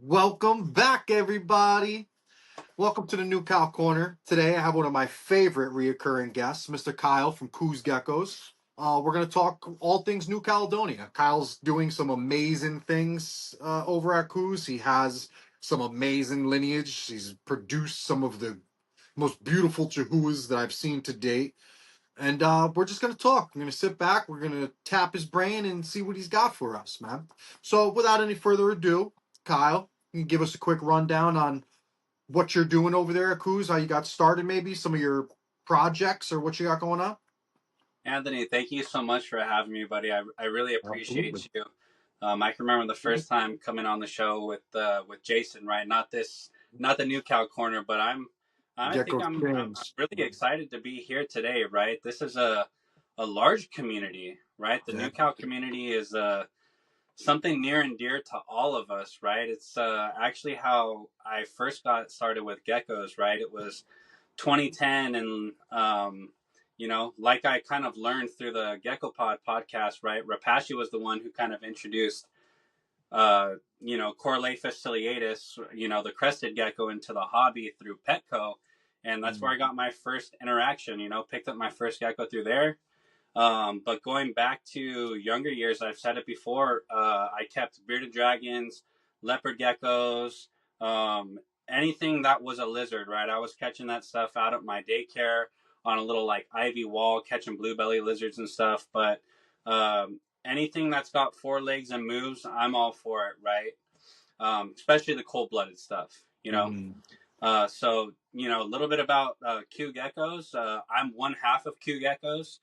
Welcome back, everybody. Welcome to the New Cow Corner. Today, I have one of my favorite reoccurring guests, Mr. Kyle from Coos Geckos. We're going to talk all things New Caledonia. Kyle's doing some amazing things over at Coos. He has some amazing lineage. He's produced some of the most beautiful Chihuahuas that I've seen to date. And we're just going to talk. We're going to sit back. We're going to tap his brain and see what he's got for us, man. So, without any further ado, Kyle, you can give us a quick rundown on what you're doing over there at Coos, how you got started, maybe some of your projects or what you got going on. Anthony, thank you so much for having me, buddy. I really Absolutely. appreciate you. I can remember the first time coming on the show with Jason, right? Not the New Cow Corner, but I think Gecko I'm Kings. really excited to be here today, right? This is a large community, right? The Yeah. New Cow community is something near and dear to all of us, right? It's actually how I first got started with geckos, right? It was 2010, and like I kind of learned through the Gecko podcast, right? Rapashi was the one who kind of introduced Corleifus ciliatus, the crested gecko, into the hobby through Petco, and that's where I got my first interaction. Picked up my first gecko through there. But going back to younger years, I've said it before, I kept bearded dragons, leopard geckos, anything that was a lizard, right? I was catching that stuff out at my daycare on a little like ivy wall, catching blue belly lizards and stuff. But anything that's got four legs and moves, I'm all for it, right? Especially the cold blooded stuff, you know. Mm. A little bit about Q Geckos. I'm one half of Q Geckos.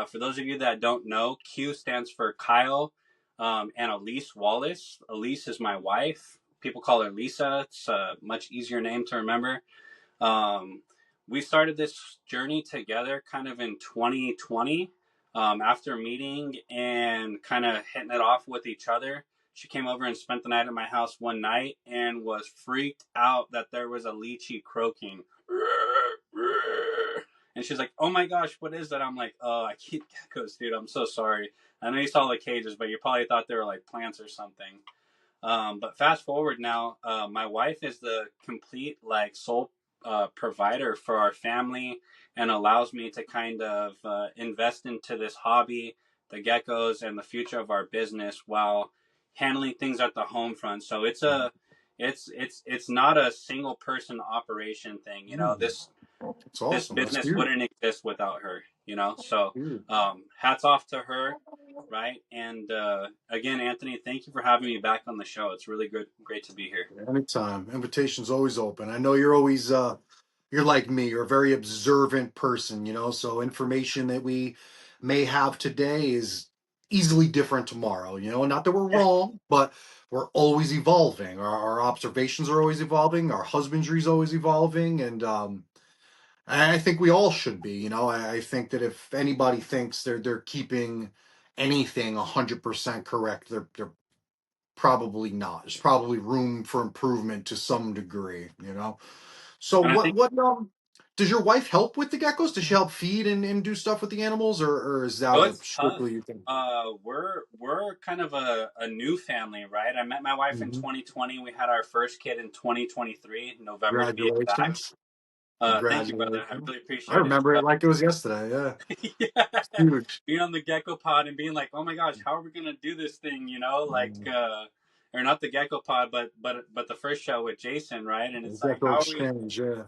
For those of you that don't know, Q stands for Kyle and Elise Wallace. Elise is my wife. People call her Lisa. It's a much easier name to remember. Um, we started this journey together kind of in 2020 after meeting and kind of hitting it off with each other. She came over and spent the night at my house one night and was freaked out that there was a lychee croaking. And she's like, "Oh my gosh, what is that?" I'm like, "Oh, I keep geckos, dude. I'm so sorry. I know you saw the cages, but you probably thought they were like plants or something." But fast forward now, my wife is the complete like sole provider for our family and allows me to kind of invest into this hobby, the geckos, and the future of our business while handling things at the home front. So it's not a single person operation thing. Mm. It's This awesome. That's business huge. wouldn't exist without her. So Huge. hats off to her, right? And again, Anthony, thank you for having me back on the show. It's really good, great to be here. Anytime. Invitation's always open. I know you're always you're like me. You're a very observant person, so information that we may have today is easily different tomorrow, not that we're Yeah, wrong, but we're always evolving. Our observations are always evolving, our husbandry is always evolving, and I think we all should be, I think that if anybody thinks they're keeping anything 100% correct, they're probably not. There's probably room for improvement to some degree. So and I think what does your wife help with the geckos? Does she help feed and do stuff with the animals, or is that oh, a it's tough. strictly you thing? We're kind of a new family, right? I met my wife in Hmm. 2020. We had our first kid in 2023, November to be exact. Congratulations. Thank you, brother. I Congratulations. really I appreciate it. remember it like it was yesterday. Yeah. It's Yeah, huge. being on the Gecko pod and being like, "Oh my gosh, how are we gonna do this thing?" Or not the Gecko pod, but the first show with Jason, right? And it's like, Gecko exchange, yeah.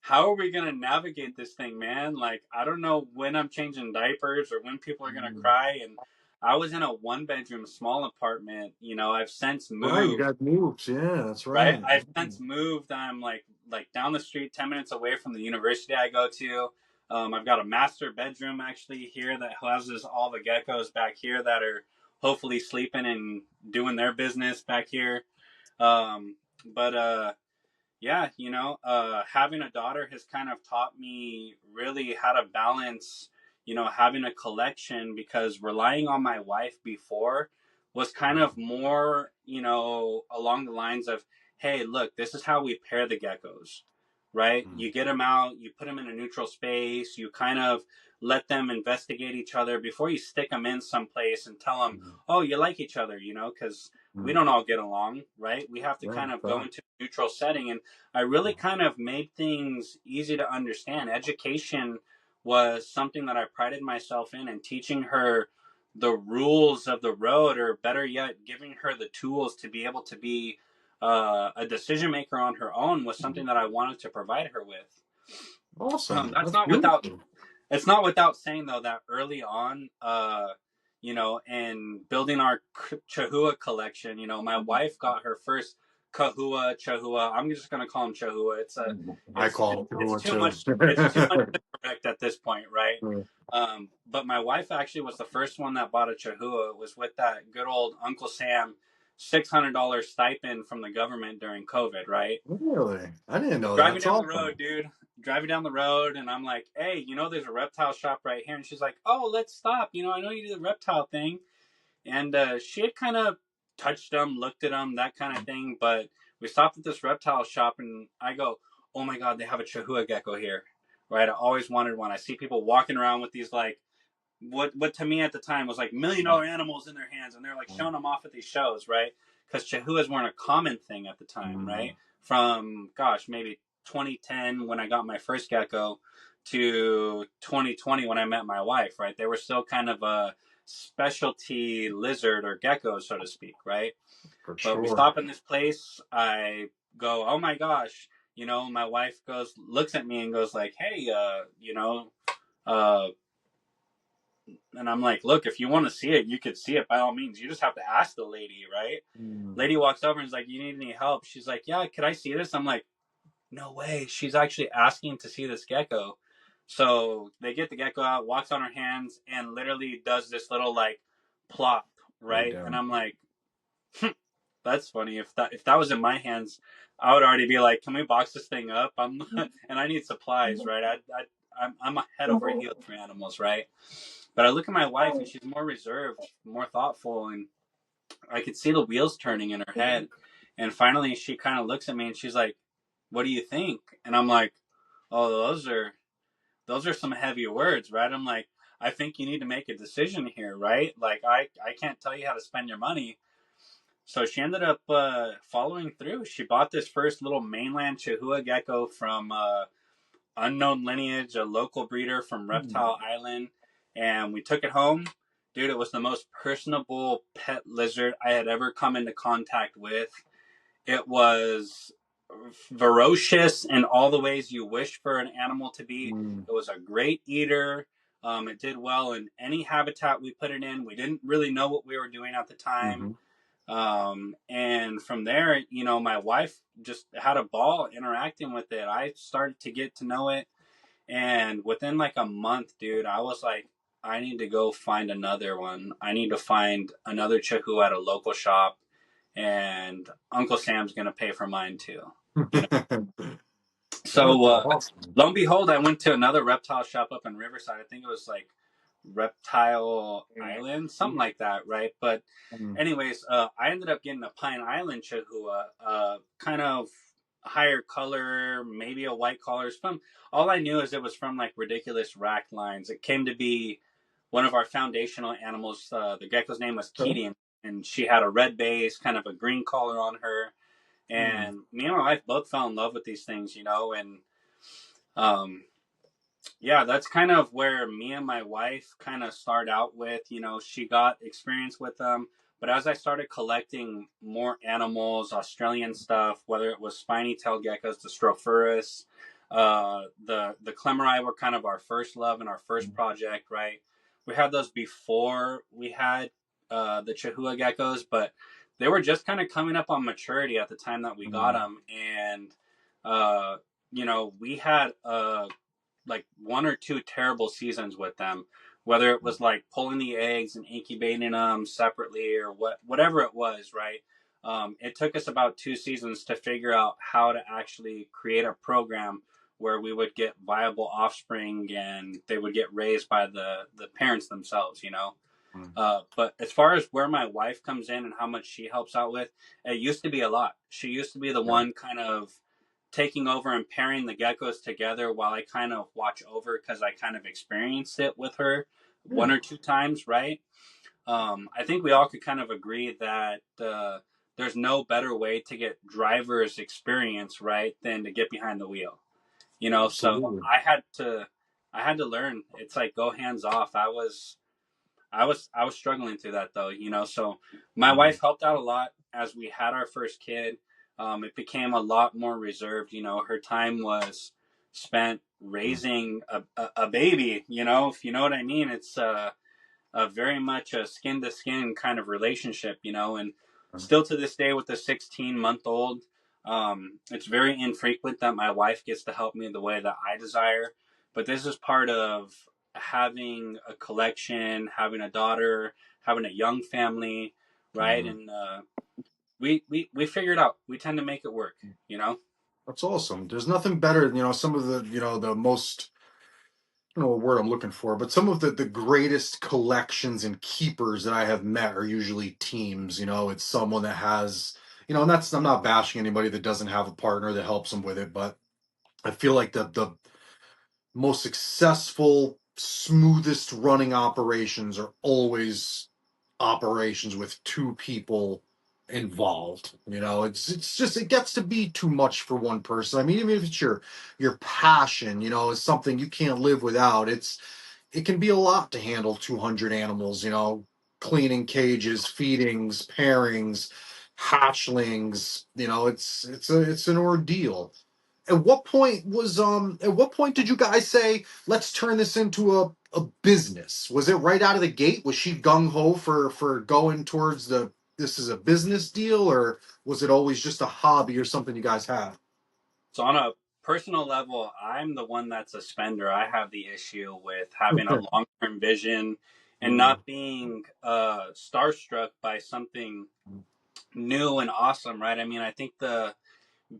how are we gonna navigate this thing, man? Like, I don't know when I'm changing diapers or when people are gonna Mm. cry. And I was in a one bedroom small apartment. I've since Right, you moved. got moves. Yeah, that's Right, right. I've since moved. I'm like down the street, 10 minutes away from the university I go to. I've got a master bedroom actually here that houses all the geckos back here that are hopefully sleeping and doing their business back here. But yeah, having a daughter has kind of taught me really how to balance, having a collection, because relying on my wife before was kind of more, along the lines of, hey, look, this is how we pair the geckos, right? Mm. You get them out, you put them in a neutral space, you kind of let them investigate each other before you stick them in someplace and tell them, Mm. oh, you like each other, because we don't all get along, right? We have to Yeah, kind of go fair. into a neutral setting. And I really kind of made things easy to understand. Education was something that I prided myself in, and teaching her the rules of the road, or better yet, giving her the tools to be able to be a decision maker on her own, was something that I wanted to provide her with. Awesome. That's That's not without beautiful. It's not without saying though that early on, in building our Chahua collection, my wife got her first Chahua. I'm just gonna call him Chahua. I It's call it it's Kahlua too too. much. It's too much to correct at this point, right? But my wife actually was the first one that bought a Chahua. It was with that good old Uncle Sam $600 stipend from the government during COVID, right? Really? I didn't know that. Driving That's down the awesome. road, dude. Driving down the road, and I'm like, hey, there's a reptile shop right here. And she's like, oh, let's stop. I know you do the reptile thing. And she had kind of touched them, looked at them, that kind of thing. But we stopped at this reptile shop, and I go, oh my God, they have a Chahua gecko here. Right? I always wanted one. I see people walking around with these, like, what to me at the time was like $1 million animals in their hands, and they're like showing them off at these shows, right? Because Chahuas weren't a common thing at the time, right? From gosh, maybe 2010 when I got my first gecko to 2020 when I met my wife, right? They were still kind of a specialty lizard or gecko, so to speak, right? For But we sure. stop in this place. I go, oh my gosh, my wife looks at me and goes like, hey, uh, and I'm like, look, if you want to see it, you could see it by all means. You just have to ask the lady, right? Lady walks over and is like, you need any help? She's like, yeah, could I see this? I'm like, no way. She's actually asking to see this gecko. So they get the gecko out, walks on her hands, and literally does this little like plop, Way right? And down. I'm like, that's funny. If that was in my hands, I would already be like, can we box this thing up? And I need supplies, right? I'm a head over heels for animals, right? But I look at my wife, and she's more reserved, more thoughtful, and I could see the wheels turning in her head. And finally, she kind of looks at me and she's like, "What do you think?" And I'm like, "Oh, those are some heavy words, right?" I'm like, "I think you need to make a decision here, right? Like, I can't tell you how to spend your money." So she ended up following through. She bought this first little mainland Chahua gecko from unknown lineage, a local breeder from Reptile Island, and we took it home. Dude, it was the most personable pet lizard I had ever come into contact with. It was ferocious in all the ways you wish for an animal to be. It was a great eater. It did well in any habitat we put it in. We didn't really know what we were doing at the time. Mm-hmm. And from there, my wife just had a ball interacting with it. I started to get to know it. And within like a month, dude, I was like, I need to go find another one. I need to find another Chihu at a local shop, and Uncle Sam's gonna pay for mine too. You know. So That's awesome. lo and behold, I went to another reptile shop up in Riverside. I think it was like Reptile Island, something like that, right? But anyways, I ended up getting a Pine Island Chihuahua, kind of higher color, maybe a white collar. From all I knew is it was from like ridiculous rack lines. It came to be one of our foundational animals. The gecko's name was Okay. Keating, and she had a red base, kind of a green collar on her. Mm. And me and my wife both fell in love with these things, and um, yeah, that's kind of where me and my wife kind of start out with. She got experience with them, but as I started collecting more animals, Australian stuff, whether it was spiny tailed geckos, the Strophuris, the Clemeri were kind of our first love and our first project, right? We had those before we had the Chahua geckos, but they were just kind of coming up on maturity at the time that we got them, and uh, we had like one or two terrible seasons with them, whether it was like pulling the eggs and incubating them separately or whatever it was, right? It took us about 2 seasons to figure out how to actually create a program where we would get viable offspring and they would get raised by the parents themselves. But as far as where my wife comes in and how much she helps out with, it used to be a lot. She used to be the Yeah. one kind of taking over and pairing the geckos together while I kind of watch over because I kind of experienced it with her one Yeah. or two times, right? I think we all could kind of agree that there's no better way to get driver's experience, right, than to get behind the wheel. So Absolutely. I had to learn. It's like go hands off. I was struggling through that though. So my Mhm. wife helped out a lot as we had our first kid. It became a lot more reserved. Her time was spent raising a baby. If you know what I mean. It's a very much a skin to skin kind of relationship, and still to this day with a 16-month-old, it's very infrequent that my wife gets to help me the way that I desire. But this is part of having a collection, having a daughter, having a young family, right? Mhm. And we figure it out. We tend to make it work, you know. That's awesome. There's nothing better than, some of the, the most, I don't know what word I'm looking for, but some of the greatest collections and keepers that I have met are usually teams. It's someone that has, and that's, I'm not bashing anybody that doesn't have a partner that helps them with it, but I feel like the most successful, smoothest running operations are always operations with two people involved. It's just it gets to be too much for one person. I mean, even if it's your passion, is something you can't live without. It can be a lot to handle 200 animals. Cleaning cages, feedings, pairings, hatchlings. It's an ordeal. At what point did you guys say, let's turn this into a business? Was it right out of the gate? Was she gung ho for going towards this is a business deal, or was it always just a hobby or something you guys had? So on a personal level, I'm the one that's a spender. I have the issue with having a long-term vision and Mm, not being starstruck by something new and awesome, right? I mean, I think the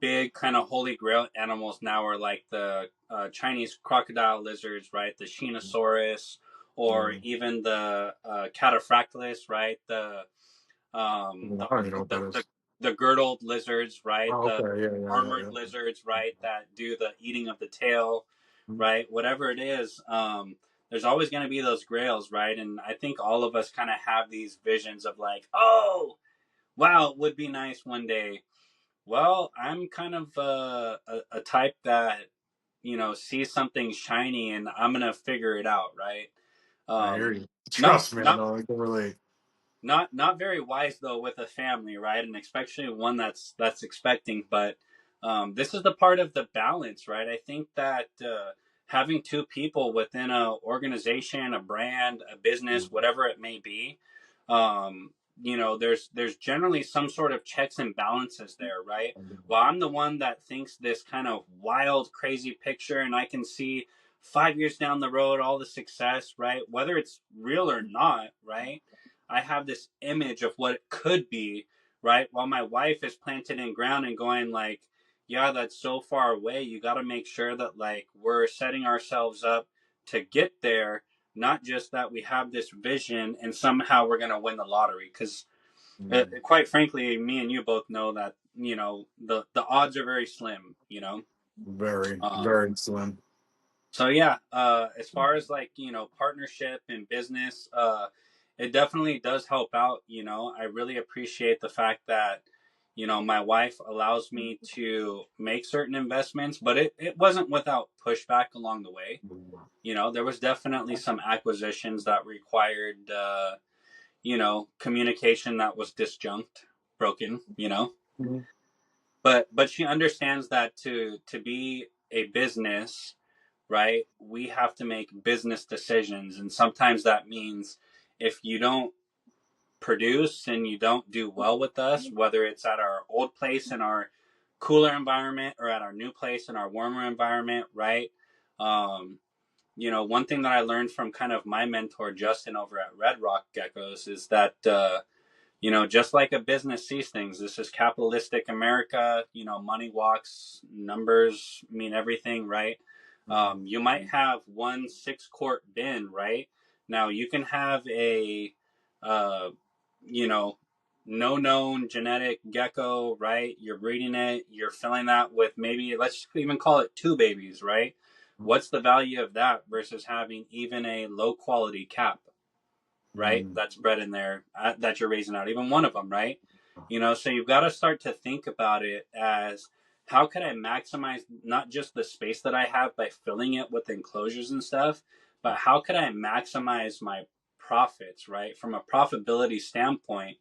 big kind of holy grail animals now are like the Chinese crocodile lizards, right? The Shinosaurus, or mm, even the Cataphractylus, right? I The don't even know what the that the, is. the girdled lizards, right? Oh, The okay, yeah, yeah, armored yeah, lizards, right? That do the eating of the tail, yeah. right? Whatever it is, there's always going to be those grails, right? And I think all of us kind of have these visions of like, oh, wow, it would be nice one day. Well, I'm kind of a type that sees something shiny and I'm gonna figure it out, right? I hear Um, you. not Trust me, I not know I can relate. not very wise though with a family, right? And especially one that's expecting. But this is the part of the balance, right? I think that having two people within a organization, a brand, a business, whatever it may be, um, there's generally some sort of checks and balances there, right? Well, I'm the one that thinks this kind of wild, crazy picture, and I can see 5 years down the road all the success, right? Whether it's real or not, right? I have this image of what it could be, right? While my wife is planted in ground and going like, yeah, that's so far away. You got to make sure that like we're setting ourselves up to get there, not just that we have this vision and somehow we're going to win the lottery. Because quite frankly, me and you both know that the odds are very slim. Very, Um, very slim. so yeah, as far as like partnership and business, it definitely does help out. I really appreciate the fact that my wife allows me to make certain investments, but it wasn't without pushback along the way. There was definitely some acquisitions that required communication that was disjunct, broken. But she understands that to be a business, right, we have to make business decisions, and sometimes that means if you don't produce and you don't do well with us, whether it's at our old place in our cooler environment or at our new place in our warmer environment, right? um One thing that I learned from kind of my mentor Justin over at Red Rock Geckos is that just like a business sees things, this is capitalistic America. Money walks, numbers mean everything, right? You might have one 6 quart bin, right? Now you can have a, uh, you know, no known genetic gecko, right? You're breeding it, you're filling that with maybe, let's even call it 2 babies, right? What's the value of that versus having even a low quality cap? right? Mm. That's bred in there that you're raising out, even one of them, right? So you've got to start to think about it as how could I maximize not just the space that I have by filling it with enclosures and stuff, but how could I maximize my profits, right? From a profitability standpoint,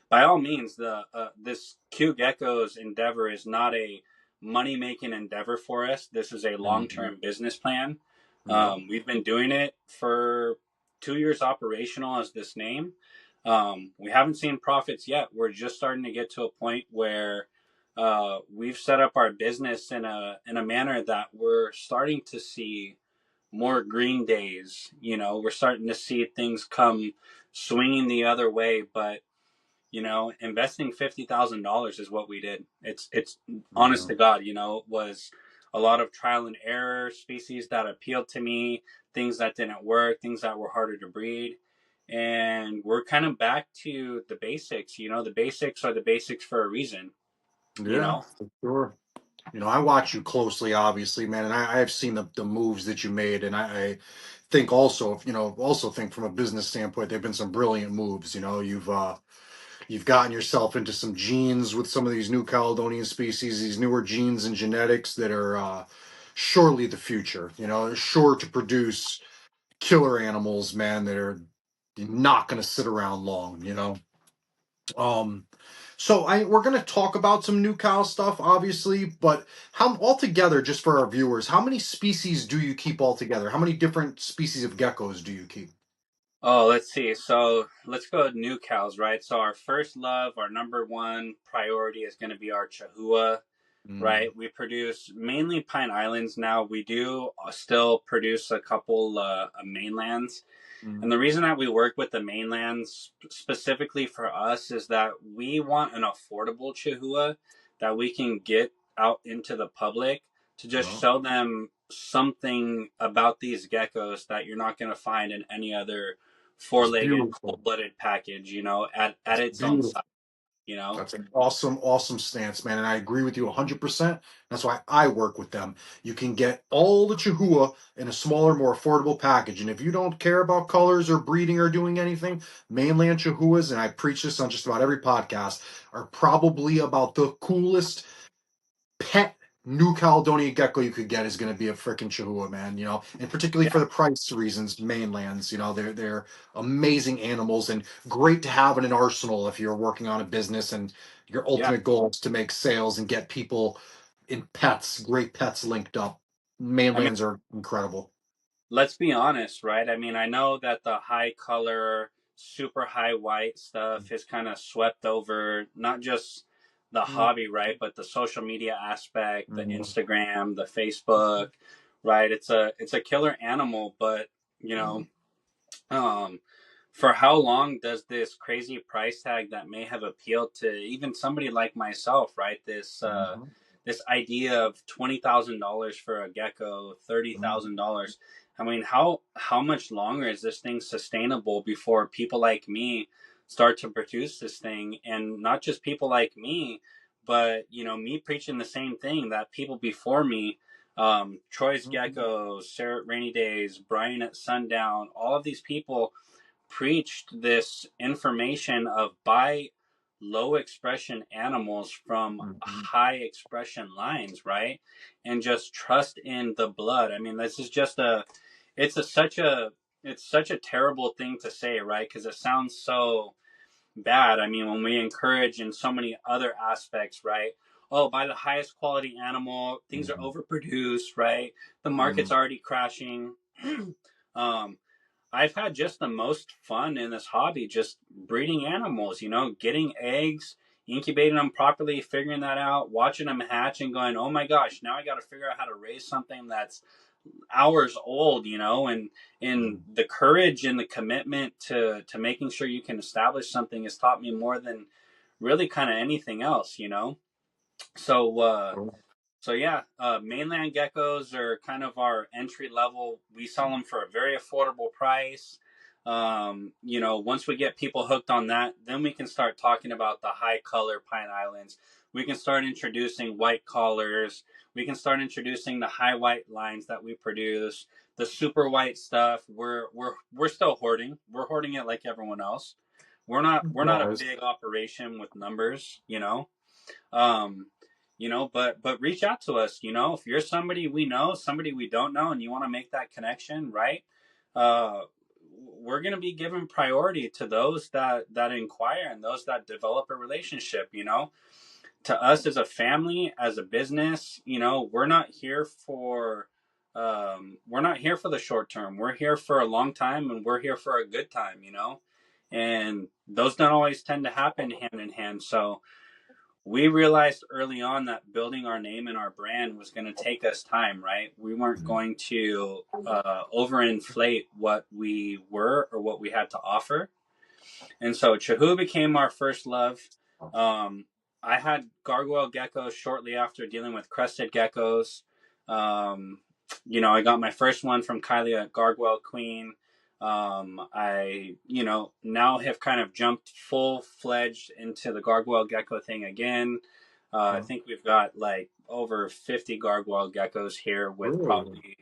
by all means, the this Q Gecko's endeavor is not a money making endeavor for us. This is a long Mhm. term business plan. Yep. We've been doing it for 2 years operational as this name. We haven't seen profits yet. We're just starting to get to a point where we've set up our business in a manner that we're starting to see more green days. We're starting to see things come swinging the other way, but investing $50,000 is what we did. It's honest Yeah. to God, was a lot of trial and error species that appealed to me, things that didn't work, things that were harder to breed. And we're kind of back to the basics. The basics are the basics for a reason, you Yeah, know? for sure. I watch you closely, obviously, man, and I've seen the moves that you made, and I think also, also think from a business standpoint, there've been some brilliant moves. You've gotten yourself into some genes with some of these new Caledonian species, these newer genes and genetics that are surely the future. They're sure to produce killer animals, man, that are not going to sit around long. Um, so we're gonna talk about some new cow stuff, obviously, but how altogether, just for our viewers, how many species do you keep altogether? How many different species of geckos do you keep? Oh, let's see. So let's go with new cows, right? So our first love, our number one priority is going to be our Chihuahua, Mm, right? We produce mainly Pine Islands now. We do still produce a couple mainlands. And mm, the reason that we work with the mainlands specifically for us is that we want an affordable Chihuahua that we can get out into the public to just yeah, show them something about these geckos that you're not going to find in any other it's four-legged, beautiful. cold-blooded package, at It's its own beautiful. size, you know? That's an awesome, awesome stance, man. And I agree with you 100%. That's why I work with them. You can get all the Chihuahua in a smaller, more affordable package. And if you don't care about colors or breeding or doing anything, mainland Chihuahuas, and I preach this on just about every podcast, are probably about the coolest pet New Caledonia gecko you could get is going to be a freaking Chihuahua, man. And particularly for Yeah. the price reasons, mainlands. They're amazing animals and great to have in an arsenal if you're working on a business and your Yeah. ultimate goal is to make sales and get people in pets, great pets linked up. I mean, Mainlands are incredible. let's be honest, right? I mean, I know that the high color, super high white stuff has kind of swept over not just the Mm, hobby, right, but the social media aspect, the mm, Instagram, the Facebook, right? It's a killer animal, but you know, um, for how long does this crazy price tag that may have appealed to even somebody like myself, right? This idea of $20,000 for a gecko, $30,000. I mean, how much longer is this thing sustainable before people like me start to produce this thing, and not just people like me, but me preaching the same thing that people before me, Troy's mm, Geckos, Sarah at Rainy Days, Brian at Sundown, all of these people preached this information of buy low expression animals from mm, mm, high expression lines, right? And just trust in the blood. I mean, this is just it's a such a it's such a terrible thing to say, right? Because it sounds so bad. I mean, when we encourage in so many other aspects, right? Oh, buy the highest quality animal. Things are mm, overproduced, right? The market's mm, already crashing. um, I've had just the most fun in this hobby, just breeding animals, getting eggs, incubating them properly, figuring that out, watching them hatch and going, oh my gosh, now I got to figure out how to raise something that's hours old, and mm. the courage and the commitment to making sure you can establish something has taught me more than really kind of anything else, So so yeah, mainland geckos are kind of our entry level. We sell them for a very affordable price. Once we get people hooked on that, then we can start talking about the high color Pine Islands. We can start introducing white collars. We can start introducing the high white lines that we produce. The super white stuff, we're still hoarding. We're hoarding it like everyone else. We're not a Guys. big operation with numbers, you know. Um, but reach out to us, if you're somebody we know, somebody we don't know, and you want to make that connection, right? Uh, we're going to be giving priority to those that inquire and those that develop a relationship. To us as a family, as a business, we're not here for the short term. We're here for a long time, and we're here for a good time. And those don't always tend to happen hand in hand. So we realized early on that building our name and our brand was going to take us time, right? We weren't going to overinflate what we were or what we had to offer. And so Chahu became our first love. Um, I had gargoyle geckos shortly after dealing with crested geckos. Um, I got my first one from Kylie at Gargoyle Queen. I now have kind of jumped full fledged into the gargoyle gecko thing again. I think we've got like over 50 gargoyle geckos here with Really? probably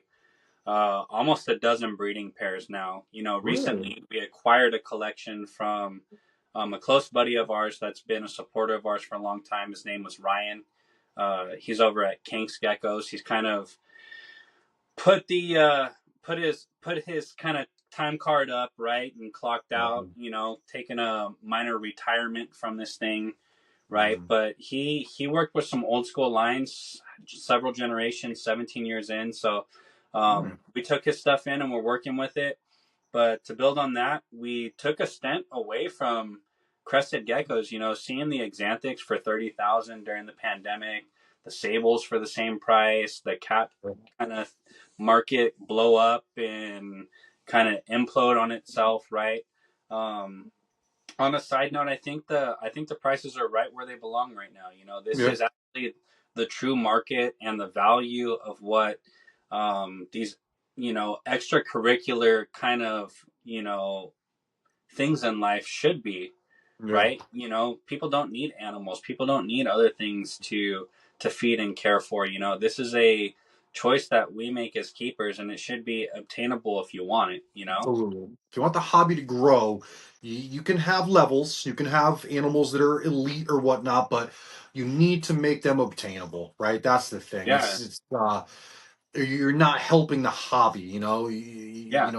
almost a dozen breeding pairs now. Really? Recently we acquired a collection from a close buddy of ours that's been a supporter of ours for a long time. His name was Ryan. He's over at Kinks Geckos. He's kind of put the put his kind of time card up, right, and clocked out. Taking a minor retirement from this thing, right? Mhm. But he worked with some old school lines, several generations, 17 years in. So Mhm. we took his stuff in and we're working with it. But to build on that, we took a stint away from crested geckos. Seeing the Xanthics for 30,000 during the pandemic, the sables for the same price, the cat kind of market blow up and kind of implode on itself, right? Um, on a side note, I think the prices are right where they belong right now. This Yeah. is actually the true market and the value of what these extracurricular kind of things in life should be, Yeah. right? People don't need animals. People don't need other things to feed and care for. This is a choice that we make as keepers, and it should be obtainable if you want it. Absolutely. If you want the hobby to grow, you can have levels, you can have animals that are elite or whatnot, but you need to make them obtainable, right? That's the thing. Yeah, You're not helping the hobby, yeah.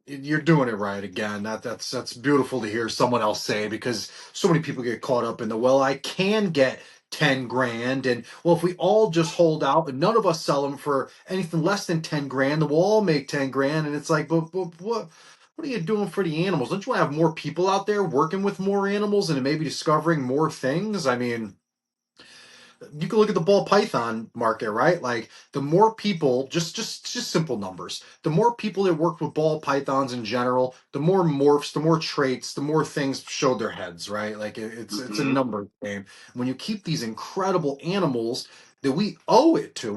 you're doing it right again. That's beautiful to hear someone else say because so many people get caught up in the well, I can get 10 grand and well if we all just hold out and none of us sell them for anything less than 10 grand, then we'll all make 10 grand and it's like but what are you doing for the animals? Don't you want to have more people out there working with more animals and maybe discovering more things? I mean, you can look at the ball python market, right? Like the more people, just simple numbers. The more people that work with ball pythons in general, the more morphs, the more traits, the more things show their heads, right? Like it's a Hmm. number game. When you keep these incredible animals that we owe it to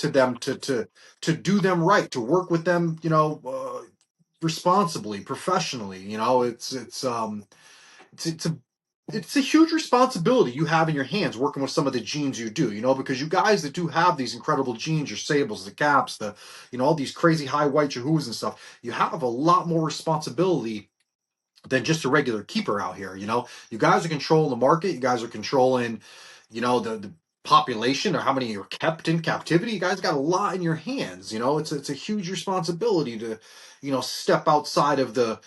them to do them right, to work with them, responsibly, professionally. It's a huge responsibility you have in your hands working with some of the genes you do, because you guys that do have these incredible genes, your sables, the caps, all these crazy high white Yahoos and stuff, you have a lot more responsibility than just a regular keeper out here. You guys are controlling the market, you guys are controlling, the population or how many are kept in captivity. You guys got a lot in your hands. It's a huge responsibility to, step outside of the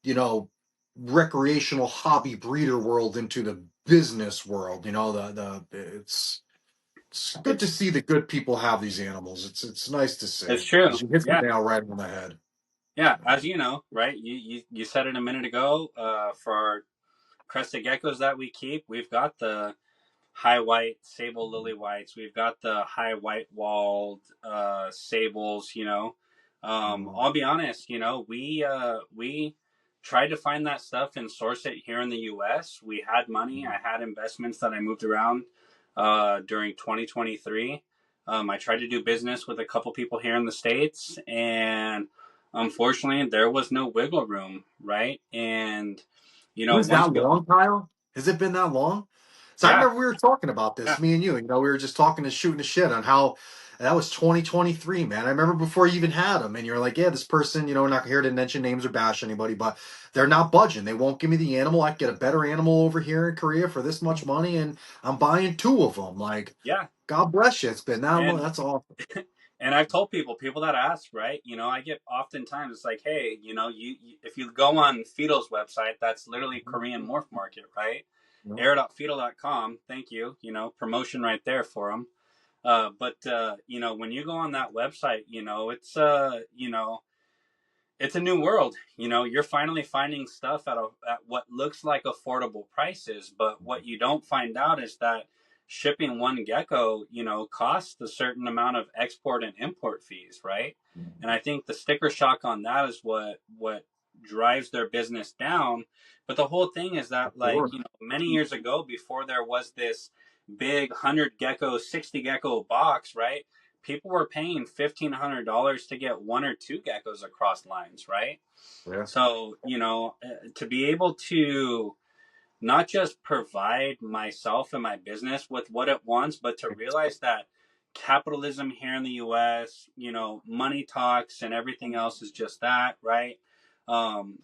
you know, recreational hobby breeder world into the business world. It's good to It's see that good people have these animals. It's nice to it's see because true. you hit the Yeah. nail right on the head. Yeah, as you know, right? You said it a minute ago. For our crested geckos that we keep, we've got the high white sable lily whites. We've got the high white walled sables. Mhm. I'll be honest. We tried to find that stuff and source it here in the U.S. We had money. I had investments that I moved around during 2023. I tried to do business with a couple people here in the states, and unfortunately, there was no wiggle room, right? And It was once that we long, Kyle? Has it been that long? So I Yeah, remember we were talking about yeah, this, me and you. You know, we were just talking and shooting the shit on how that was 2023, man. I remember before you even had them, and you were like, "Yeah, this person, you know, we're not here to mention names or bash anybody, but they're not budging. They won't give me the animal. I can get a better animal over here in Korea for this much money, and I'm buying two of them. Like, yeah. God bless you. It's been that long. And That's awesome. and I've told people that ask, right? I get oftentimes it's like, hey, you if you go on Fetal's website, that's literally Korean morph market, right? No, air.fetal.com. Thank you. Promotion right there for them. But when you go on that website, it's a new world. You're finally finding stuff at what looks like affordable prices, but what you don't find out is that shipping one gecko, costs a certain amount of export and import fees, right? And I think the sticker shock on that is what drives their business down. But the whole thing is that, like, sure. many years ago, before there was this big 100 gecko, 60 gecko box, right? People were paying $1,500 to get one or two geckos across lines, right? Yeah. So, to be able to not just provide myself and my business with what it wants, but to realize that capitalism here in the US, money talks and everything else is just that, right? Um,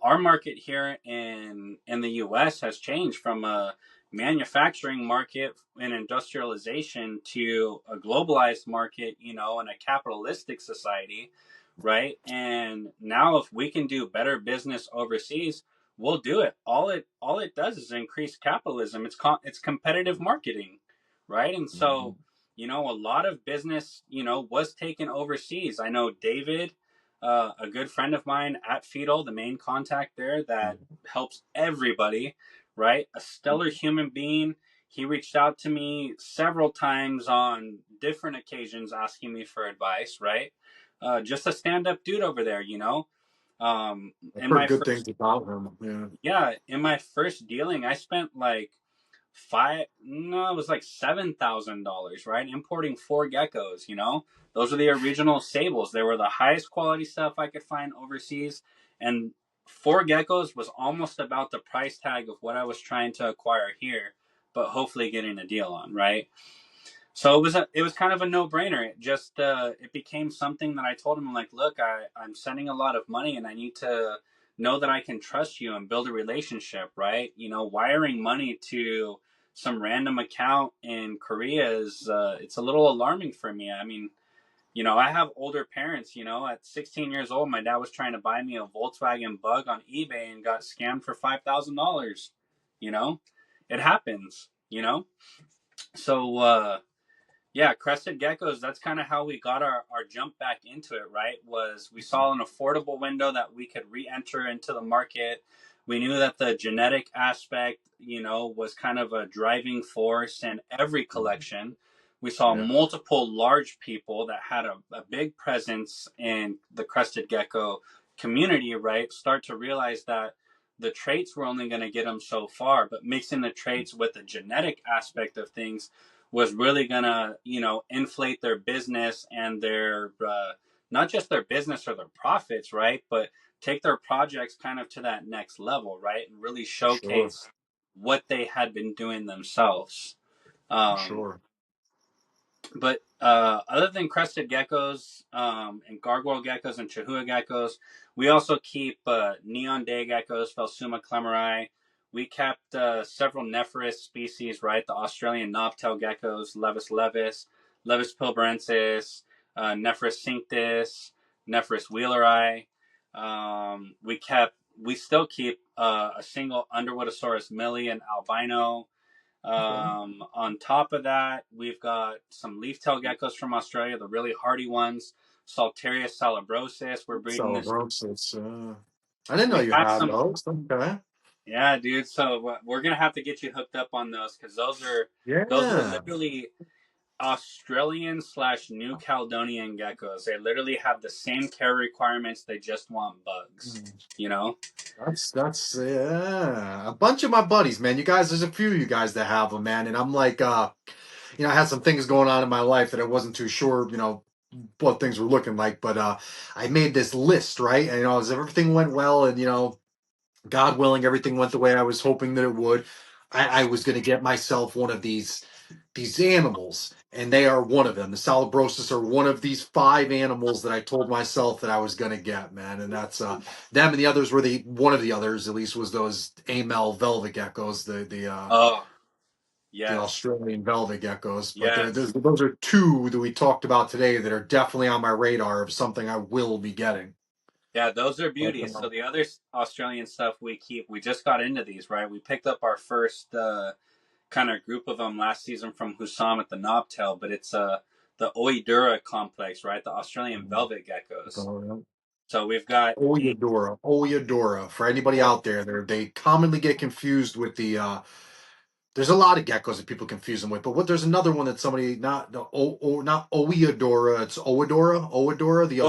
our market here in the US has changed from a manufacturing market and industrialization to a globalized market, and a capitalistic society, right? And now if we can do better business overseas, we'll do it. All it does is increase capitalism. It's competitive marketing, right? And so, Mhm. a lot of business, was taken overseas. I know David, a good friend of mine at Fetal, the main contact there that helps everybody, right? A stellar human being. He reached out to me several times on different occasions asking me for advice, right? Just a stand up dude over there, I've in heard my good first things about him. Yeah. yeah, in my first dealing, I spent like five no, it was like $7,000, right? Importing four geckos, those are the original sables. They were the highest quality stuff I could find overseas, and four geckos was almost about the price tag of what I was trying to acquire here, but hopefully getting a deal on, right? So it was kind of a no brainer. It became something that I told him, like, look, I'm sending a lot of money, and I need to know that I can trust you and build a relationship, right? Wiring money to some random account in Korea is it's a little alarming for me. I mean, I have older parents. At 16 years old, my dad was trying to buy me a Volkswagen Bug on eBay and got scammed for $5,000. You know, it happens. So yeah, crested geckos, that's kind of how we got our jump back into it, right? Was we saw an affordable window that we could re-enter into the market. We knew that the genetic aspect, was kind of a driving force in every collection. We saw Yeah. multiple large people that had a big presence in the crested gecko community, right? Start to realize that the traits were only going to get them so far, but mixing the traits with the genetic aspect of things was really gonna, inflate their business and their not just their business or their profits, right? But take their projects kind of to that next level, right? And really For sure. showcase what they had been doing themselves. For Um, sure. but other than crested geckos and gargoyle geckos and chahua geckos, we also keep neon day geckos, Phelsuma clemeri. We kept several Nephrys species, right? The Australian knobtail geckos, Levis levis, Levis pilbarensis, Nephrys cinctus, Nephrys wheeleri. We still keep a single Underwoodosaurus millie and albino. Okay. On top of that, we've got some leaf-tailed geckos from Australia, the really hardy ones. Salterius salabrosis. We're breeding So, this. bro, I didn't know We you have had some. those. Okay. Yeah, dude. So we're gonna have to get you hooked up on those because those are Yeah. literally Australian slash New Caledonian geckos. They literally have the same care requirements. They just want bugs. Mm. You know. That's yeah. A bunch of my buddies, man. You guys, there's a few of you guys that have them, man. And I'm like, I had some things going on in my life that I wasn't too sure, what things were looking like. But I made this list, right? And as everything went well, and God willing, everything went the way I was hoping that it would. I was going to get myself one of these animals, and they are one of them. The Salabrosis are one of these 5 animals that I told myself that I was going to get, man. And that's them, and the others were one of the others at least was those Amel velvet geckos, Oh, the yes, Australian velvet geckos. But yes. those are 2 that we talked about today that are definitely on my radar of something I will be getting. Yeah, those are But, beauties. So the other Australian stuff we keep, we just got into these, right? We picked up our first kind of group of them last season from Husam at the Knobtail, but it's the Oidura complex, right? The Australian velvet geckos. So we've got eight. Oyadora, Oyadora. For anybody Oh, out there, they commonly get confused with the. There's a lot of geckos that people confuse them with, but there's another one that somebody not Oyadora, it's Oadora, the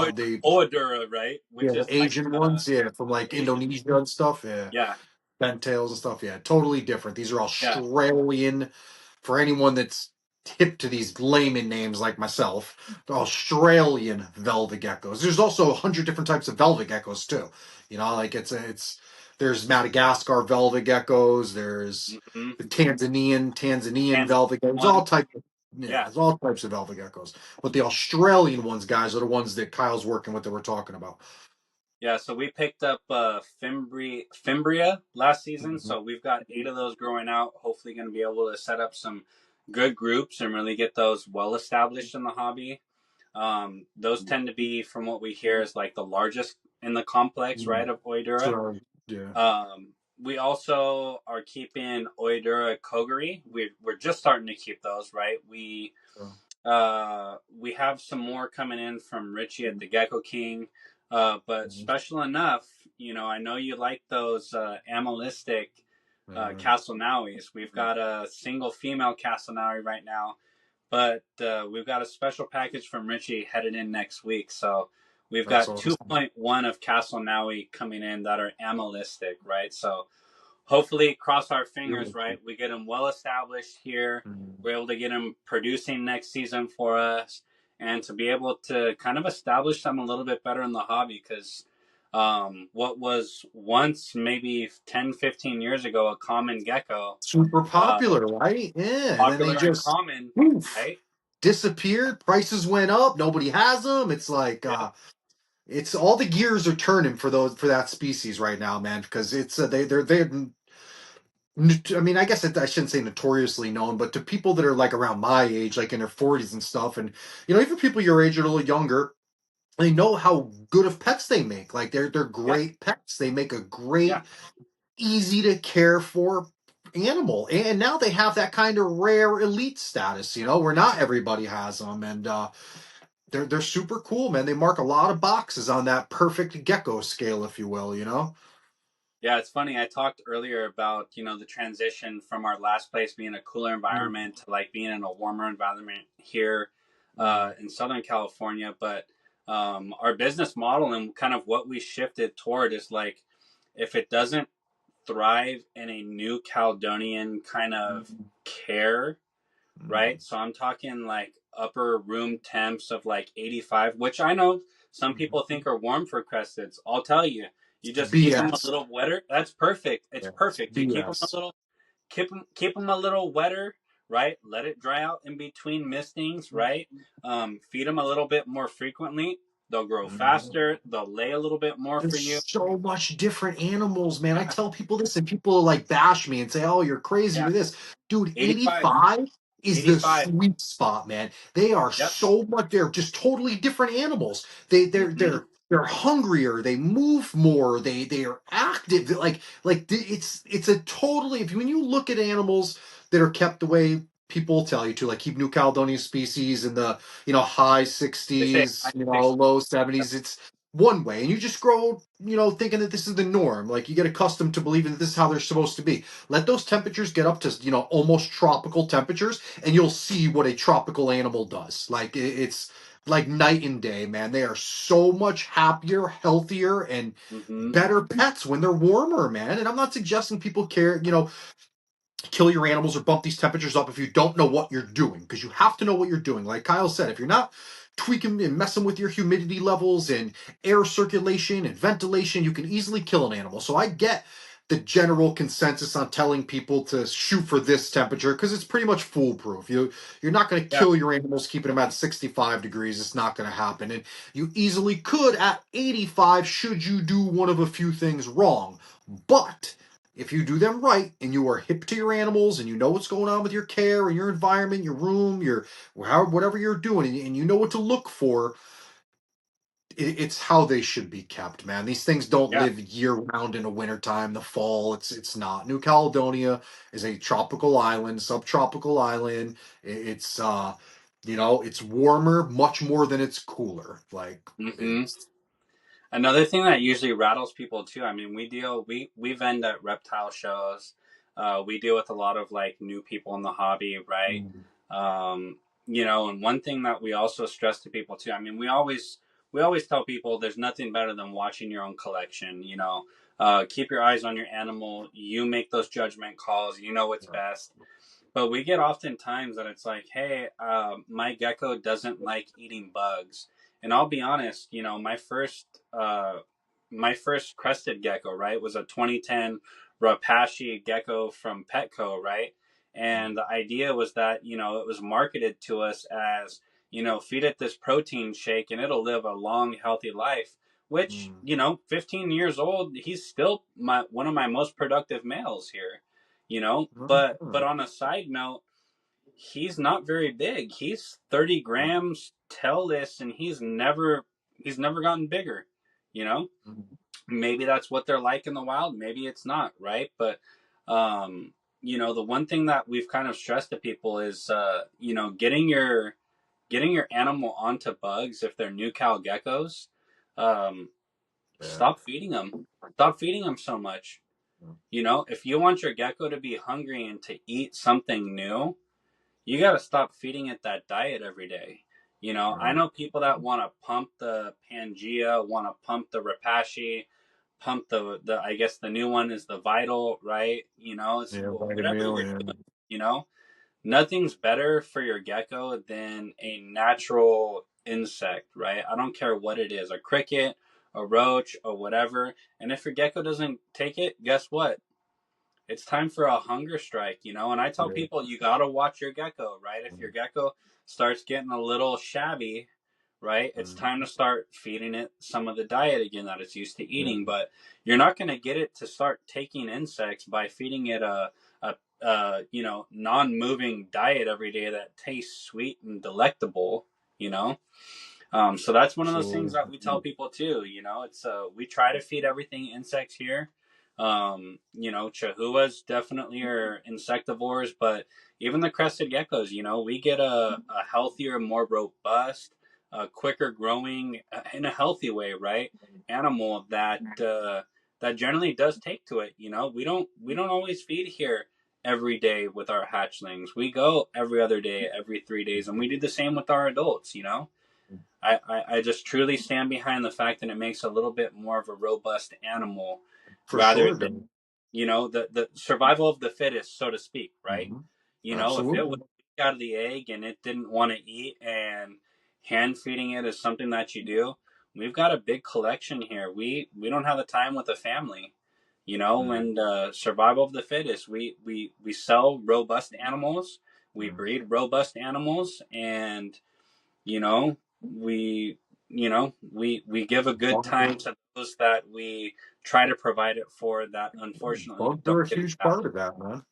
Oidura, right? Which the is like Asian ones, yeah, from like Asian. Indonesia and stuff, yeah, Yeah, bentails and stuff, yeah, totally different. These are yeah. Australian. For anyone that's hip to these layman names like myself, the Australian velvet geckos. There's also 100 different types of velvet geckos too. You know, like it's there's Madagascar velvet geckos. There's Mm-hmm. the Tanzanian And velvet geckos. one, Yeah, yeah. there's all types of velvet geckos. But the Australian ones, guys, are the ones that Kyle's working with that we're talking about. Yeah, so we picked up Fimbria last season, Mhm. so we've got 8 of those growing out. Hopefully, going to be able to set up some good groups and really get those well established in the hobby. Those tend to be, from what we hear, is like the largest in the complex, right, of Oidura. So yeah. We also are keeping Oidura Kogiri. We're just starting to keep those, right? We have some more coming in from Richie at the Gecko King. But special enough, I know you like those Amalistic Castlenowies. We've got a single female Castlenowie right now, but we've got a special package from Richie headed in next week. So we've That's got awesome. 2.1 of Castlenowie coming in that are Amalistic, right? So hopefully, cross our fingers, right? We get them well established here. We're able to get them producing next season for us, and to be able to kind of establish them a little bit better in the hobby. Because what was once maybe 10, 15 years ago a common gecko, Super uh, popular, right? Yeah, and then they popular and just common, poof, right? disappeared. Prices went up. Nobody has them. It's like Yep. it's all the gears are turning for that species right now, man. Because it's they're I mean, I guess I shouldn't say notoriously known, but to people that are like around my age, like in their 40s and stuff, and even people your age or a little younger, they know how good of pets they make. Like they're Yeah. great pets. They make a Yeah. great, easy to care for animal, and now they have that kind of rare elite status, where not everybody has them, and they're super cool, man. They mark a lot of boxes on that perfect gecko scale, if you will. Yeah, it's funny. I talked earlier about, the transition from our last place being a cooler Mhm. environment to like being in a warmer environment here in Southern California. But our business model and kind of what we shifted toward is like, if it doesn't thrive in a new Caledonian kind of Mhm. care, Mhm. right? So I'm talking like upper room temps of like 85, which I know some people think are warm for cresteds. I'll tell you, you It's just keep them a BS. little wetter. That's perfect. It's Yeah, it's perfect. You BS. keep them a little wetter, right? Let it dry out in between mistings, right? Feed them a little bit more frequently. They'll grow Mhm. faster. They'll lay a little bit more for you. There's so much different animals, man. I Yeah, tell people this, and people like bash me and say, "Oh, you're crazy. yeah. You're this, dude." 85, 85 is the 85. sweet spot, man. They are Yep. so much. They're just totally different animals. They they're Mm-hmm. they're they're hungrier. They move more. They are active. It's a totally. If when you look at animals that are kept the way people tell you to, like keep New Caledonian species in the high They say 60s, high 60. low Yep. 70s. It's one way, and you just grow thinking that this is the norm. Like you get accustomed to believing that this is how they're supposed to be. Let those temperatures get up to almost tropical temperatures, and you'll see what a tropical animal does. Like it's like night and day, man. They are so much happier, healthier, and Mm-hmm. better pets when they're warmer, man. And I'm not suggesting people care, kill your animals or bump these temperatures up if you don't know what you're doing, because you have to know what you're doing. Like Kyle said, if you're not tweaking and messing with your humidity levels and air circulation and ventilation, you can easily kill an animal. So I get the general consensus on telling people to shoot for this temperature because it's pretty much foolproof. You're not going to Yeah. kill your animals keeping them at 65 degrees. It's not going to happen. And you easily could at 85 should you do one of a few things wrong. But if you do them right and you are hip to your animals and you know what's going on with your care and your environment, your room, your whatever you're doing, and you know what to look for, it's how they should be kept, man. These things don't Yeah. live year round in the wintertime, the fall. It's not. New Caledonia is a tropical island, subtropical island. It's it's warmer, much more than it's cooler. Like Hmm. it's Another thing that usually rattles people too. I mean, we vend at reptile shows. We deal with a lot of like new people in the hobby, right? mm, And one thing that we also stress to people too. I mean, we always tell people there's nothing better than watching your own collection. Keep your eyes on your animal. You make those judgment calls. You know what's best. But we get oftentimes that it's like, hey, my gecko doesn't like eating bugs, and I'll be honest, my first crested gecko, right, was a 2010 Rapashi gecko from Petco, right, and the idea was that it was marketed to us as feed it this protein shake and it'll live a long, healthy life. Which mm, 15 years old, he's still one of my most productive males here. mm, But on a side note, he's not very big. He's 30 mm, grams tailless, and he's never gotten bigger. You know, mm, maybe that's what they're like in the wild. Maybe it's not, right? But the one thing that we've kind of stressed to people is getting your animal onto bugs if they're new cal geckos. Um, yeah, Stop feeding them. Stop feeding them so much. If you want your gecko to be hungry and to eat something new, you got to stop feeding it that diet every day. I yeah, know people that want to pump the Pangea, want to pump the Rapashi, pump the I guess the new one is the Vital, right? It's yeah, vitamin whatever meal, you're yeah, doing, nothing's better for your gecko than a natural insect, right? I don't care what it is, a cricket, a roach, or whatever. And if your gecko doesn't take it, guess what? It's time for a hunger strike, and I tell yeah, people you got to watch your gecko, right? If your gecko starts getting a little shabby, right, it's mm, time to start feeding it some of the diet again that it's used to yeah, eating. But you're not going to get it to start taking insects by feeding it a non-moving diet every day that tastes sweet and delectable, you know so that's one of those things so that we tell people too. It's we try to feed everything insects here. Chahuas definitely are insectivores, but even the crested geckos, we get a healthier, more robust, quicker growing, in a healthy way, right? Animal that generally does take to it. We don't always feed here every day with our hatchlings. We go every other day, every 3 days, and we do the same with our adults. I just truly stand behind the fact that it makes a little bit more of a robust animal for rather sure, than, dude. the survival of the fittest, so to speak, right? Mhm. If it was Absolutely. out of the egg and it didn't want to eat and hand feeding it is something that you do, we've got a big collection here. We don't have the time with a family. Mm, And survival of the fittest. We sell robust animals. We mm. breed robust animals, and you know we we give a good time to those that we try to provide it for that unfortunately Bugs don't are a get it huge happen. part of that, man.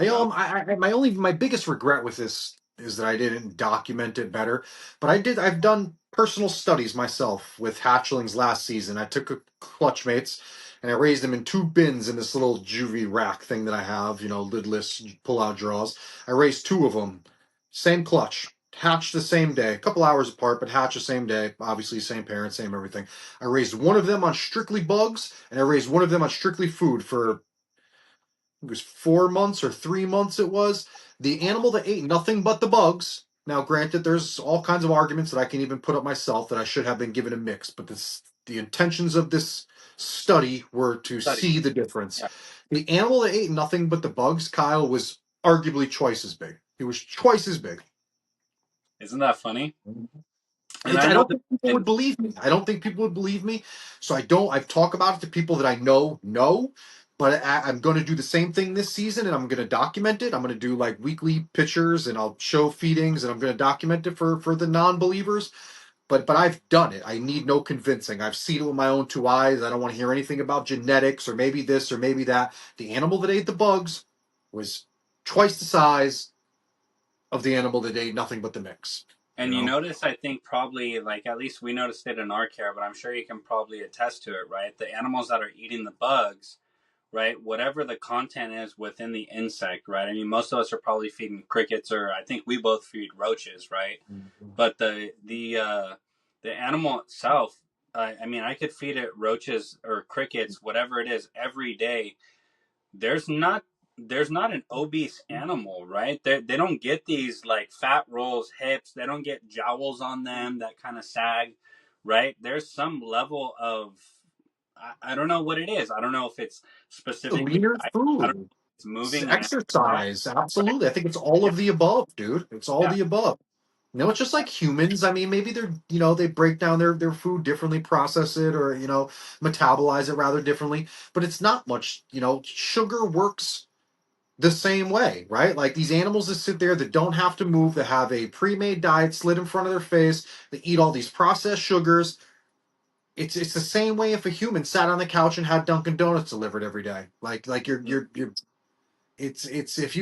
you know My biggest regret with this is that I didn't document it better. But I've done personal studies myself with hatchlings last season. I took a clutch mates and I raised them in two bins in this little juvie rack thing that I have, lidless pull out draws. I raised two of them, same clutch, hatched the same day, a couple hours apart, but hatched the same day. Obviously, same parents, same everything. I raised one of them on strictly bugs, and I raised one of them on strictly food for it was 4 months or 3 months. It was the animal that ate nothing but the bugs. Now, granted, there's all kinds of arguments that I can even put up myself that I should have been given a mix, but the intentions of this study were to Study. see the difference. Yeah. The animal that ate nothing but the bugs, Kyle, was arguably twice as big. He was twice as big. Isn't that funny? And It's, I I know don't that. think people would And believe me. I don't think people would believe me. So I've talked about it to people that I know, but I'm going to do the same thing this season, and I'm going to document it. I'm going to do like weekly pictures, and I'll show feedings, and I'm going to document it for the non-believers. But I've done it. I need no convincing. I've seen it with my own two eyes. I don't want to hear anything about genetics or maybe this or maybe that. The animal that ate the bugs was twice the size of the animal that ate nothing but the mix. You And you know. notice, I think probably like at least we noticed it in our care, but I'm sure you can probably attest to it, right? The animals that are eating the bugs, right? Whatever the content is within the insect, right? I mean, most of us are probably feeding crickets, or I think we both feed roaches, right? Mhm. But the animal itself, I mean, I could feed it roaches or crickets, whatever it is, every day. There's not there's not an obese animal, right? They don't get these like fat rolls, hips. They don't get jowls on them that kind of sag, right? There's some level of I don't know what it is. I don't know if it's specifically Leaner diet. I don't know food, if it's moving and exercise, exercise. right? Absolutely. I think it's all Yeah, of the above, dude. It's all yeah, the above. It's just yeah. like humans. I mean, maybe they're, they break down their food differently, process it, or, metabolize it rather differently. But it's not much, sugar works the same way, right? Like these animals that sit there that don't have to move, that have a pre-made diet slid in front of their face, that eat all these processed sugars. It's the same way if a human sat on the couch and had Dunkin' Donuts delivered every day. Like you're it's if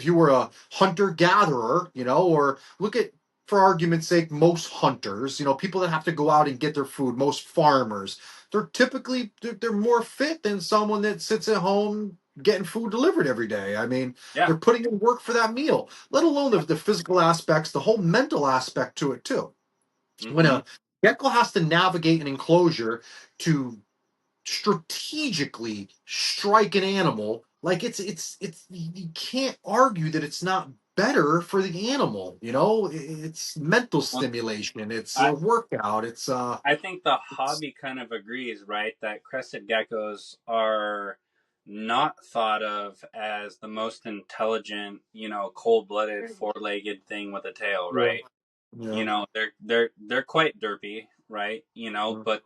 you were a hunter gatherer, or look at, for argument's sake, most hunters, people that have to go out and get their food, most farmers, they're more fit than someone that sits at home getting food delivered every day. I mean, Yeah. they're putting in work for that meal, let alone the physical aspects, the whole mental aspect to it too. When Mm-hmm. a gecko has to navigate an enclosure to strategically strike an animal, like it's you can't argue that it's not better for the animal. It's mental Well, stimulation, it's I a workout, it's I think the it's hobby kind of agrees, right? That crested geckos are not thought of as the most intelligent, cold-blooded, four-legged thing with a tail, yeah, right? yeah, They're quite derpy, right? yeah, But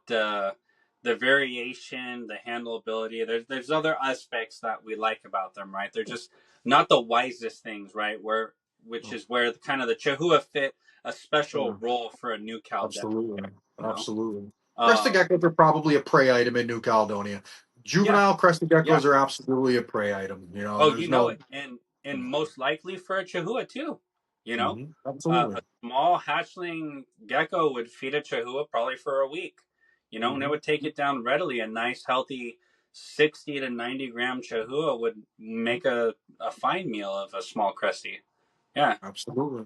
the variation, the handleability, there's other aspects that we like about them, right? They're just not the wisest things, right? Which is where kind of the Chihuahua fit a special yeah. role for a new Cal gecko, Absolutely, you know. absolutely. Crested Um, geckos are probably a prey item in New Caledonia. yeah, Juvenile crested yeah. geckos are absolutely a prey item. Oh, There's you know no. it, and most likely for a Chihuahua too. You know, Absolutely. a small hatchling gecko would feed a Chihuahua probably for a week. And it Hmm. would take it down readily. A nice, healthy 60 to 90 gram Chihuahua would make a fine meal of a small cresty. Yeah. Absolutely.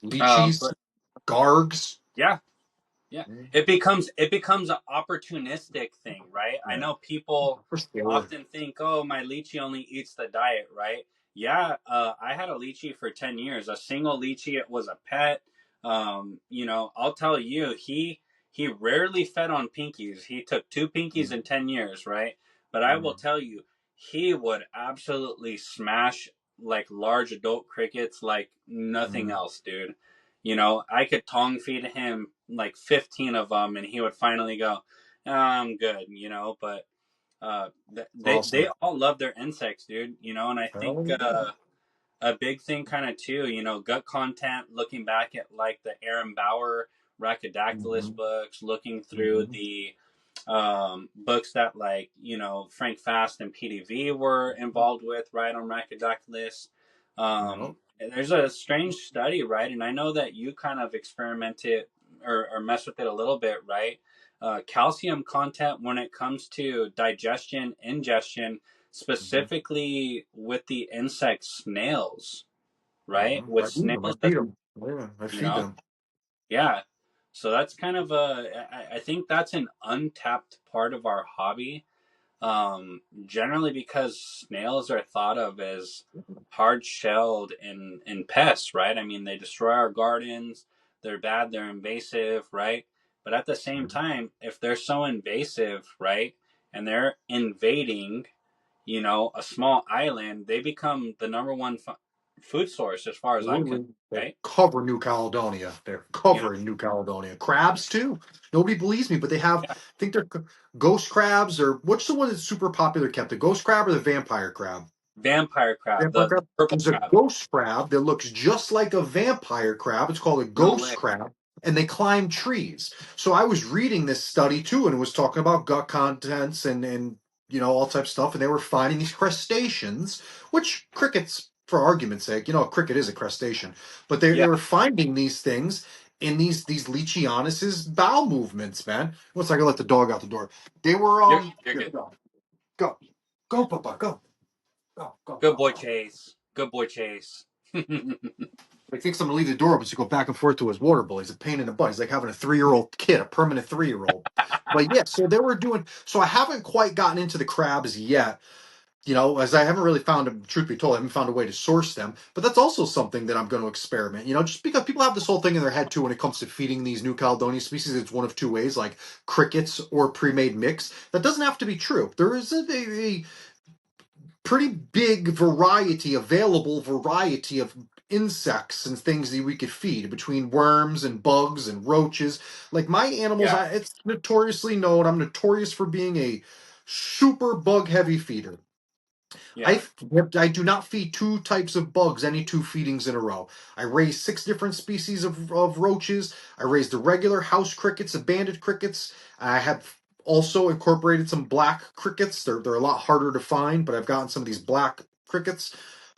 Lychees, But gargs. yeah, yeah, Mm, it becomes an opportunistic thing, right? I yeah, know people for sure. often think, "Oh, my lychee only eats the diet," right? Yeah, I had a lychee for 10 years, a single lychee. It was a pet. I'll tell you, he rarely fed on pinkies. He took two pinkies Mm, in 10 years, right? But I will mm, tell you, he would absolutely smash like large adult crickets like nothing mm. else, dude. I could tongue feed him like 15 of them, and he would finally go, I'm good, but they Awesome. all love their insects, dude, and I think Hell yeah. a big thing kind of too, gut content, looking back at like the Aaron Bauer Rhacodactylus Hmm. books, looking through Hmm. the books that like Frank Fast and PDV were involved with, right, on Rhacodactylus. No. There's a strange study, right, and I know that you kind of experimented or mess with it a little bit, right? Calcium content when it comes to digestion, ingestion, Hmm. specifically with the insect snails, right? Hmm. With I feed them. I snails, feed them. Yeah, I you feed know, them. yeah. So that's kind of I think that's an untapped part of our hobby. Generally because snails are thought of as hard shelled and pests, right? I mean, they destroy our gardens. They're bad. They're invasive, right? But at the same Mhm. time, if they're so invasive, right, and they're invading, a small island, they become the number one food source as far as I'm concerned, Absolutely. They right? cover New Caledonia. They're You know, covering New Caledonia. Crabs too. Nobody believes me, but they have. I think they're ghost crabs or what's the one that's super popular kept? The ghost crab or the vampire crab? vampire crab, Vampire the crab. purple There's a crab. ghost crab that looks just like a vampire crab. It's called a No ghost way. crab, and they climb trees. So I was reading this study too, and it was talking about gut contents and all types of stuff, and they were finding these crustaceans, which crickets, for argument's sake, a cricket is a crustacean, but they Yeah, were finding these things in these Leachianus's bowel movements, man. Once I can let the dog out the door. They were you're here, good. go, go, Papa, go. Go, go, Good go, boy, go. Chase. Good boy, Chase. He thinks I'm gonna leave the door open to go back and forth to his water bowl. He's a pain in the butt. He's like having a 3-year-old kid, a permanent 3-year-old. But yeah, so they were doing. So I haven't quite gotten into the crabs yet. As I haven't really found. Truth be told, I haven't found a way to source them. But that's also something that I'm going to experiment. Just because people have this whole thing in their head too when it comes to feeding these New Caledonia species, it's one of two ways, like crickets or pre-made mix. That doesn't have to be true. There is a pretty big available variety of insects and things that we could feed between worms and bugs and roaches. Like my animals, Yeah, it's notoriously known. I'm notorious for being a super bug heavy feeder. yeah, I do not feed two types of bugs any two feedings in a row. I raise 6 different species of roaches. I raise the regular house crickets, the banded crickets. I have also incorporated some black crickets. They're a lot harder to find, but I've gotten some of these black crickets.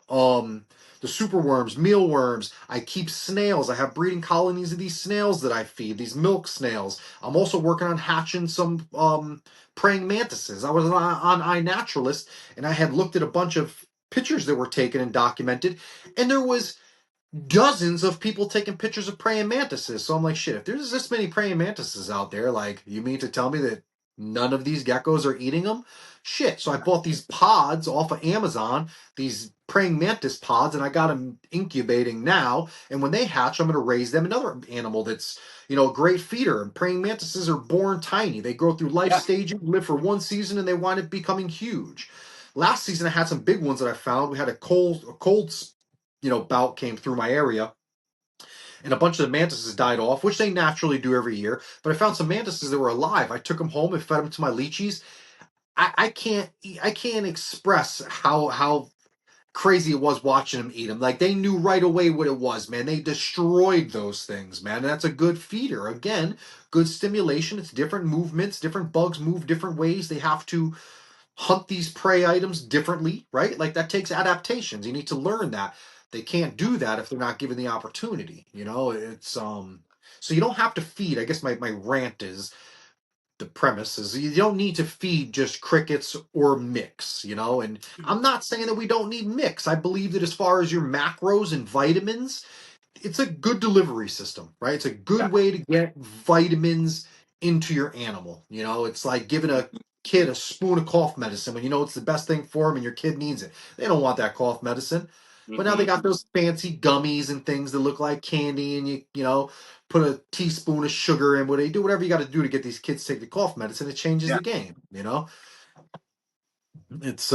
Um, the superworms, mealworms. I keep snails. I have breeding colonies of these snails that I feed, these milk snails. I'm also working on hatching some praying mantises. I was on iNaturalist and I had looked at a bunch of pictures that were taken and documented, and there was dozens of people taking pictures of praying mantises. So I'm like, shit, if there's this many praying mantises out there, like, you mean to tell me that none of these geckos are eating them? Shit. So I bought these pods off of Amazon, these praying mantis pods, and I got them incubating now. And when they hatch, I'm going to raise them another animal that's, a great feeder. And praying mantises are born tiny. They go through life yeah. stages, live for one season, and they wind up becoming huge. Last season, I had some big ones that I found. We had a cold bout came through my area, and a bunch of the mantises died off, which they naturally do every year. But I found some mantises that were alive. I took them home and fed them to my leechies. I can't express how crazy it was watching them eat them. Like they knew right away what it was, man. They destroyed those things, man. And that's a good feeder. Again, good stimulation. It's different movements. Different bugs move different ways. They have to hunt these prey items differently, right? Like that takes adaptations. You need to learn that. They can't do that if they're not given the opportunity. It's so you don't have to feed. I guess my rant is the premise is you don't need to feed just crickets or mix. And I'm not saying that we don't need mix. I believe that as far as your macros and vitamins, it's a good delivery system, right? It's a good Yeah. way to get vitamins into your animal. It's like giving a kid a spoon of cough medicine when you know it's the best thing for them and your kid needs it. They don't want that cough medicine. But now they Mm-hmm. got those fancy gummies and things that look like candy, and you put a teaspoon of sugar in. What they do, whatever you got to do to get these kids to take the cough medicine, it changes Yeah, the game. It's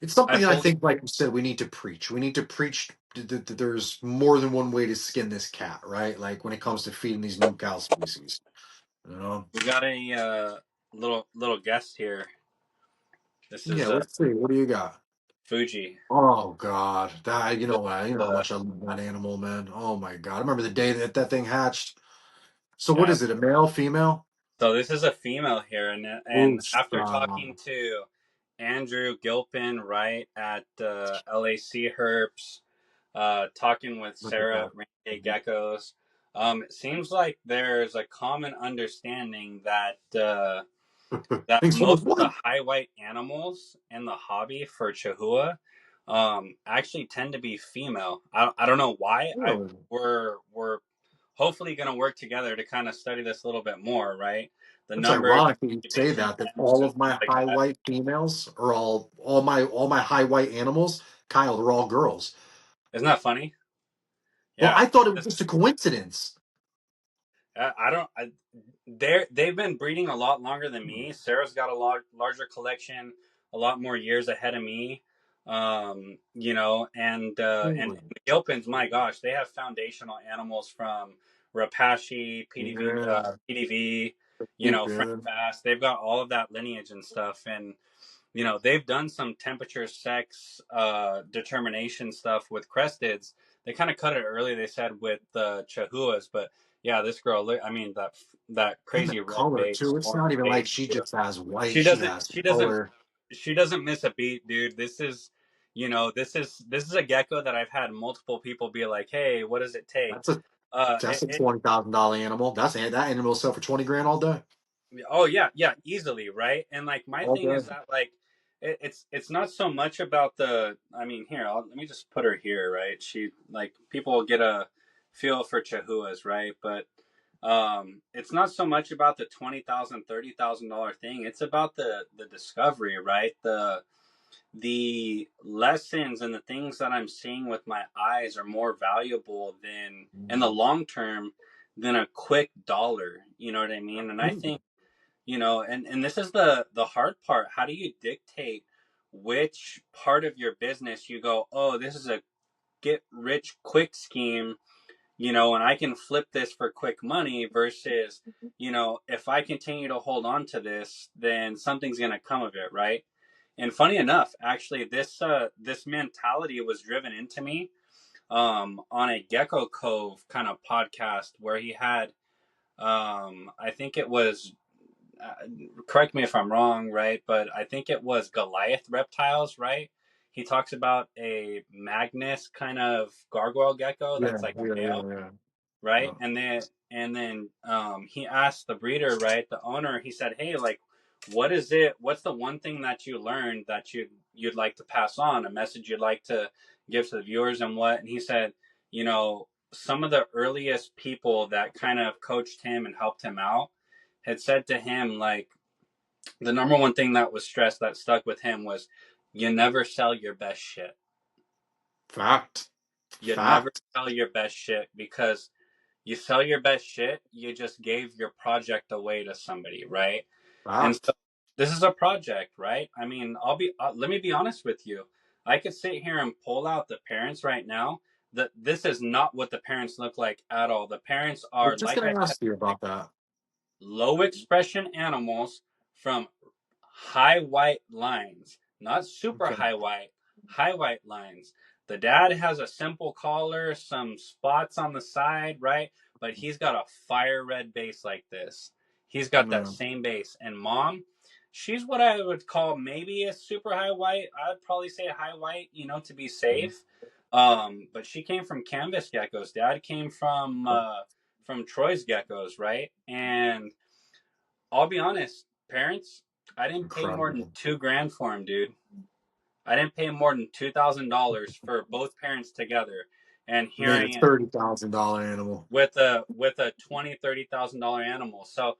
it's I something that I fully. think, like you said, we need to preach. We need to preach that there's more than one way to skin this cat, right? Like when it comes to feeding these new cow species. You know? We got a little guest here. This Yeah, is let's see. What do you got? Fuji. Oh God, that This what? You is, know how much I love that animal, man. Oh my God, I remember the day that thing hatched. So what yeah. is it? A male, female? So this is a female here, and Oh, after talking to Andrew Gilpin, right at LAC Herps, talking with look at Sarah that. Renee Geckos, it seems like there's a common understanding that Things most almost of the one. high white animals in the hobby for Chihuahua actually tend to be female. I don't know why. Really? We're hopefully going to work together to kind of study this a little bit more, right? The It's numbers, ironic that you say incubation that temps, all and of things my like high that. white females are all my high white animals, Kyle, they're all girls. Isn't that funny? Well, Yeah. I thought it was just a coincidence. I don't. They've been breeding a lot longer than me. Sarah's got a lot larger collection, a lot more years ahead of me. And Holy the Gilpins, my gosh, they have foundational animals from Rapashi, yeah, PDV, deep Frank in. Bass. They've got all of that lineage and stuff, and they've done some temperature, sex, determination stuff with cresteds. They kind of cut it early, they said, with the Chahuas, but yeah, this girl, I mean, that And the crazy red color base, too. It's orange not even like base. she just has white. She She doesn't. has She doesn't. color. She doesn't miss a beat, dude. This is a gecko that I've had multiple people be like, "Hey, what does it take?" That's a that's It, a it $20,000 animal. That animal will sell for 20 grand all day. Oh yeah, yeah, easily, right? And like my All thing day. is that like it's not so much about the. I mean, here, let me just put her here, right? She like people get a feel for Chahuas, right? But it's not so much about the $20,000, $30,000 thing. It's about the discovery, right? The lessons and the things that I'm seeing with my eyes are more valuable than in the long term than a quick dollar. You know what I mean? And I think and this is the hard part. How do you dictate which part of your business you go, oh, this is a get rich quick scheme, and I can flip this for quick money versus, if I continue to hold on to this, then something's going to come of it, right? And funny enough, actually, this mentality was driven into me on a Gecko Cove kind of podcast where he had I think it was uh, correct me if I'm wrong, right? But I think it was Goliath reptiles, right? He talks about a Magnus kind of gargoyle gecko Yeah, that's like yeah, a yeah, male, yeah. right? Uh, And then he asked the breeder, right, the owner. He said, "Hey, like, what is it? What's the one thing that you learned that you'd like to pass on? A message you'd like to give to the viewers, and what?" And he said, some of the earliest people that kind of coached him and helped him out had said to him, like, the number one thing that was stressed that stuck with him was, you never sell your best shit. fact, You never fact, sell your best shit, because you sell your best shit, you just gave your project away to somebody, right? And so fact. this is a project, right? I mean, let me be honest with you. I could sit here and pull out the parents right now. That this is not what the parents look like at all. The parents I was are, just like I gonna said, ask you about that. low expression animals from high white lines, not super Okay. high white lines. The dad has a simple collar, some spots on the side, right? But he's got a fire red base like this. He's got that Yeah. same base. And mom, she's what I would call maybe a super high white. I'd probably say high white, to be safe. But she came from canvas geckos. Dad came from Troy's geckos, right? And I'll be honest, parents, I didn't pay more than Incredible. 2 grand for him, dude. I didn't pay more than $2,000 for both parents together, and here Made I a am $30,000 animal. with a 20, $30,000 animal. So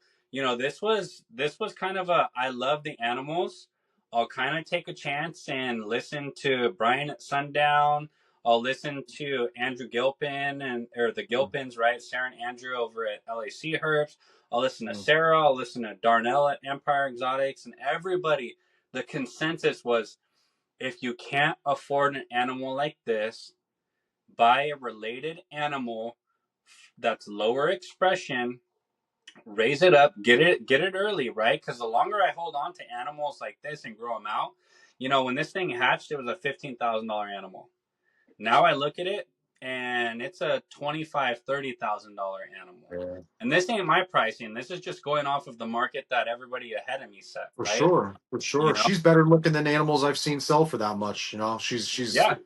this was kind of a, I love the animals. I'll kind of take a chance and listen to Brian at sundown. I'll listen to Andrew Gilpin, or the Gilpins, right? Sarah and Andrew over at LAC Herbs. I'll listen to Mm. Sarah. I'll listen to Darnell at Empire Exotics, and everybody. The consensus was, if you can't afford an animal like this, buy a related animal that's lower expression, raise it up, get it early, right? Because the longer I hold on to animals like this and grow them out, when this thing hatched, it was a $15,000 animal. Now I look at it and it's a $25,000-$30,000 animal. Yeah. And this ain't my pricing. This is just going off of the market that everybody ahead of me set, For right? sure, for You sure. know? She's better looking than animals I've seen sell for that much. She's Yeah,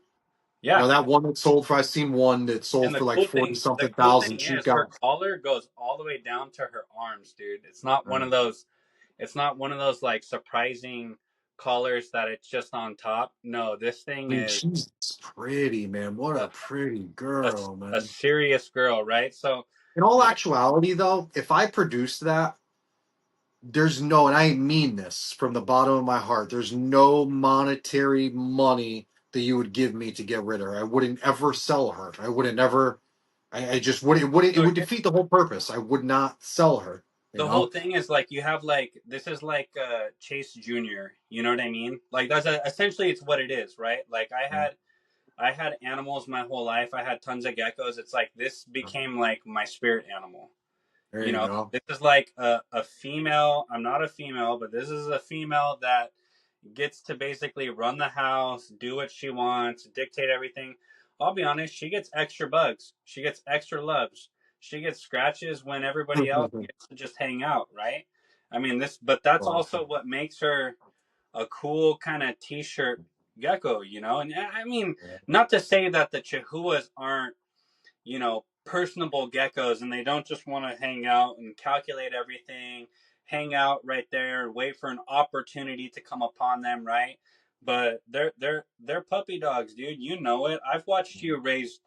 yeah. that one that sold for. I've seen one that And sold for like 40 the something cool thing thousand. She's is her got. collar goes all the way down to her arms, dude. It's not one of those. It's not one of those like surprising collars that it's just on top. No, this thing Dude, is she's pretty, man. What a a pretty a, girl, a man. serious girl, right? So In all what? actuality, though, if I produced that, there's no, and I mean this from the bottom of my heart, there's no monetary money that you would give me to get rid of her. I wouldn't ever sell her. I wouldn't ever. I just would. It would So defeat the whole purpose. I would not sell her. You The whole know. thing is like you have like this is like Chase Jr. You know what I mean? Like essentially it's what it is, right? Like I had animals my whole life. I had tons of geckos. It's like this became like my spirit animal. There You you know, go. this is like a female. I'm not a female, but this is a female that gets to basically run the house, do what she wants, dictate everything. I'll be honest, she gets extra bugs. She gets extra loves. She gets scratches when everybody else gets to just hang out, right? I mean, but that's Well, also what makes her a cool kind of t-shirt gecko, you know? And I mean, not to say that the Chihuahuas aren't, personable geckos and they don't just want to hang out and calculate everything, hang out right there and wait for an opportunity to come upon them, right? But they're puppy dogs, dude. You know it. I've watched you raise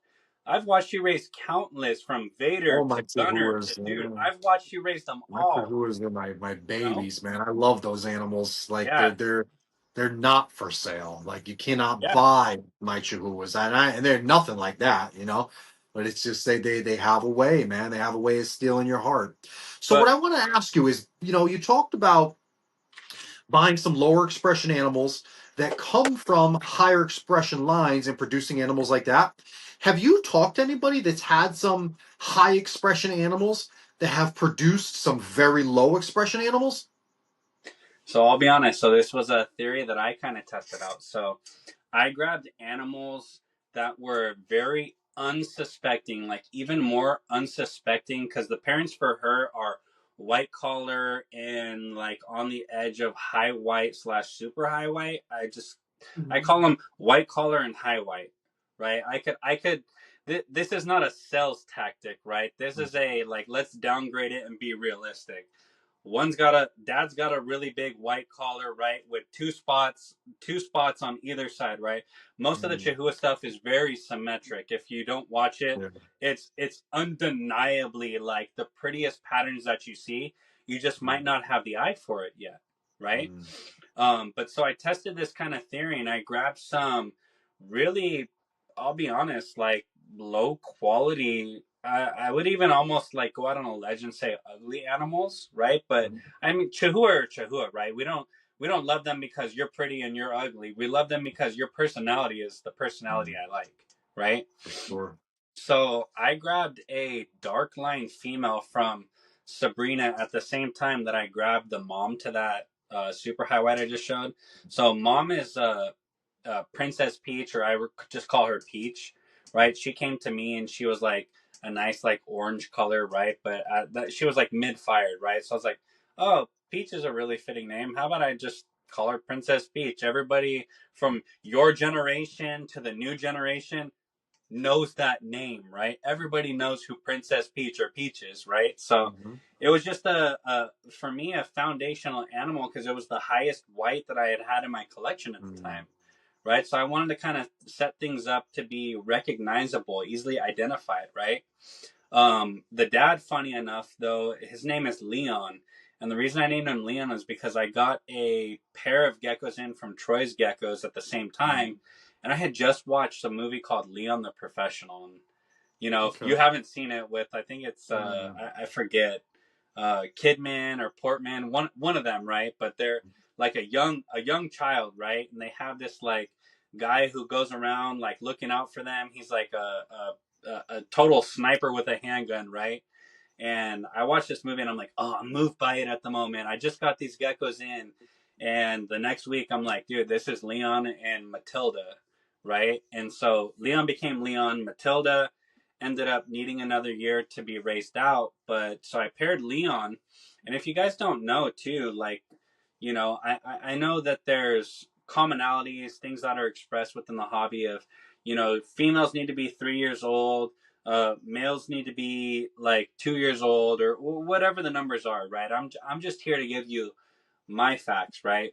countless from Vader all to my Gunner to Chihuahuas, dude. man. I've watched you raise them My all, Chihuahuas are my you know? babies, man. I love those animals. Like Yeah, they're not for sale. Like you cannot yeah. buy my Chihuahuas, and they're nothing like that, you know. But it's just they have a way, man. They have a way of stealing your heart. So what But I want to ask you is, you talked about buying some lower expression animals that come from higher expression lines and producing animals like that. Have you talked to anybody that's had some high expression animals that have produced some very low expression animals? so I'll be honest. So this was a theory that I kind of tested out. So I grabbed animals that were very unsuspecting, like even more unsuspecting, because the parents for her are white collar and like on the edge of high white slash super high white. I call them white collar and high white, right? I could. This is not a sales tactic, right? This is a like let's downgrade it and be realistic. Dad's got a really big white collar, right, with two spots on either side, right. Most of the Mm, Chihuahua stuff is very symmetric. If you don't watch it, yeah. it's undeniably like the prettiest patterns that you see. You just might not have the eye for it yet, right? Mm, But so I tested this kind of theory and I grabbed some really, I'll be honest, like low quality. I would even almost like go out on a ledge and say ugly animals, right? But mm, I mean, Chihuahua or Chihuahua, right? We don't love them because you're pretty and you're ugly. We love them because your personality is the personality mm, I like, right? for sure. So I grabbed a dark line female from Sabrina at the same time that I grabbed the mom to that super high white I just showed. So mom is Princess Peach, or just call her Peach, right? She came to me and she was like a nice like orange color, right? But she was like mid fired, right? So I was like, oh, Peach is a really fitting name. How about I just call her Princess Peach? Everybody from your generation to the new generation knows that name, right? Everybody knows who Princess Peach or Peach is, right? So Hmm. it was just for me a foundational animal because it was the highest white that I had in my collection at the Mm, time, right? So I wanted to kind of set things up to be recognizable, easily identified, right? The dad, funny enough, though, his name is Leon. And the reason I named him Leon is because I got a pair of geckos in from Troy's Geckos at the same mm, time. And I had just watched a movie called Leon the Professional. And, if okay. you haven't seen it with, I think it's, Mm, I forget, Kidman or Portman, one of them, right? But they're like a young child, right? And they have this like guy who goes around like looking out for them. He's like a total sniper with a handgun, right? And I watched this movie and I'm like, oh, I'm moved by it at the moment. I just got these geckos in, and the next week I'm like, dude, this is Leon and Matilda, right? And so Leon became Leon. Matilda ended up needing another year to be raised out, but so I paired Leon. And if you guys don't know too, like, I know that there's commonalities, things that are expressed within the hobby of, females need to be 3 years old, males need to be like 2 years old, or whatever the numbers are, right? I'm just here to give you my facts, right?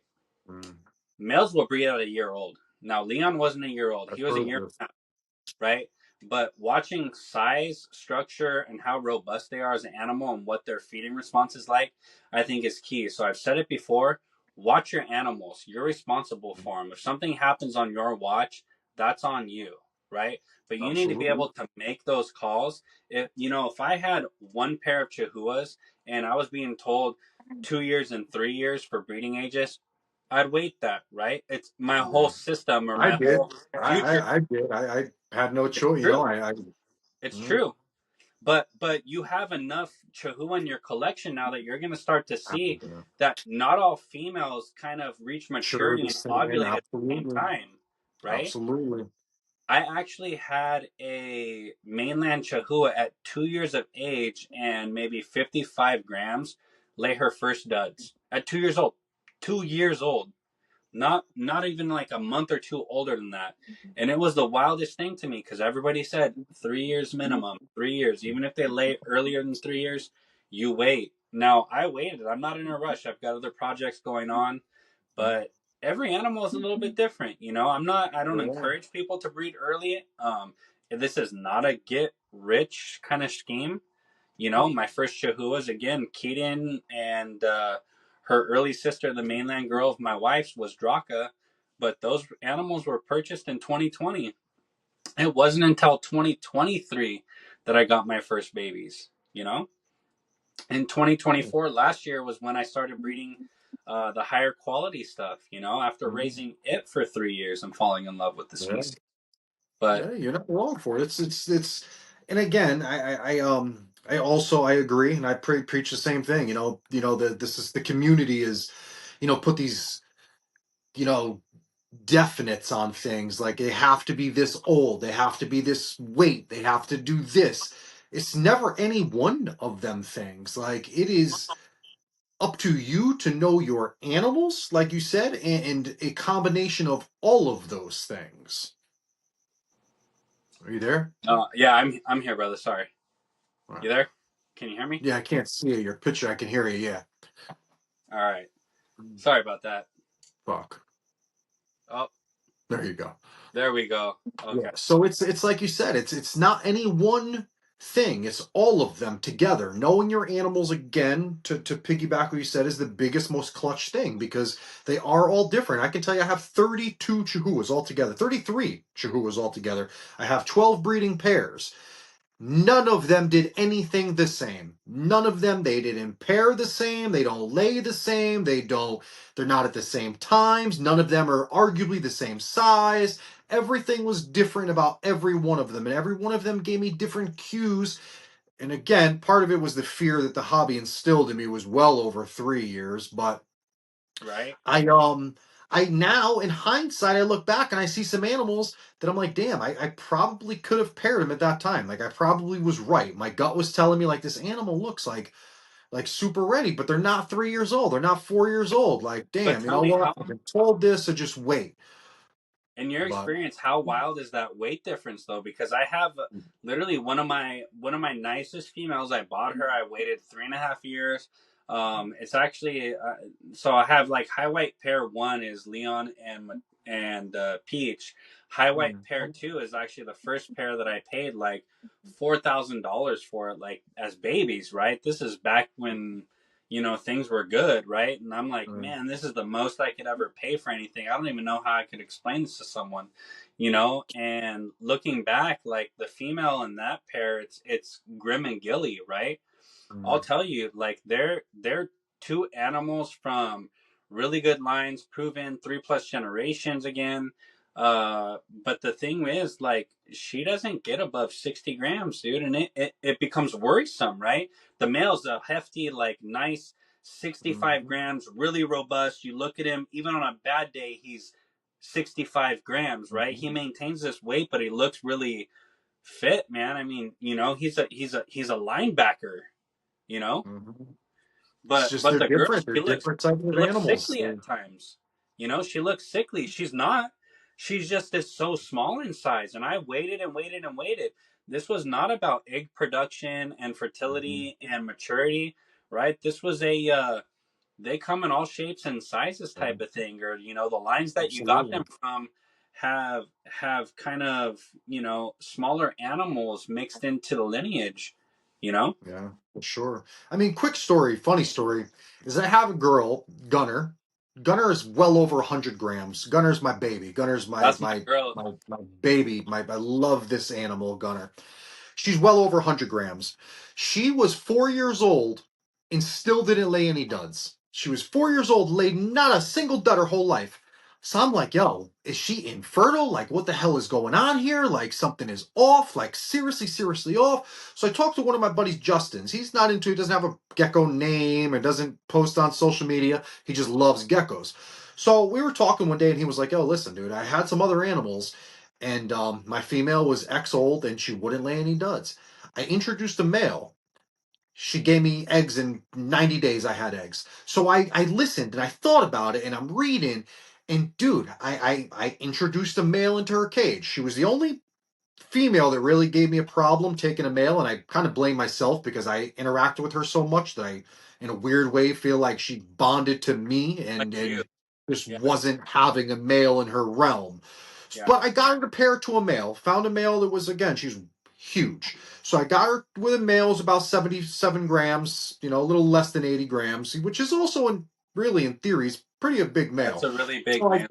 mm. Males will breed at a year old. Now Leon wasn't a year old; I've he was a heard year this. and a half, right? But watching size, structure, and how robust they are as an animal and what their feeding response is like, I think is key. So I've said it before: watch your animals. You're responsible for them. If something happens on your watch, that's on you, right? But you need to be Absolutely. able to make those calls. If I had one pair of Chihuahuas and I was being told 2 years and 3 years for breeding ages, I'd wait that, right? It's my whole Yeah. system or I my did. whole future. I did. I had no It's choice. You know, true. I It's mm, true. But you have enough Chihuahua in your collection now that you're going to start to see yeah. that not all females kind of reach Sure, maturity the and same. ovulate at the same Absolutely. time, right? Absolutely. I actually had a mainland Chihuahua at 2 years of age and maybe 55 grams lay her first duds at 2 years old. 2 years old, not even like a month or two older than that. And it was the wildest thing to me because everybody said 3 years minimum, 3 years. Even if they lay earlier than 3 years, you wait. Now I waited. I'm not in a rush. I've got other projects going on, but every animal is a little bit different. I don't Yeah. encourage people to breed early. This is not a get rich kind of scheme. My first Chihuahuas again, Keaton and her early sister, the mainland girl of my wife's, was Draka, but those animals were purchased in 2020. It wasn't until 2023 that I got my first babies. In 2024, last year was when I started breeding the higher quality stuff. After Mhm. raising it for 3 years and falling in love with the Yeah. species. But Yeah, you're not wrong for it. And again, I also I agree, and I preach the same thing. That this is the community is, put these, you know, definites on things like they have to be this old, they have to be this weight, they have to do this. It's never any one of them things. Like it is up to you to know your animals, like you said, and a combination of all of those things. Are you there? yeah, I'm here, brother. Sorry, All right. you there? Can you hear me? Yeah, I can't see your picture. I can hear you. Yeah. All right. Sorry about that. Fuck. Oh, There you go. there we go. Yeah. Okay. So it's like you said. It's not any one thing. It's all of them together. Knowing your animals again to piggyback what you said is the biggest, most clutch thing because they are all different. I can tell you, I have 32 Chihuahuas altogether. 33 Chihuahuas altogether. I have 12 breeding pairs. None of them did anything the same. None of them, they didn't pair the same. They don't lay the same. They're not at the same times. None of them are arguably the same size. Everything was different about every one of them. And every one of them gave me different cues. And again, part of it was the fear that the hobby instilled in me was well over 3 years. But Right. I, um, I now, in hindsight, I look back and I see some animals that I'm like, damn, I probably could have paired them at that time. Like I probably was right. My gut was telling me like this animal looks like super ready, but they're not 3 years old. They're not 4 years old. Like, But damn, you tell know me what? how, I've been told this, so just wait. in your But experience, how wild is that weight difference though? Because I have literally one of my nicest females. I bought her. I waited 3.5 years. It's actually so I have like high white pair one is Leon and Peach. High white pair two is actually the first pair that I paid like $4,000 for it, like as babies. Right. This is back when things were good, right? And I'm like, man, this is the most I could ever pay for anything. I don't even know how I could explain this to someone, And looking back, like the female in that pair, it's Grim and Gilly, right? I'll tell you, like they're two animals from really good lines, proven 3+ generations again. But the thing is, like, she doesn't get above 60 grams, dude, and it becomes worrisome, right? The male's a hefty, like nice 65 grams, really robust. You look at him, even on a bad day, he's 65 grams, right? He maintains this weight, but he looks really fit, man. I mean, he's a linebacker, you know. it's But just but they're the girl, different. They're she looks different types she of looks animals. sickly at times. She looks sickly. She's not. She's just is so small in size. And I waited and waited and waited. This was not about egg production and fertility and maturity, right? This was a they come in all shapes and sizes type of thing, or the lines that you got them Absolutely. from have kind of smaller animals mixed into the lineage, you know. Yeah, for sure. I mean, quick story, funny story is I have a girl, Gunner. Gunner is well over 100 grams. Gunner's my baby. Gunner's my That's my my girl. my baby. I love this animal, Gunner. She's well over 100 grams. She was 4 years old and still didn't lay any duds. She was 4 years old, laid not a single dud her whole life. So I'm like, yo, is she infertile? Like, what the hell is going on here? Like, something is off. Like, seriously, seriously off. So I talked to one of my buddies, Justin's. He's not into, he doesn't have a gecko name and doesn't post on social media. He just loves geckos. So we were talking one day and he was like, yo, listen, dude, I had some other animals and my female was X old and she wouldn't lay any duds. I introduced a male. She gave me eggs in 90 days. I had eggs. So I listened and I thought about it and I'm reading. And dude, I introduced a male into her cage. She was the only female that really gave me a problem taking a male, and I kind of blame myself because I interacted with her so much that I, in a weird way, feel like she bonded to me Like and you. just Yeah. wasn't having a male in her realm. Yeah. But I got her to pair to a male. Found a male that was, again, she's huge. So I got her with a male, it was about 77 grams, a little less than 80 grams, which is also really in theory is pretty a big That's male. a really big So I man.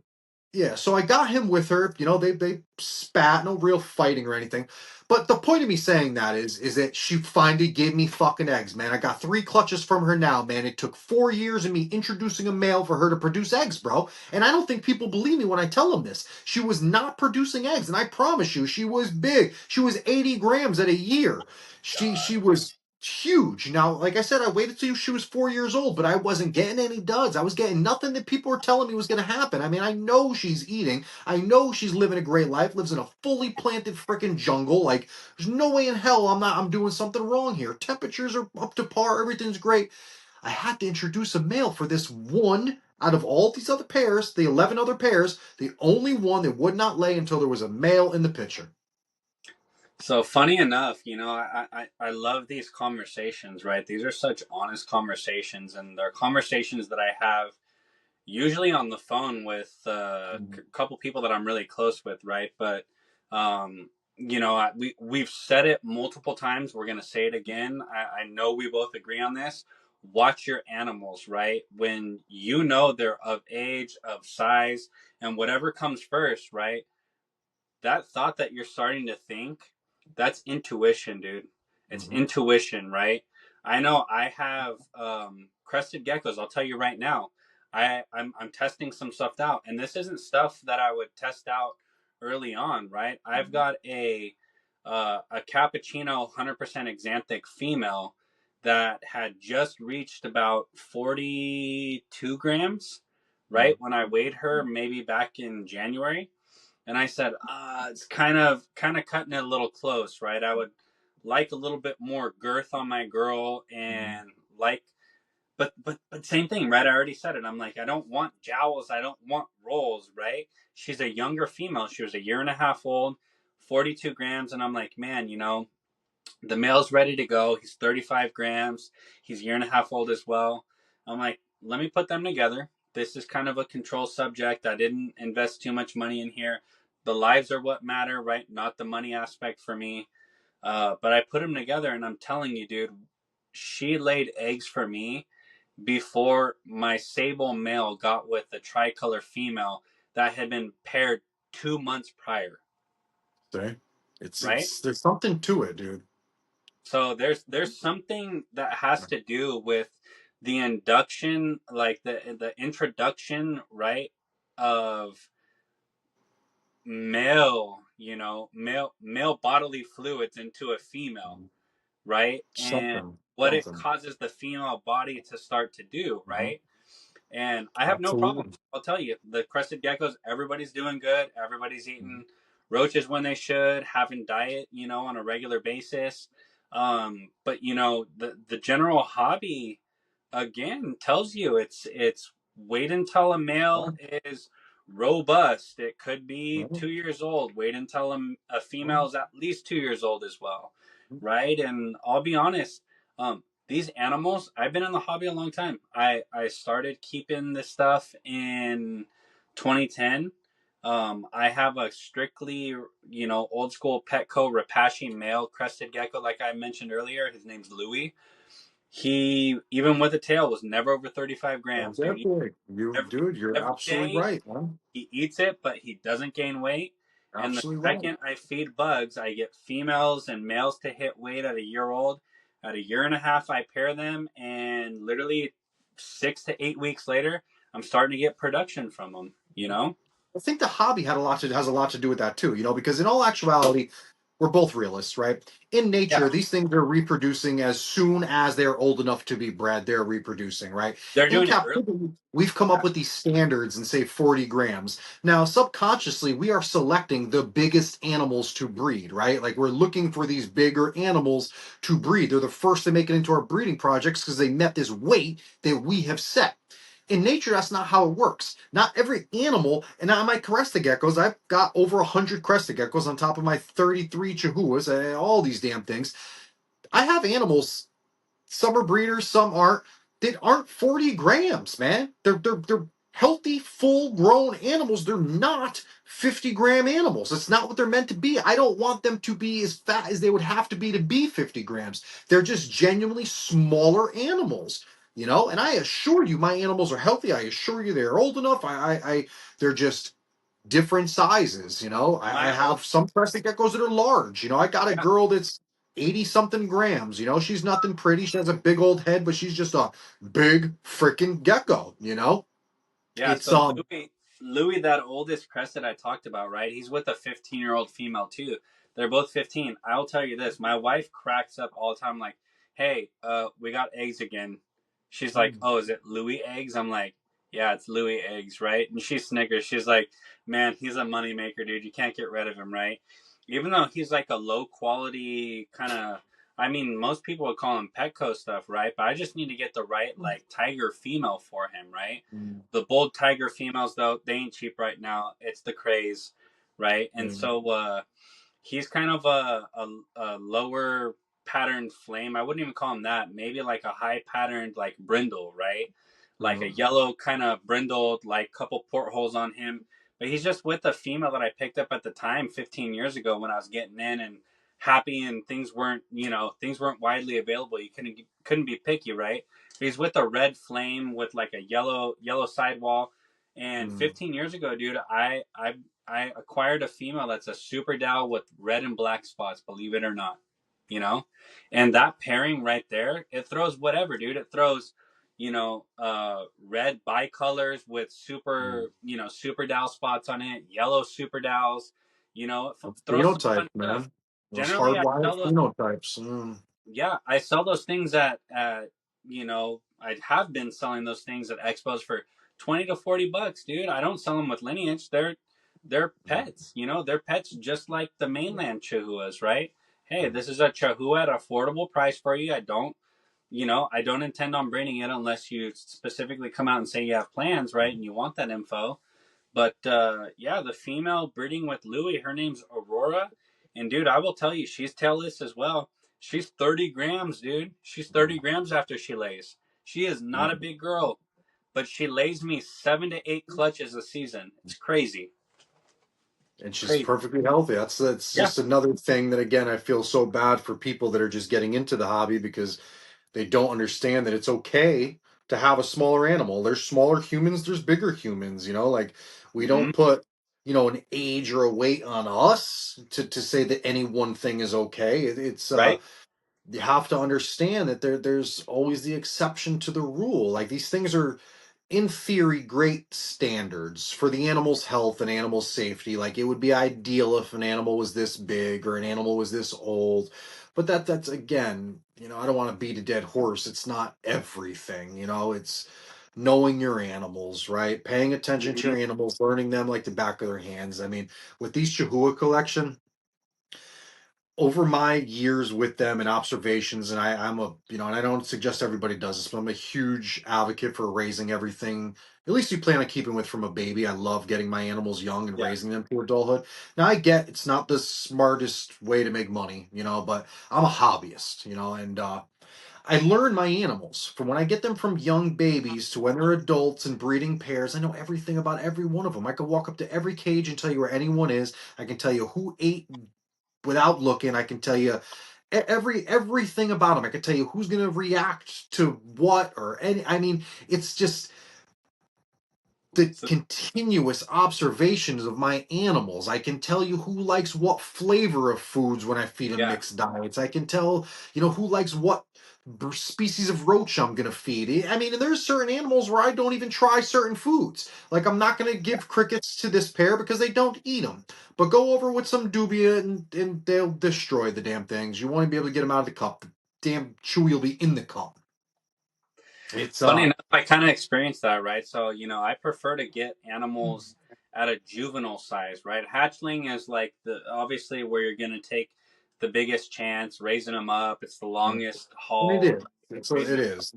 yeah, so I got him with her. They spat, no real fighting or anything. But the point of me saying that is that she finally gave me fucking eggs, man. I got 3 clutches from her now, man. It took 4 years of me introducing a male for her to produce eggs, bro. And I don't think people believe me when I tell them this. She was not producing eggs, and I promise you, she was big. She was 80 grams at a year. She God. was huge. Now, like I said, I waited till she was 4 years old, but I wasn't getting any duds. I was getting nothing that people were telling me was going to happen. I mean, I know she's eating. I know she's living a great life, lives in a fully planted freaking jungle. Like, there's no way in hell I'm doing something wrong here. Temperatures are up to par. Everything's great. I had to introduce a male for this one out of all these other pairs, the 11 other pairs, the only one that would not lay until there was a male in the picture. So funny enough, I love these conversations, right? These are such honest conversations, and they're conversations that I have usually on the phone with a couple people that I'm really close with, right? But we've said it multiple times. We're gonna say it again. I know we both agree on this. Watch your animals, right? When you know they're of age, of size, and whatever comes first, right? That thought that you're starting to think, that's intuition, dude. It's Mm-hmm. intuition, right? I know I have crested geckos. I'll tell you right now, I'm testing some stuff out, and this isn't stuff that I would test out early on, right? I've got a cappuccino 100% xanthic female that had just reached about 42 grams, right? When I weighed her, maybe back in January, and I said, it's kind of cutting it a little close, right? I would like a little bit more girth on my girl, and like, but same thing, right? I already said it. I'm like, I don't want jowls, I don't want rolls, right? She's a younger female. She was a year and a half old, 42 grams, and I'm like, man, the male's ready to go. He's 35 grams. He's a year and a half old as well. I'm like, let me put them together. This is kind of a control subject. I didn't invest too much money in here. The lives are what matter, right? Not the money aspect for me. But I put them together, and I'm telling you, dude, she laid eggs for me before my sable male got with the tricolor female that had been paired 2 months prior, See? right? There's something to it, dude. So there's something that has to do with the induction, like the introduction, right, of male bodily fluids into a female, right? And Something. what it Something. causes the female body to start to do, Uh-huh. right? And I have no problem. Absolutely. I'll tell you, the crested geckos, everybody's doing good. Everybody's Mhm. eating roaches when they should, having diet, on a regular basis. But the general hobby again tells you it's wait until a male Yeah. is robust. It could be Yeah. 2 years old. Wait until a Yeah. female is at least 2 years old as well, right? And I'll be honest. These animals, I've been in the hobby a long time. I started keeping this stuff in 2010. I have a strictly old school Petco Rapashi male crested gecko, like I mentioned earlier. His name's Louie. He, even with a tail, was never over 35 grams, dude. Exactly. Every Dude, you're every absolutely day right, man. he eats it, but he doesn't gain weight. And the Absolutely right. second I feed bugs, I get females and males to hit weight at a year old. At a year and a half, I pair them, and literally 6 to 8 weeks later, I'm starting to get production from them. You know? I think the hobby has a lot to do with that too, because in all actuality, we're both realists, right? In Yeah, nature, these things are reproducing as soon as they're old enough to be bred. They're reproducing, right? they're In doing it early. captivity, we've come up Yeah, with these standards and say 40 grams. Now, subconsciously, we are selecting the biggest animals to breed, right? Like we're looking for these bigger animals to breed. They're the first to make it into our breeding projects because they met this weight that we have set. In nature, that's not how it works. Not every animal, and on my crested geckos, I've got over 100 crested geckos on top of my 33 chihuahuas, all these damn things. I have animals, some are breeders, some aren't, that aren't 40 grams, man. They're healthy, full grown animals. They're not 50-gram animals. It's not what they're meant to be. I don't want them to be as fat as they would have to be 50 grams. They're just genuinely smaller animals. And I assure you, my animals are healthy. I assure you, they're old enough. They're just different sizes. I my old have some crested geckos that are large. I got a yeah. girl that's 80 something grams. She's nothing pretty. She has a big old head, but she's just a big freaking gecko. Yeah, It's so Louis, that oldest crested I talked about, right? He's with a 15-year-old female too. They're both 15. I'll tell you this: my wife cracks up all the time, like, "Hey, we got eggs again." She's like, "Oh, is it Louis eggs?" I'm like, "Yeah, it's Louis eggs, right?" And she snickers. She's like, "Man, he's a moneymaker, dude. You can't get rid of him, right?" Even though he's like a low quality kind of, I mean, most people would call him Petco stuff, right? But I just need to get the right like tiger female for him, right? The bull tiger females, though, they ain't cheap right now. It's the craze, right? And so he's kind of a lower patterned flame. I wouldn't even call him that. Maybe like a high patterned like brindle, right? Like a yellow kind of brindled, like couple portholes on him. But he's just with a female that I picked up at the time, 15 years ago, when I was getting in and happy, and things weren't widely available. You couldn't be picky, right? But he's with a red flame with like a yellow sidewall. And 15 years ago, dude, I acquired a female that's a super Dow with red and black spots, believe it or not. You know? And that pairing right there, it throws whatever, dude. It throws, red bicolors with super Dow spots on it, yellow super Dows, it throws some fun phenotype, stuff. man. Those Generally, I hardwired sell those phenotypes. yeah, I sell those things I have been selling those things at expos for 20 to 40 bucks, dude. I don't sell them with lineage. They're pets, they're pets just like the mainland Chihuahuas, right? Hey, this is a Chihuahua at an affordable price for you. I don't intend on breeding it unless you specifically come out and say you have plans, right? And you want that info. But yeah, the female breeding with Louie, her name's Aurora. And dude, I will tell you, she's tailless as well. She's 30 grams, dude. She's 30 grams after she lays. She is not a big girl, but she lays me 7 to 8 clutches a season. It's crazy. And she's Crazy. perfectly healthy. That's Yeah. just another thing that, again, I feel so bad for people that are just getting into the hobby because they don't understand that it's okay to have a smaller animal. There's smaller humans, there's bigger humans, like we Mm-hmm. don't put, an age or a weight on us to say that any one thing is okay. It's Right? you have to understand that there's always the exception to the rule. Like these things are in theory great standards for the animal's health and animal safety. Like it would be ideal if an animal was this big or an animal was this old. But that's again, I don't want to beat a dead horse. It's not everything, it's knowing your animals, right? Paying attention to Mm-hmm. your animals, learning them like the back of their hands. I mean, with these Chihuahua collection, over my years with them and observations, and I'm and I don't suggest everybody does this, but I'm a huge advocate for raising everything. At least you plan on keeping with from a baby. I love getting my animals young and Yeah. raising them to adulthood. Now I get it's not the smartest way to make money, but I'm a hobbyist, and I learn my animals from when I get them from young babies to when they're adults and breeding pairs. I know everything about every one of them. I could walk up to every cage and tell you where anyone is. I can tell you who ate without looking. I can tell you everything about them. I can tell you who's going to react to what or any. I mean, it's just the So continuous observations of my animals. I can tell you who likes what flavor of foods when I feed them yeah. mixed diets. I can tell, who likes what species of roach I'm going to feed. I mean, and there's certain animals where I don't even try certain foods. Like, I'm not going to give crickets to this pair because they don't eat them. But go over with some dubia and they'll destroy the damn things. You want to be able to get them out of the cup. The damn chewy will be in the cup. It's, Funny enough, I kind of experienced that, right? So, I prefer to get animals at a juvenile size, right? Hatchling is like the obviously where you're going to take the biggest chance raising them up. It's the and longest it haul, is. right? It Raising them, is.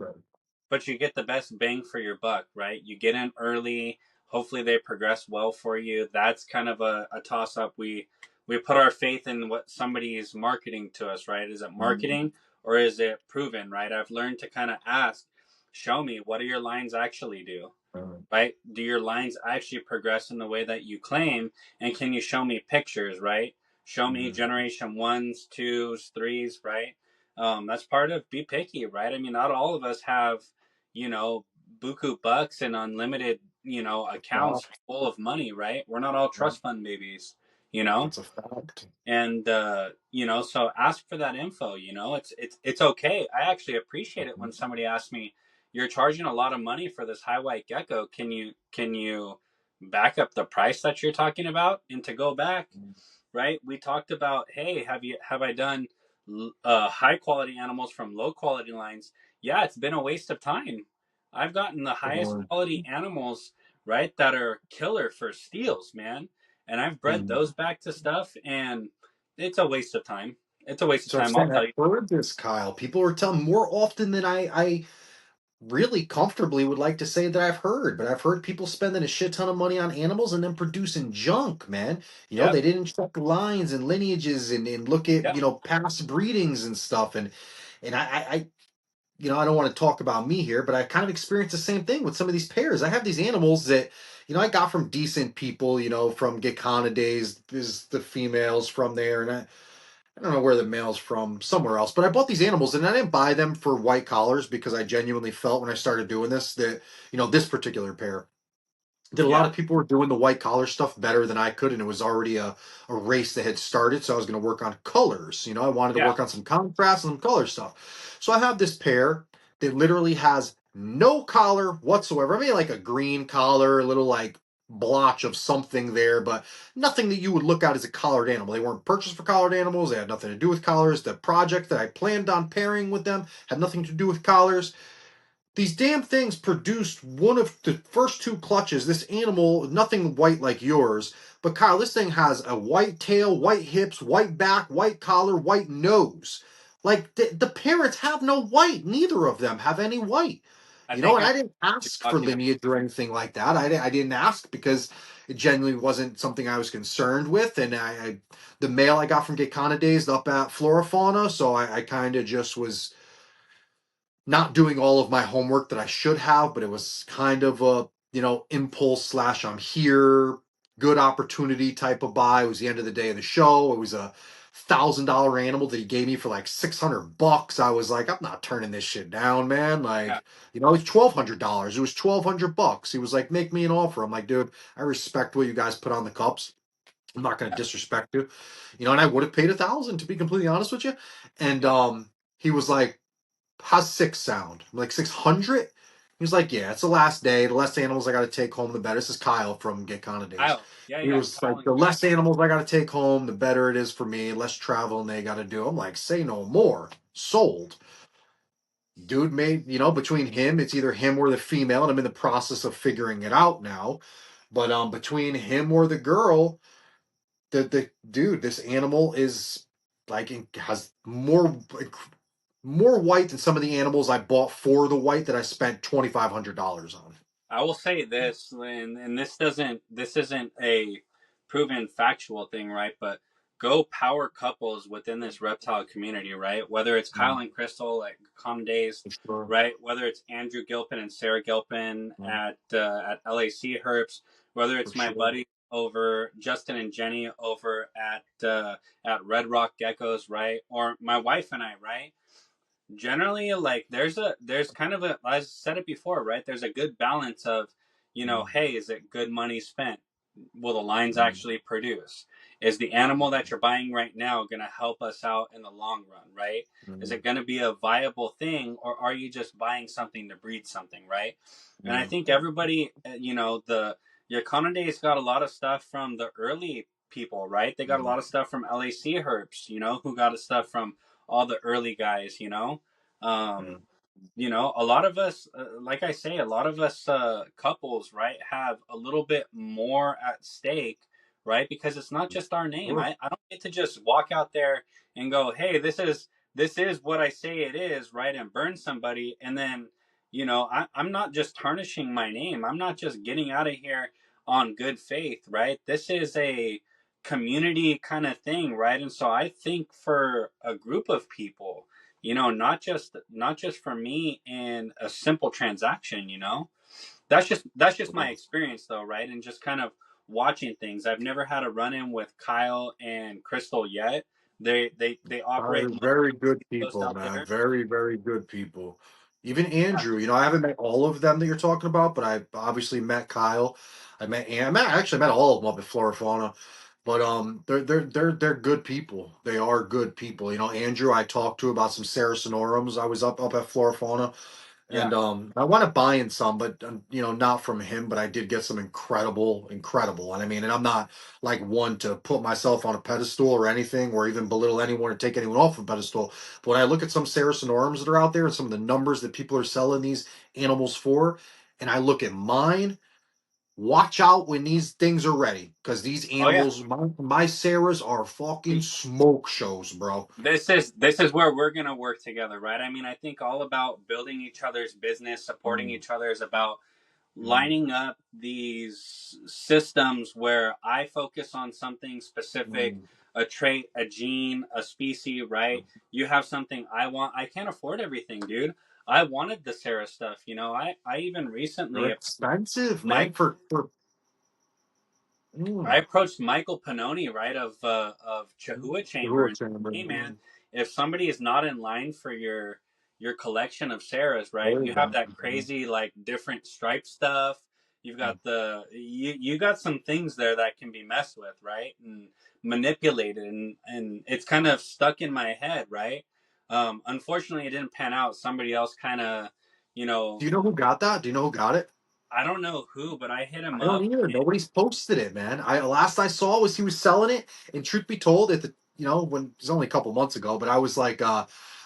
but you get the best bang for your buck, right? You get in early. Hopefully, they progress well for you. That's kind of a toss up. We put our faith in what somebody is marketing to us, right? Is it marketing or is it proven, right? I've learned to kind of ask, show me what do your lines actually do, right? Do your lines actually progress in the way that you claim? And can you show me pictures, right? Show me Mhm. generation ones, twos, threes, right? That's part of be picky, right? I mean, not all of us have, you know, buku bucks and unlimited, accounts Fact. full of money, right? We're not all trust fund babies, you know? It's a fact. And so ask for that info. It's okay. I actually appreciate it when somebody asks me, you're charging a lot of money for this high white gecko, can you back up the price that you're talking about? And to go back, right, we talked about, hey, have I done high quality animals from low quality lines? Yeah, it's been a waste of time. I've gotten the highest Or, quality animals, right, that are killer for steels, man, and I've bred mm. those back to stuff, and it's a waste of time. It's a waste of So I'm time, I'll saying tell I've you. heard this, Kyle. People are telling more often than I really comfortably would like to say that I've heard, but I've heard people spending a shit ton of money on animals and then producing junk, man. Yep. They didn't check lines and lineages and look at, Yep. past breedings and stuff. And I don't want to talk about me here, but I kind of experienced the same thing with some of these pairs. I have these animals that, I got from decent people, from Gecko days is the females from there. And I don't know where the male's from, somewhere else. But I bought these animals and I didn't buy them for white collars because I genuinely felt when I started doing this that, this particular pair that a lot Yeah. of people were doing the white collar stuff better than I could, and it was already a race that had started. So I was going to work on colors. I wanted to Yeah. work on some contrast and some color stuff. So I have this pair that literally has no collar whatsoever. I mean, like a green collar, a little like blotch of something there, but nothing that you would look at as a collared animal. They weren't purchased for collared animals. They had nothing to do with collars. The project that I planned on pairing with them had nothing to do with collars. These damn things produced one of the first two clutches. This animal, nothing white like yours, but Kyle, this thing has a white tail, white hips, white back, white collar, white nose. Like the parents have no white. Neither of them have any white. I think And I know I didn't what you're ask for talking about. lineage or anything like that. I didn't ask because it genuinely wasn't something I was concerned with. And the male I got from Gecko days up at Flora Fauna, so I kind of just was not doing all of my homework that I should have, but it was kind of a, impulse slash I'm here, good opportunity type of buy. It was the end of the day of the show. It was $1,000 animal that he gave me for like $600. I was like, I'm not turning this shit down, man. Yeah. Like, it's $1,200. It was $1,200. He was like, make me an offer. I'm like, dude, I respect what you guys put on the cups. I'm not going to Yeah. disrespect you, and I would have paid 1,000 to be completely honest with you. And Yep. he was like, how's six sound? I'm like 600? He was like, yeah, it's the last day. The less animals I got to take home, the better. This is Kyle from Gecko days. Kyle. Yeah. He Yeah. was Kyle like, and the Greg. less animals I got to take home, the better it is for me. Less traveling they got to do. I'm like, say no more. Sold. Dude made, between him, it's either him or the female, and I'm in the process of figuring it out now. But between him or the girl, the dude, this animal is like has more white than some of the animals I bought for the white that I spent $2,500 on. I will say this, and this isn't a proven factual thing, right? But go power couples within this reptile community, right? Whether it's Kyle and Crystal at Com Days, For sure. right? Whether it's Andrew Gilpin and Sarah Gilpin at LAC Herps, whether For it's my sure. buddy over, Justin and Jenny over at Red Rock Geckos, right? Or my wife and I, right? Generally, like there's kind of a, I said it before, right? There's a good balance of, hey, is it good money spent? Will the lines actually produce? Is the animal that you're buying right now going to help us out in the long run, right? Is it going to be a viable thing, or are you just buying something to breed something, right? And I think everybody, the Yaconada's got a lot of stuff from the early people, right? They got a lot of stuff from LAC Herps, who got stuff from all the early guys, um, a lot of us, like I say, a lot of us couples, right, have a little bit more at stake, right? Because it's not just our name. I don't get to just walk out there and go, hey, this is what I say it is, right, and burn somebody, and then I'm not just tarnishing my name. I'm not just getting out of here on good faith, right? This is a community kind of thing, right? And so I think for a group of people, not just for me in a simple transaction, that's just my experience though, right? And just kind of watching things. I've never had a run-in with Kyle and Crystal yet. They operate much Very good close people, out man. there. Very, very good people. Even Andrew, I haven't met all of them that you're talking about, but I obviously met Kyle. I actually met all of them up at Flora. But they're good people. They are good people. Andrew, I talked to about some Saracenorums. I was up at Flora, Yeah. and I wound up buying some, but not from him. But I did get some incredible. And I mean, and I'm not like one to put myself on a pedestal or anything, or even belittle anyone or take anyone off a pedestal. But when I look at some Saracenorums that are out there and some of the numbers that people are selling these animals for, and I look at mine. Watch out when these things are ready, because these Oh yeah. animals, my Saras are fucking smoke shows, bro. This is where we're gonna work together, right? I mean, I think all about building each other's business, supporting Mm, each other is about mm, lining up these systems where I focus on something specific, mm, a trait, a gene, a species, right? You have something I want. I can't afford everything, dude. I wanted the Sarah stuff, I even they're recently expensive, man. Mike For I mm, approached Michael Panoni, right, of Chahua the Chamber, Royal and Chamber. hey man, if somebody is not in line for your collection of Sarahs, right? Oh, You have that crazy like different stripe stuff. You've got you got some things there that can be messed with, right? And manipulated, and it's kind of stuck in my head, right? Unfortunately it didn't pan out. Somebody else kind of, you Do know, you know who got that? Do you know who got it? I don't know who, but I hit him I don't up. either. Nobody's posted it, man. I last I saw was he was selling it, and truth be told, at the when it was only a couple months ago, but I was like,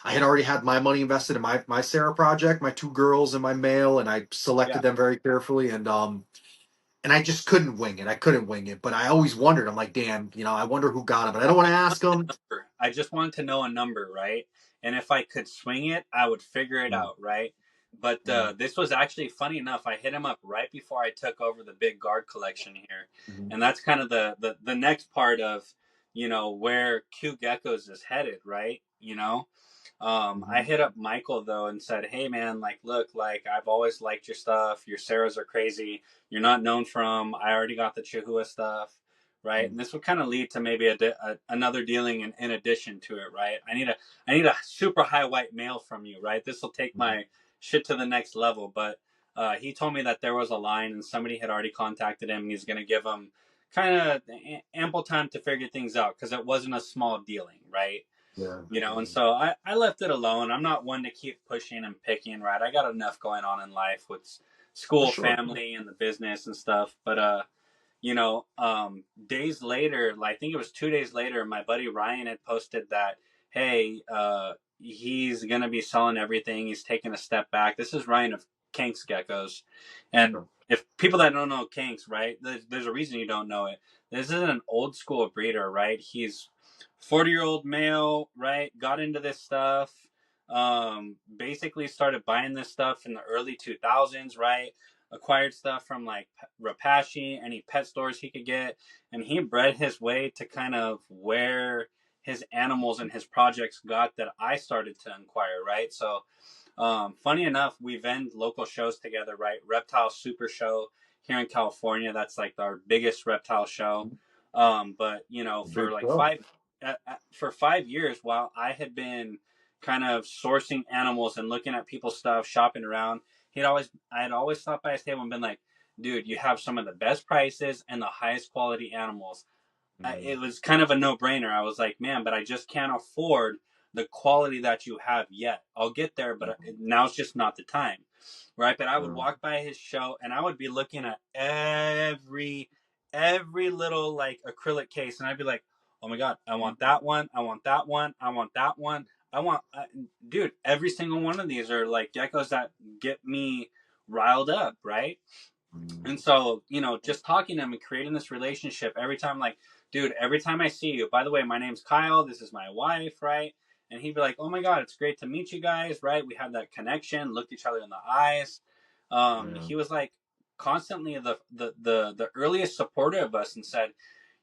I had already had my money invested in my Sarah project, my two girls and my male, and I Yeah. selected them very carefully, and I just couldn't wing it. I couldn't wing it, but I always wondered. I'm like, damn, I wonder who got it, but I don't want to ask them. I just wanted to know a number, right? And if I could swing it, I would figure it Mm, out, right? But mm, this was actually funny enough. I hit him up right before I took over the big guard collection here, mm, and that's kind of the next part of where Q Geckos is headed, right? I mm, hit up Michael though and said, "Hey man, like, look, like I've always liked your stuff. Your Sarahs are crazy. You're not known for them. I already got the Chihuahua stuff, right? mm, And this would kind of lead to maybe another dealing in addition to it, right? I need a super high white male from you, right? This will take mm, my shit to the next level." But he told me that there was a line and somebody had already contacted him and he's going to give him kind of ample time to figure things out because it wasn't a small dealing, right? yeah, And so I left it alone. I'm not one to keep pushing and picking, right? I got enough going on in life with for school, sure. family, and the business and stuff. But days later, like, I think it was 2 days later, my buddy Ryan had posted that, hey, he's gonna be selling everything. He's taking a step back. This is Ryan of Kanks Geckos, and Sure. if people that don't know Kanks, right, there's a reason you don't know it. This is an old school breeder, right? He's 40-year-old male, right? Got into this stuff. Basically started buying this stuff in the early 2000s, right? Acquired stuff from like Rapashi, any pet stores he could get, and he bred his way to kind of where his animals and his projects got that I started to inquire, right? So, funny enough, we vend local shows together, right? Reptile Super Show here in California. That's like our biggest reptile show. But you know, Big show. for 5 years, while I had been kind of sourcing animals and looking at people's stuff, shopping around, I had always stopped by his table and been like, dude, you have some of the best prices and the highest quality animals. It was kind of a no-brainer. I was like, man, but I just can't afford the quality that you have yet. I'll get there, but now's just not the time, right? But I would walk by his show and I would be looking at every little like acrylic case, and I'd be like, oh my god, I want that one, I want that one, I want that one, I want, dude, every single one of these are like geckos that get me riled up, right? And so, you know, just talking to him and creating this relationship every time, like, dude, every time I see you, by the way, my name's Kyle, this is my wife, right? And he'd be like, oh my God, it's great to meet you guys, right? We had that connection, looked each other in the eyes. He was like constantly the earliest supporter of us and said,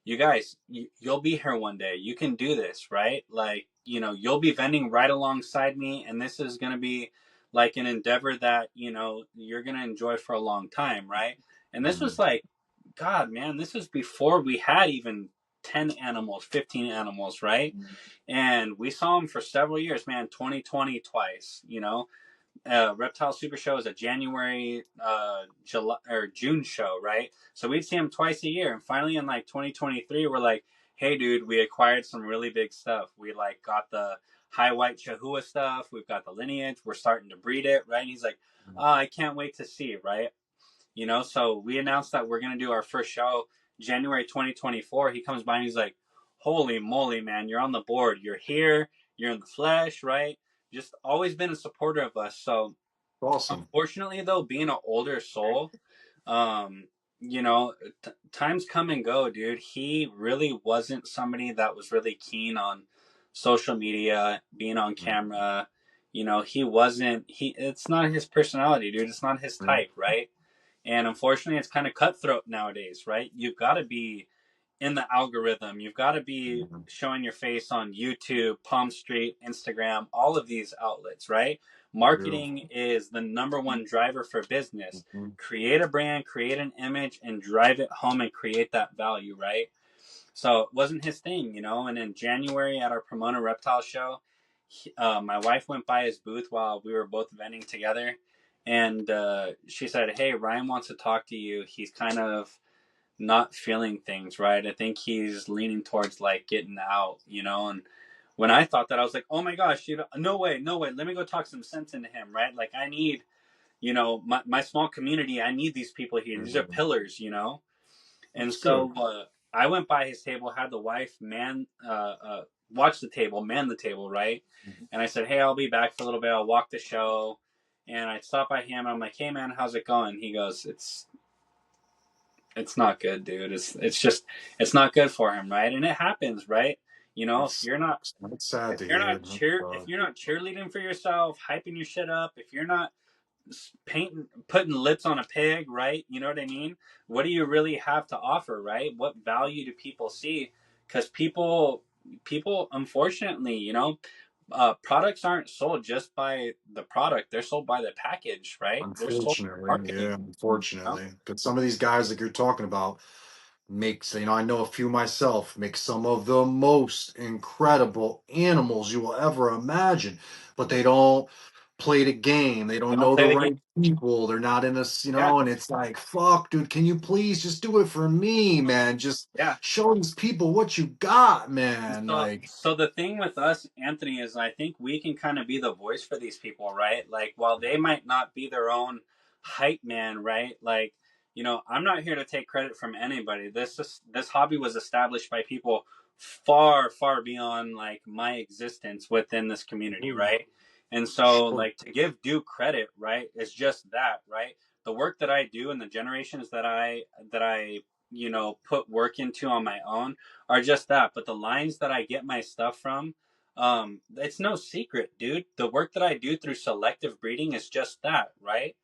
you guys, you'll be here one day. You can do this, right? Like, you know, you'll be vending right alongside me, and this is going to be like an endeavor that, you know, you're going to enjoy for a long time, right? And this was like, God, man, this was before we had even 10 animals, 15 animals, right? And we saw him for several years, man. 2020 twice, you know. Reptile Super Show is a January, July or June show, right? So we'd see him twice a year, and finally in like 2023, we're like, "Hey, dude, we acquired some really big stuff. We like got the high white Chihuahua stuff. We've got the lineage. We're starting to breed it, right?" And he's like, "Oh, I can't wait to see, right?" You know, so we announced that we're gonna do our first show January 2024. He comes by and he's like, "Holy moly, man! You're on the board. You're here. You're in the flesh, right?" Just always been a supporter of us. So Awesome. unfortunately, though, being an older soul, um, you know, times come and go, dude. He really wasn't somebody that was really keen on social media, being on camera. You know, he wasn't. It's not his personality, dude. It's not his type, right? And unfortunately, it's kind of cutthroat nowadays, right? You've got to be in the algorithm. You've got to be showing your face on YouTube, Palm Street, Instagram, all of these outlets, right? Marketing is the number one driver for business. Create a brand, create an image, and drive it home and create that value, right? So it wasn't his thing, you know. And in January at our Pomona Reptile Show, my wife went by his booth while we were both vending together. And she said, "Hey, Ryan wants to talk to you. He's kind of not feeling things right. I think he's leaning towards like getting out, you know." And when I thought that, I was like, oh my gosh, dude, no way, no way. Let me go talk some sense into him, right? Like, I need, you know, my small community, I need these people here. These are pillars, you know? And That's good. so I went by his table, had the wife watch the table, man the table, right? And I said, hey, I'll be back for a little bit. I'll walk the show. And I stopped by him. And I'm like, hey, man, how's it going? He goes, it's not good, dude. It's just it's not good for him, right? And it happens, right? You know, That's that's sad to hear. if you're not cheerleading for yourself, hyping your shit up, if you're not putting lips on a pig, right? You know what I mean? What do you really have to offer, right? What value do people see? Because people unfortunately, you know, products aren't sold just by the product; they're sold by the package, right? They're sold by Unfortunately, marketing. yeah, You know? unfortunately. But some of these guys that you're talking about makes, you know, I know a few myself, make some of the most incredible animals you will ever imagine, but they don't play the game. They They don't don't know play the the game. right people. They're not in this, you Yeah, know, and it's like, fuck, dude, can you please just do it for me, man? Just yeah. show these people what you got, man. So, Like, so the thing with us, Anthony, is I think we can kind of be the voice for these people, right? Like, while they might not be their own hype man, right? Like, you know, I'm not here to take credit from anybody. This hobby was established by people far, far beyond like my existence within this community, right? And so, sure. like, to give due credit, right, is just that, right? The work that I do and the generations that I you know put work into on my own are just that. But the lines that I get my stuff from, it's no secret, dude. The work that I do through selective breeding is just that, right?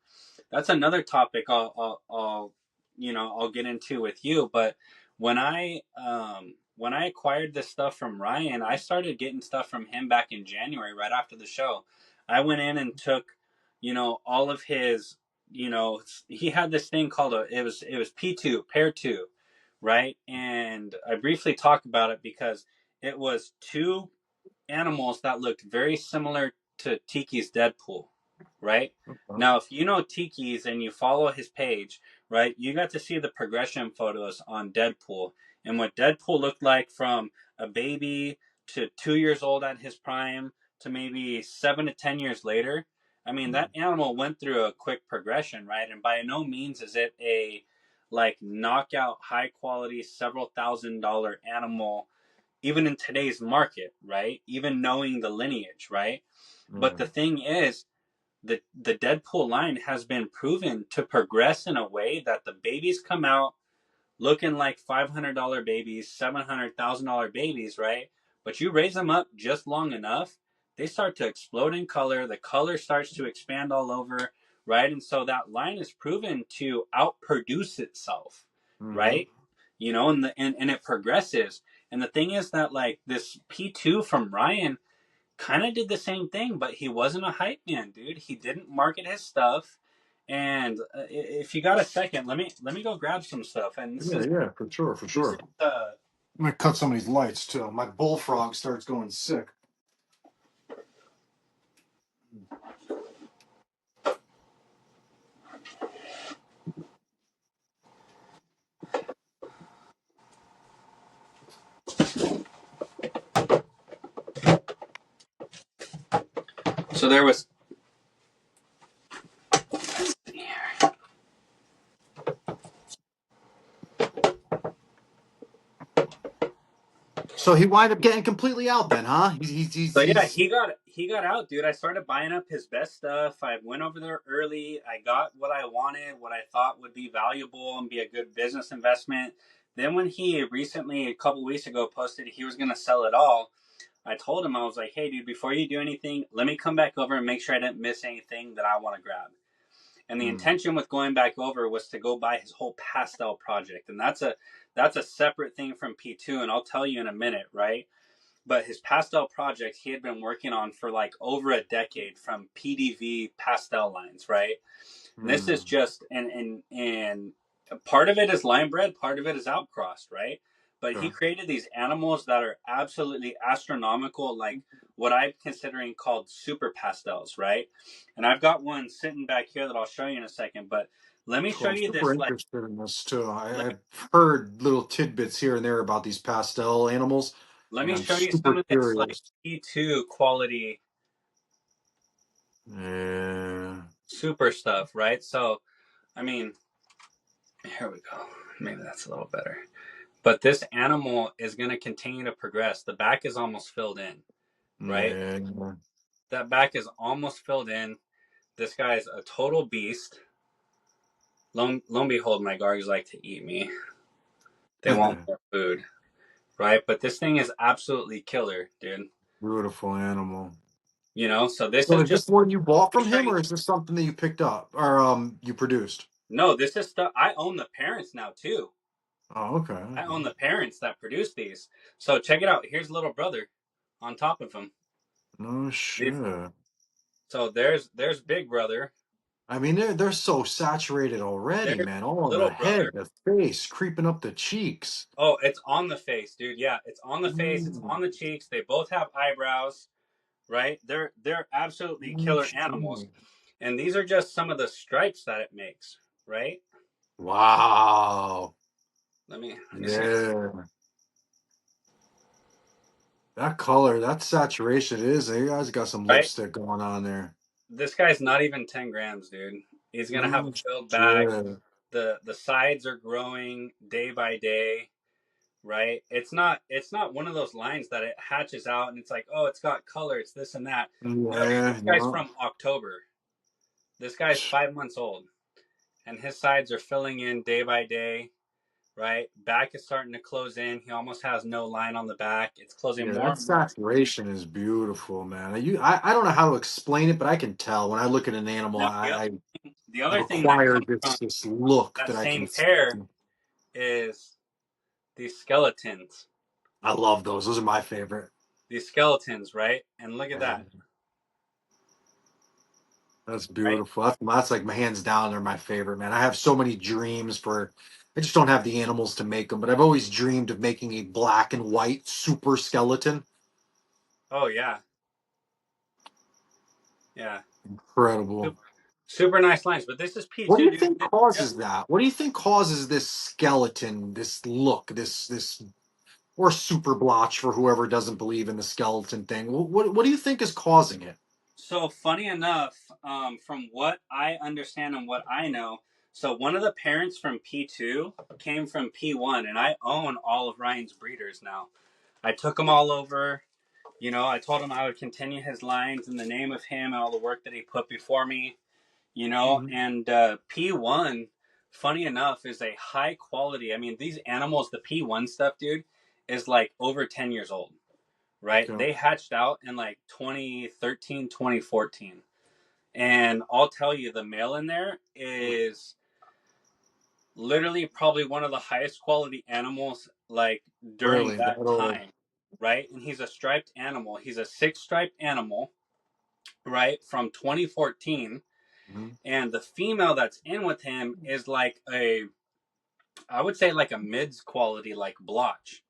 That's another topic I'll get into with you. But when I acquired this stuff from Ryan, I started getting stuff from him back in January, right after the show. I went in and took, you know, all of his he had this thing called it was P2 pair two, right? And I briefly talk about it because it was two animals that looked very similar to Tiki's Deadpool, right? Okay. Now, if you know Tiki's and you follow his page, right, you got to see the progression photos on Deadpool and what Deadpool looked like from a baby to 2 years old at his prime to maybe 7 to 10 years later. I mean, that animal went through a quick progression, right? And by no means is it a like knockout, high quality, several $1,000 animal even in today's market, right? Even knowing the lineage, right? But the Right. thing is, the Deadpool line has been proven to progress in a way that the babies come out looking like $500 babies, $700,000 babies, right? But you raise them up just long enough, they start to explode in color. The color starts to expand all over, right? And so that line is proven to outproduce itself, Mm-hmm. right? And it progresses. And the thing is that like this P2 from Ryan kind of did the same thing, but he wasn't a hype man, dude. He didn't market his stuff. And if you got a second, let me go grab some stuff. And this Yeah, is yeah, for sure, for this sure. is I'm gonna cut some of these lights too. My bullfrog starts going sick. so there was. So he wind up getting completely out then, huh? So yeah, He's he got out, dude. I started buying up his best stuff. I went over there early. I got what I wanted, what I thought would be valuable and be a good business investment. Then when he recently, a couple weeks ago, posted he was gonna sell it all, I told him I was like, "Hey, dude, before you do anything, let me come back over and make sure I didn't miss anything that I want to grab." And the mm, intention with going back over was to go buy his whole pastel project, and that's a separate thing from P2, and I'll tell you in a minute, right? But his pastel project he had been working on for like over a decade from PDV pastel lines, right? And this is mm, just and part of it is line bred, part of it is outcrossed, right? But he okay. created these animals that are absolutely astronomical, like what I'm considering called super pastels, right? And I've got one sitting back here that I'll show you in a second. But let me Cool. show I'm you super this. Like, interested in this too. let, I've heard little tidbits here and there about these pastel animals, let and me I'm show you some super of this like curious. E2 quality Yeah. super stuff, right? So I mean, here we go. Maybe that's a little better. But this animal is going to continue to progress. The back is almost filled in, right? Yeah. That back is almost filled in. This guy is a total beast. Lo and behold, my guards like to eat me. They want more food, right? But this thing is absolutely killer, dude. Beautiful animal. So this So is is just, this one you bought let me from show him, you. or is this something that you picked up or you produced? No, this is stuff. I own the parents now, too. Oh, okay, I own okay. the parents that produce these. So check it out. Here's little brother on top of him. No shit. So there's Big Brother. I mean, they're so saturated already, There's man. All on the Little head, Brother. the face, creeping up the cheeks. Oh, it's on the face, dude. Yeah, it's on the face. It's Mm, on the cheeks. They both have eyebrows, right? They're absolutely no killer animals, shit. and these are just some of the stripes that it makes, right? Wow. Let me see, Yeah. That color, that saturation it is. You guys got some right? lipstick going on there. This guy's not even 10 grams, dude. He's gonna have a No filled back. shit. The sides are growing day by day, right? It's not one of those lines that it hatches out and it's like, oh, it's got color, it's this and that. No, dude, Yeah, this guy's no. from October. This guy's 5 months old, and his sides are filling in day by day. Right, back is starting to close in. He almost has no line on the back. It's closing Yeah, more that and more. saturation is beautiful, man. I don't know how to explain it, but I can tell when I look at an animal. Now, the I've other thing that acquired comes from this look that that I can same see. pair is these skeletons. I love those. Those are my favorite. These skeletons, right? And look at that. That's right? beautiful. That's like my hands down. They're my favorite, man. I have so many dreams for. I just don't have the animals to make them, but I've always dreamed of making a black and white super skeleton. Oh yeah, yeah. Incredible. Super, super nice lines. But this is What do P2, you dude. think causes that? What do you think causes this skeleton, this look, this or super blotch for whoever doesn't believe in the skeleton thing? What do you think is causing it? So funny enough, from what I understand and what I know, so one of the parents from P2 came from P1, and I own all of Ryan's breeders now. I took them all over. You know, I told him I would continue his lines in the name of him and all the work that he put before me. You know, Mhm. and P1, funny enough, is a high quality. I mean, these animals, the P1 stuff, dude, is like over 10 years old, right? Okay. They hatched out in like 2013, 2014. And I'll tell you, the male in there is literally probably one of the highest quality animals like during Really? that That'll. time, right? And he's a striped animal. He's a six striped animal, right? From 2014. Mhm. And the female that's in with him is like I would say like a mids quality, like blotch,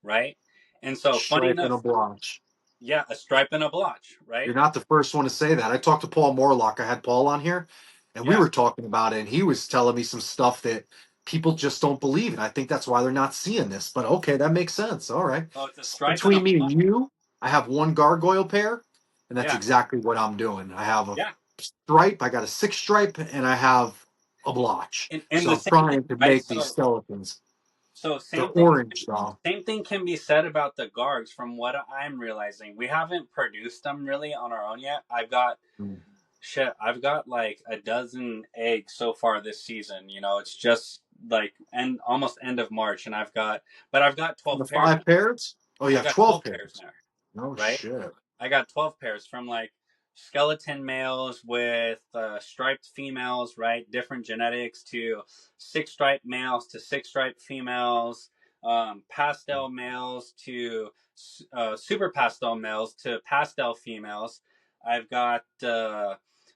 right? And so funny Stripe and a enough, blotch. yeah, a stripe and a blotch, You're right? not the first one to say that. I talked to Paul Morlock. I had Paul on here, and we Yeah. were talking about it, and he was telling me some stuff that people just don't believe, and I think that's why they're not seeing this. But okay, that makes sense. All right. Oh, it's a So stripe and a between me and blotch. you, I have one gargoyle pair, and that's Yeah. exactly what I'm doing. I have a Yeah. stripe, I got a six stripe, and I have a blotch. And So the I'm same thing, trying to right? make these skeletons. So They're same thing orange, though. same thing can be said about the Gargs from what I'm realizing. We haven't produced them really on our own yet. Mm. I've got like a dozen eggs so far this season. You know, it's just like almost end of March, and I've got The 12 pairs five now. pairs? Oh, you I've have got 12 12 pairs pairs. now, No right? shit. I got 12 pairs from like skeleton males with striped females, right? Different genetics to six striped males to six striped females, pastel males to super pastel males to pastel females. I've got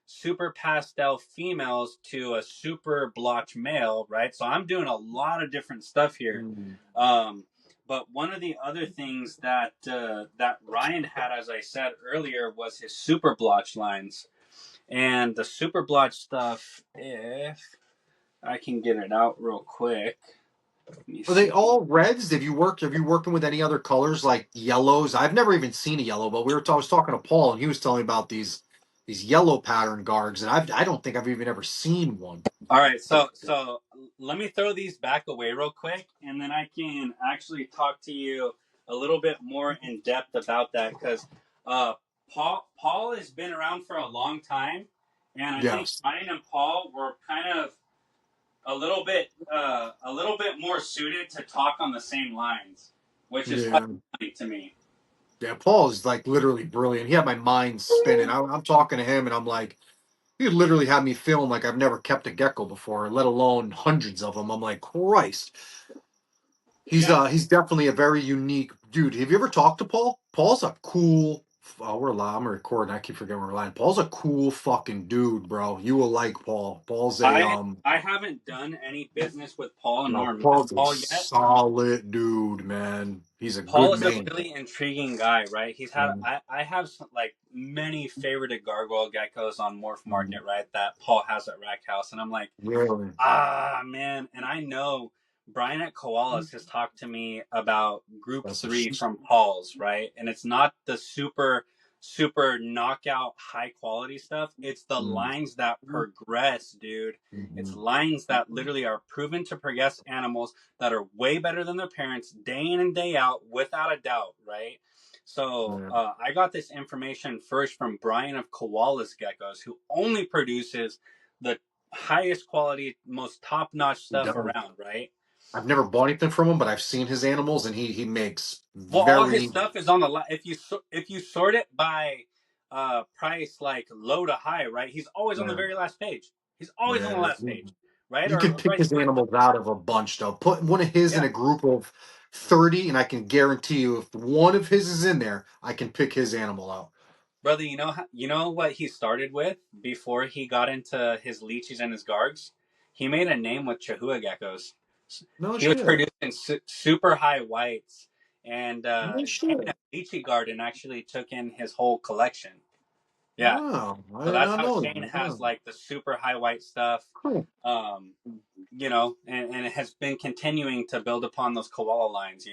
super pastel females to a super blotch male, right? So I'm doing a lot of different stuff here. Mm. Um, but one of the other things that Ryan had, as I said earlier, was his super blotch lines, and the super blotch stuff. If I can get it out real quick, let me Are they see. all reds? Have you working with any other colors like yellows? I've never even seen a yellow, but I was talking to Paul and he was telling me about these yellow pattern gargs, and I don't think I've even ever seen one. All right, so let me throw these back away real quick, and then I can actually talk to you a little bit more in depth about that because uh, Paul has been around for a long time, and I think Yes. Ryan and Paul were kind of a little bit more suited to talk on the same lines, which is Yeah. funny to me. Yeah, Paul is like literally brilliant. He had my mind spinning. I'm talking to him and I'm like, he literally had me feeling like I've never kept a gecko before, let alone hundreds of them. I'm like, Christ. Yeah, He's definitely a very unique dude. Have you ever talked to Paul? Paul's a cool. Oh, we're live. I'm recording. I keep forgetting we're live. Paul's a cool fucking dude, bro. You will like Paul. Paul's a I haven't done any business with Paul no, nor met Paul's a Paul yet. solid dude, man. He's a Paul good is a man. really intriguing guy, right? Mm, I have some, like many favorited gargoyle geckos on Morph mm, Market, right? That Paul has at Rack House, and I'm like, really. ah, man. And I know Brian at Koalas has talked to me about Group That's a 3 from Paul's, right? And it's not the super knockout high quality stuff. It's the mm, lines that progress, dude. It's mhm, lines that literally are proven to progress animals that are way better than their parents day in and day out, without a doubt, right? So yeah. I got this information first from Brian of Koalas Geckos, who only produces the highest quality, most top notch He stuff does. around, right? I've never bought anything from him, but I've seen his animals, and he makes Well, all his very stuff is on the if you sort it by price like low to high, right? He's always on the yeah. very last page. He's always on the Yeah. last page, right? You can Or pick vice his versa. animals out of a bunch, though. Put one of his in Yeah. a group of 30, and I can guarantee you, if one of his is in there, I can pick his animal out. Brother, you know what he started with before he got into his leeches and his gargs? He made a name with Chahua geckos. No He was shit. producing super high whites, and No him shit. and Leechy Garden actually took in his whole collection. Yeah, Wow, I so did that's not how know Shane that. has Yeah. like the super high white stuff. Cool. Um, and it has been continuing to build upon those koala lines.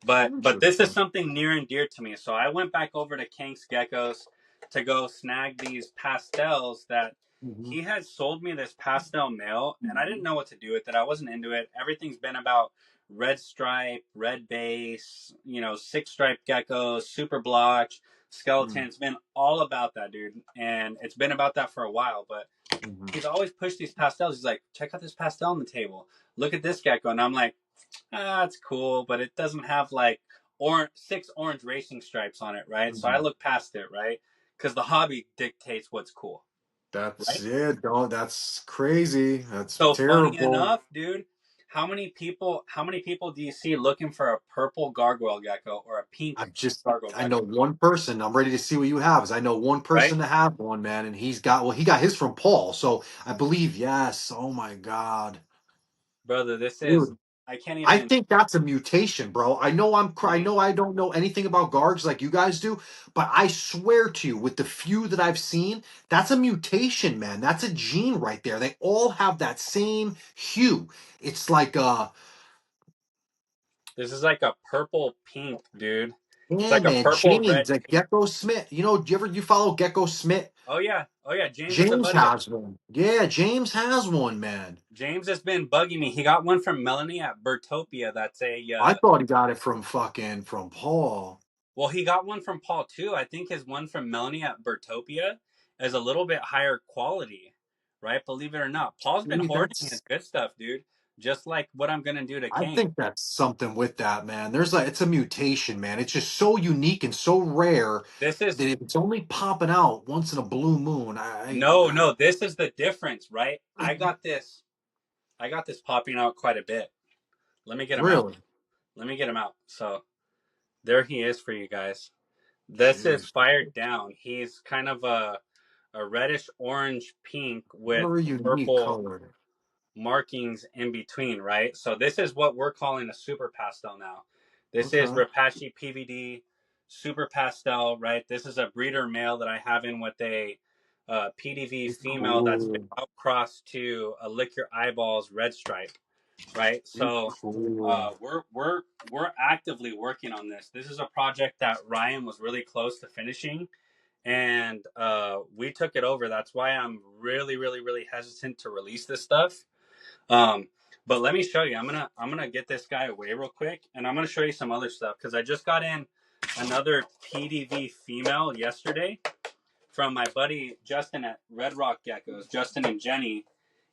But this is Interesting. something near and dear to me. So I went back over to Kank's Geckos to go snag these pastels that Hmm. he had sold me this pastel male, and I didn't know what to do with it. I wasn't into it. Everything's been about red stripe, red base, six stripe geckos, super blotch, skeleton. It's been all about that, dude, and it's been about that for a while. But Hmm. he's always pushed these pastels. He's like, check out this pastel on the table. Look at this gecko, and I'm like, it's cool, but it doesn't have like six orange racing stripes on it, right? So I Hmm. look past it, right? Because the hobby dictates what's cool, That's right? it. Oh, that's crazy. That's So funny terrible. enough, dude, how many people do you see looking for a purple gargoyle gecko or a pink gargoyle I know gecko, one person. I'm ready to see what you have. Is I know one right? person to have one, man, and he got his from Paul. So I believe yes. Oh my God. Brother, this is Dude, I can't I even. think that's a mutation, bro. I know I don't know anything about Gargs like you guys do, but I swear to you, with the few that I've seen, that's a mutation, man. That's a gene right there. They all have that same hue. It's like This is like a purple pink, dude. It's yeah, like a man, purple red. James, like Gecko Smith. You know, you follow Gecko Smith? Oh yeah. James is a James buddy of has one. Yeah, James has one, man. James has been bugging me. He got one from Melanie at Bertopia. That's a I thought he got it from Paul. well, he got one from Paul too. I think his one from Melanie at Bertopia is a little bit higher quality, right? Believe it or not, Paul's been See, hoarding his that's good stuff, dude. Just like what I'm gonna do to I King. think that's something with that, man. There's like it's a mutation, man. It's just so unique and so rare This is that if it's only popping out once in a blue moon, no. This is the difference, right? I got this. I got this popping out quite a bit. Let me get him out. really. Let me get him out. So there he is for you guys. This is Jeez. fired down. He's kind of a reddish orange pink with Very unique purple color. markings in between, right? So this is what we're calling a super pastel now. This is Okay. Rapache PVD super pastel, right? This is a breeder male that I have in with a PDV female that's been Cool. outcrossed to a lick your eyeballs red stripe, right? So Cool. we're actively working on this. This is a project that Ryan was really close to finishing, and we took it over. That's why I'm really, really, really hesitant to release this stuff. Um, but let me show you. I'm gonna get this guy away real quick, and I'm gonna show you some other stuff because I just got in another PDV female yesterday from my buddy Justin at Red Rock Geckos, Justin and Jenny,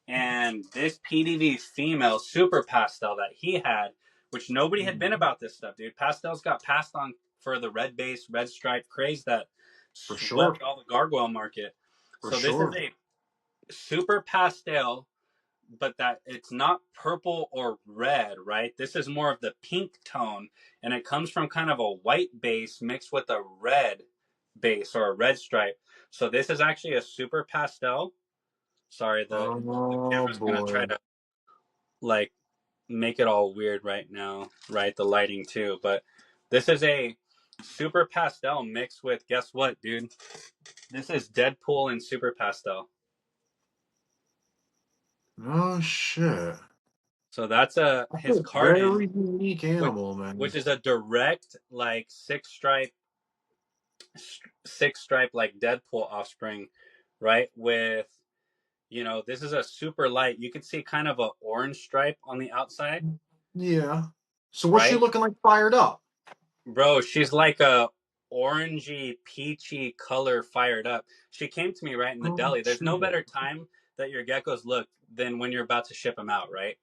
and this PDV female super pastel that he had, which nobody had been about this stuff, dude. Pastels got passed on for the red base, red stripe craze that For sure. swept all the gargoyle market. For So this is sure. a super pastel, but that it's not purple or red, right? This is more of the pink tone, and it comes from kind of a white base mixed with a red base or a red stripe. So this is actually a super pastel. Sorry, the Oh camera's gonna try boy. to like make it all weird right now, right? The lighting too, but this is a super pastel mixed with guess what, dude? This is Deadpool and super pastel. Oh shit. So that's That's his a carton, very unique which animal, man. which is a direct like six stripe like Deadpool offspring, right? With this is a super light. You can see kind of a orange stripe on the outside, Yeah. So what's she right? looking like fired up? Bro, she's like a orangey, peachy color fired up. She came to me right in the Oh deli. There's shit. no better time that your geckos look than when you're about to ship them out, right?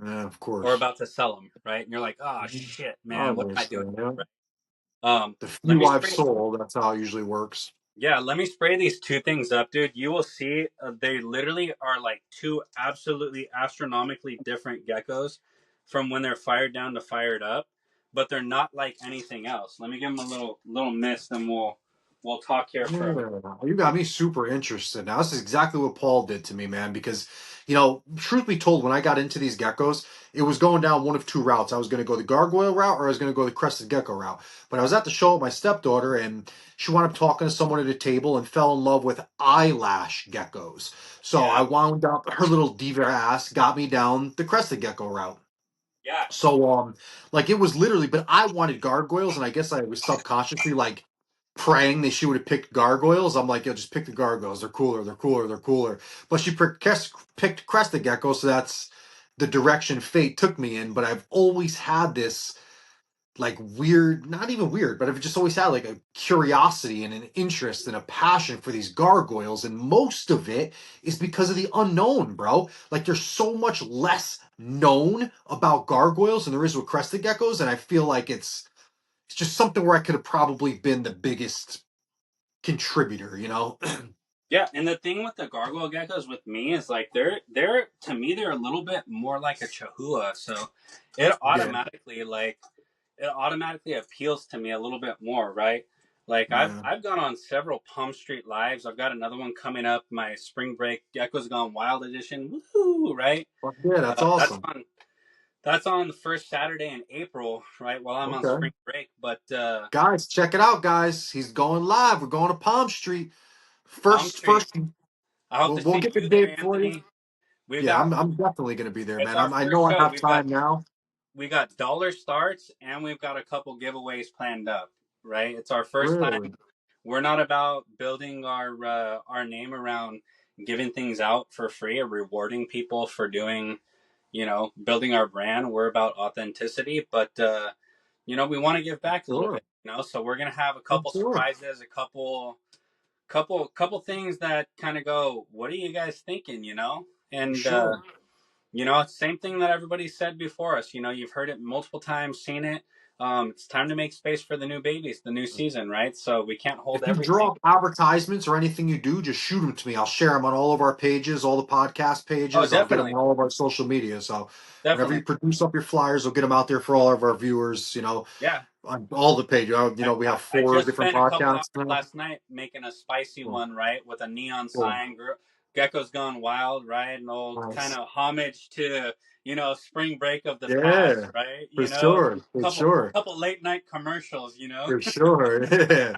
Yeah, of Or course. about to sell them, right? And you're like, oh shit, man, what am I doing? Obviously, yeah. Right? The Let few me I've spray. sold, that's how it usually works. Yeah, let me spray these two things up, dude. You will see they literally are like two absolutely astronomically different geckos from when they're fired down to fired up, but they're not like anything else. Let me give them a little mist, and we'll talk here Yeah, for. you got me super interested. Now, this is exactly what Paul did to me, man. Because, truth be told, when I got into these geckos, it was going down one of two routes. I was going to go the gargoyle route, or I was going to go the crested gecko route. But I was at the show with my stepdaughter, and she wound up talking to someone at a table and fell in love with eyelash geckos. So I Yeah, wound up, her little diva ass got me down the crested gecko route. yeah, So like it was literally, but I wanted gargoyles, and I guess I was subconsciously like praying that she would have picked gargoyles. I'm like, yo, just pick the gargoyles. They're cooler. They're cooler. They're cooler. But she picked crested gecko, so that's the direction fate took me in. But I've always had this like weird, not even weird, but I've just always had like a curiosity and an interest and a passion for these gargoyles. And most of it is because of the unknown, bro. Like there's so much less known about gargoyles than there is with crested geckos. And I feel like it's just something where I could have probably been the biggest contributor. yeah. And the thing with the gargoyle geckos with me is like they're to me they're a little bit more like a chahua, so it Yeah, automatically like it automatically appeals to me a little bit more, right? Like I've yeah. I've gone on several Palm Street lives. I've got another one coming up. My spring break Gecko's Gone Wild edition. Woohoo! Right? Fuck yeah, that's That's awesome. on the first Saturday in April, right? While I'm on Okay. spring break. But Guys, check it out, guys. He's going live. We're going to Palm Street. Palm First, Street. first, I hope we'll, to we'll see get the you there, date for you. Anthony. We've Yeah, got I'm definitely gonna be there, it's man. our I know first I show. have time now. We got dollar starts and we've got a couple giveaways planned up. Right? It's our first time. Really? We're not about building our name around giving things out for free or rewarding people for doing, building our brand. We're about authenticity, but we want to give back a little Sure. bit. So we're gonna have a For couple sure. surprises, a couple things that kind of go, what are you guys thinking? For And sure. same thing that everybody said before us. You've heard it multiple times, seen it. It's time to make space for the new babies, the new season, right? So we can't hold If you everything. draw up advertisements or anything you do, just shoot them to me. I'll share them on all of our pages, all the podcast Oh, pages. I'll get them definitely, on all of our social media. So whenever you definitely, produce up your flyers, we'll get them out there for all of our viewers. yeah. On all the pages. We I, have I four just different spent a couple hours podcasts now. last night making a spicy Cool. one, right, with a neon Cool. sign. Gecko's Gone Wild, right? An old kind Nice. of homage to spring break of the past, Yeah, right? for sure. For Couple sure. couple late night commercials. For sure. Yeah.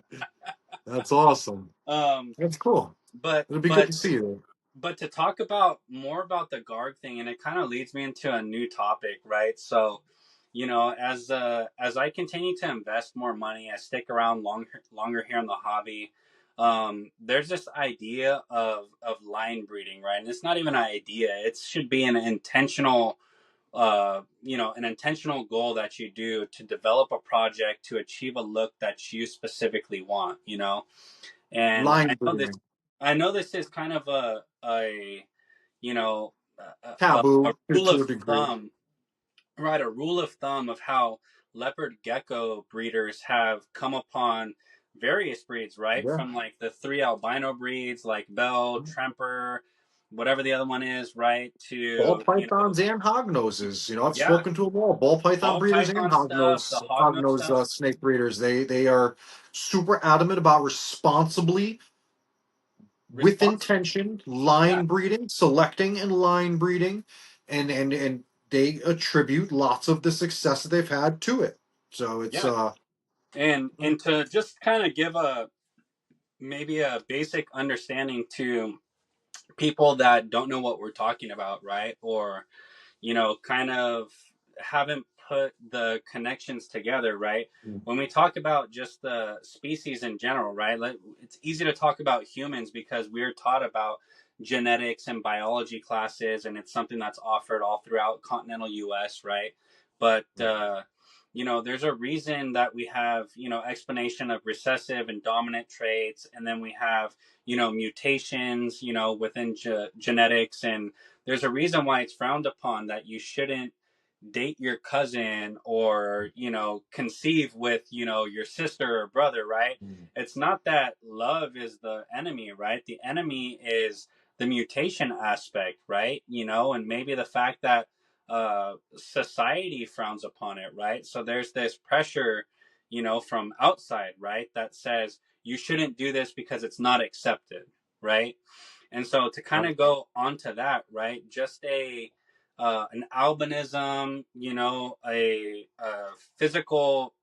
That's awesome. um, That's cool. but It'll be good but to see you. but to talk about more about the Garg thing, and it kind of leads me into a new topic, right? So, as I continue to invest more money, I stick around longer here in the hobby. There's this idea of line breeding, right? And it's not even an idea; it should be an intentional goal that you do to develop a project to achieve a look that you specifically want. And Line breeding. I know this is kind of a you know a Taboo rule to of a degree. thumb, right? A rule of thumb of how leopard gecko breeders have come upon various breeds, right? Yeah. From like the three albino breeds like Bell, Tremper, whatever the other one is, right? Ball To pythons and hognoses. I've yeah, spoken to them all. Ball python ball breeders and python stuff, the hognose hognose stuff. snake breeders. They are super adamant about responsibly, with Responsible. intention, Yeah, line breeding, selecting and line breeding, and they attribute lots of the success that they've had to it. So it's yeah. And to just kind of give a maybe a basic understanding to people that don't know what we're talking about, right? Or kind of haven't put the connections together, right? When we talk about just the species in general, right? Like, it's easy to talk about humans because we're taught about genetics and biology classes, and it's something that's offered all throughout continental US, right? But there's a reason that we have explanation of recessive and dominant traits, and then we have mutations within genetics, and there's a reason why it's frowned upon that you shouldn't date your cousin or conceive with your sister or brother, right? It's not that love is the enemy, right? The enemy is the mutation aspect, right? And maybe the fact that society frowns upon it, right? So there's this pressure from outside, right, that says you shouldn't do this because it's not accepted, right? And so to kind of go onto that, right? Just an albinism, a physical,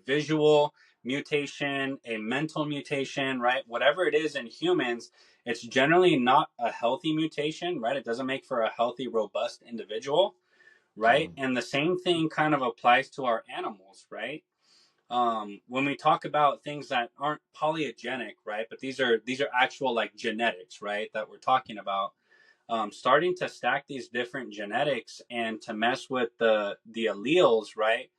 visual mutation, a mental mutation, right? Whatever it is in humans, it's generally not a healthy mutation, right? It doesn't make for a healthy, robust individual, right? And the same thing kind of applies to our animals, right? When we talk about things that aren't polygenic, right? But these are actual like genetics, right? That we're talking about. Starting to stack these different genetics and to mess with the alleles, right?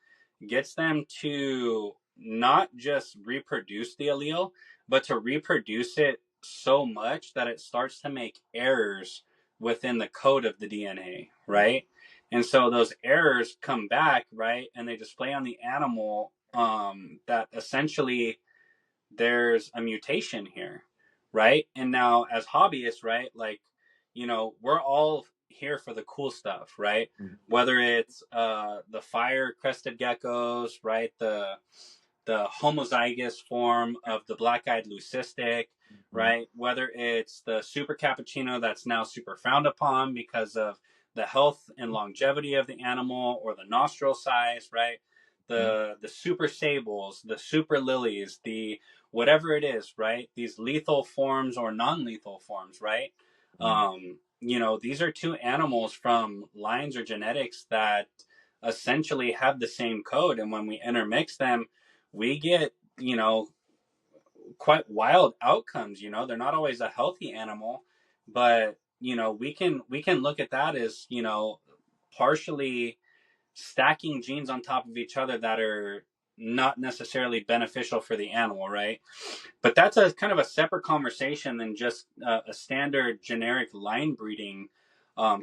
Gets them to not just reproduce the allele, but to reproduce it so much that it starts to make errors within the code of the DNA, right? And so those errors come back, right? And they display on the animal that essentially there's a mutation here, right? And now as hobbyists, right, like, we're all here for the cool stuff, right? Whether it's the fire crested geckos, right? The homozygous form of the black-eyed leucistic, right? Whether it's the super cappuccino that's now super frowned upon because of the health and longevity of the animal, or the nostril size, right? The super sables, the super lilies, the whatever it is, right? These lethal forms or non-lethal forms, right? These are two animals from lines or genetics that essentially have the same code, and when we intermix them, we get, quite wild outcomes. They're not always a healthy animal, but we can look at that as, partially stacking genes on top of each other that are not necessarily beneficial for the animal, right? But that's a kind of a separate conversation than just a standard generic line breeding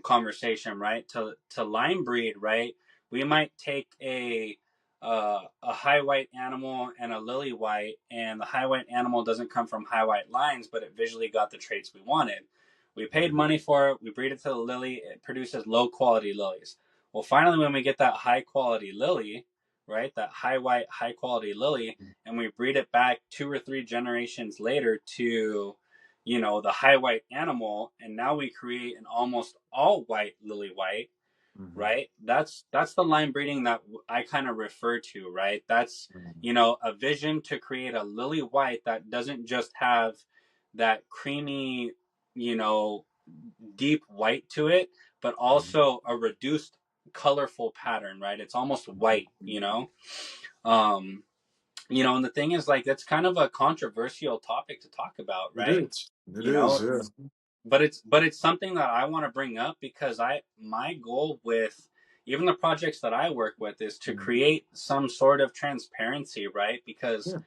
conversation, right? To line breed, right? We might take a high white animal and a lily white, and the high white animal doesn't come from high white lines, but it visually got the traits we wanted. We paid money for it. We breed it to the lily. It produces low quality lilies. Well, finally, when we get that high quality lily, right, that high white, high quality lily, and we breed it back 2 or 3 generations later to, the high white animal, and now we create an almost all white lily white, right? That's the line breeding that I kind of refer to, right? That's, a vision to create a lily white that doesn't just have that creamy, you know, deep white to it, but also a reduced colorful pattern, right? It's almost white. Um, and the thing is, like, that's kind of a controversial topic to talk about, It right? is. It You is. know, Yeah. but it's something that I want to bring up because my goal with even the projects that I work with is to create some sort of transparency, right? Because Yeah.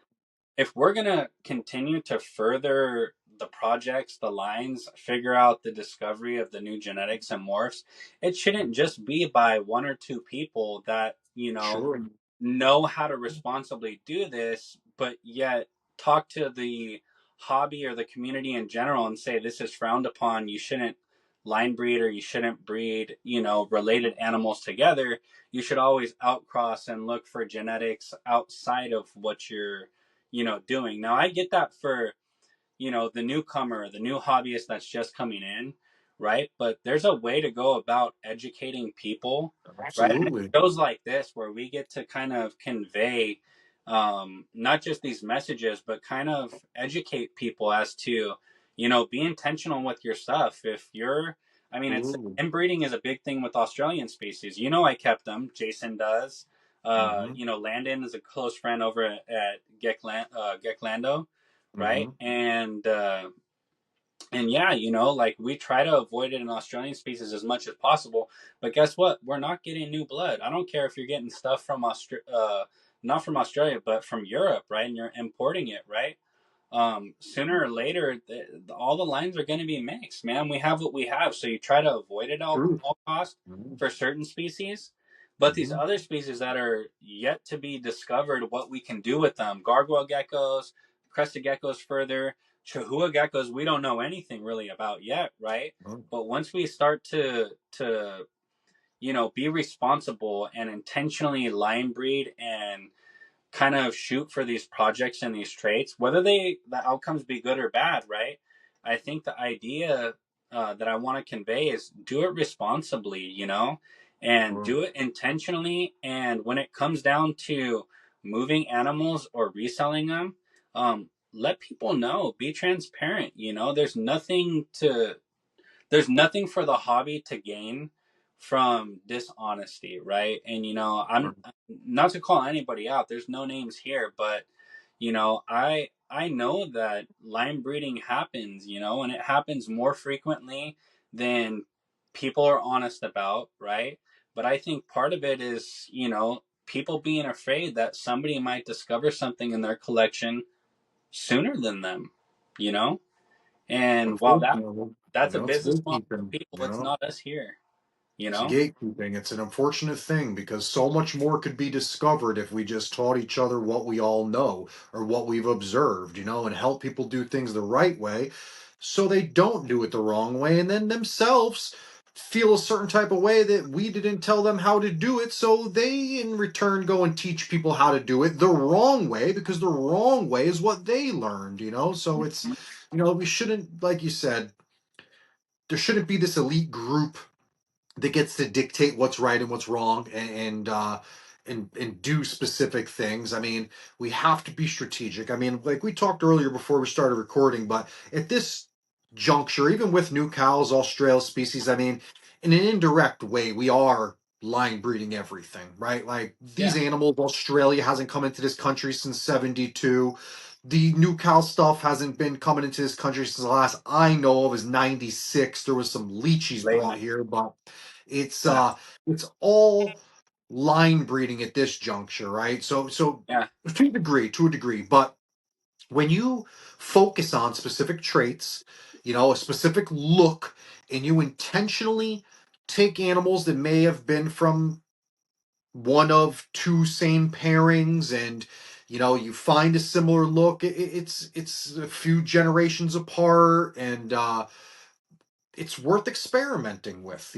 if we're going to continue to further the projects, the lines, figure out the discovery of the new genetics and morphs, it shouldn't just be by 1 or 2 people that, Sure. know how to responsibly do this, but yet talk to the hobby or the community in general and say this is frowned upon. You shouldn't line breed, or you shouldn't breed, related animals together. You should always outcross and look for genetics outside of what you're, doing. Now, I get that for, the newcomer, the new hobbyist that's just coming in, right? But there's a way to go about educating people, right? And Absolutely. it shows like this where we get to kind of convey not just these messages, but kind of educate people as to, be intentional with your stuff. If you're, I mean, it's Absolutely. inbreeding is a big thing with Australian species. I kept them. Jason does. Landon is a close friend over at Gecklando, right? And yeah, like, we try to avoid it in Australian species as much as possible. But guess what? We're not getting new blood. I don't care if you're getting stuff from not from Australia, but from Europe, right? And you're importing it, right? Sooner or later, all the lines are going to be mixed, man. We have what we have, so you try to avoid it True. all cost for certain species. But these other species that are yet to be discovered, what we can do with them, gargoyle geckos, crested geckos further, Chahua geckos, we don't know anything really about yet, right? But once we start to be responsible and intentionally line breed and kind of shoot for these projects and these traits, whether the outcomes be good or bad, right? I think the idea that I want to convey is do it responsibly, and Sure. do it intentionally. And when it comes down to moving animals or reselling them, let people know. Be transparent. There's nothing for the hobby to gain from dishonesty, right? And I'm not to call anybody out. There's no names here, but I know that line breeding happens, and it happens more frequently than people are honest about, right? But I think part of it is, people being afraid that somebody might discover something in their collection sooner than them, you know? And while that's a It's business model for gatekeeping. people, it's not us here, you It's know? gatekeeping. It's an unfortunate thing because so much more could be discovered if we just taught each other what we all know or what we've observed, and help people do things the right way so they don't do it the wrong way and then themselves feel a certain type of way that we didn't tell them how to do it. So they, in return, go and teach people how to do it the wrong way because the wrong way is what they learned. So we shouldn't, like you said, there shouldn't be this elite group that gets to dictate what's right and what's wrong and do specific things. I mean, we have to be strategic. I mean, like we talked earlier before we started recording, but at this juncture, even with new cows, Australian species, I mean, in an indirect way, we are line breeding everything, right? Like these Yeah, animals, Australia hasn't come into this country since 72. The new cow stuff hasn't been coming into this country since the last I know of is 96. There was some leechies late brought night. here, but it's Yeah, uh it's all line breeding at this juncture, right? So yeah, to a degree, but when you focus on specific traits, a specific look, and you intentionally take animals that may have been from one of two same pairings and you find a similar look, it's a few generations apart, and it's worth experimenting with.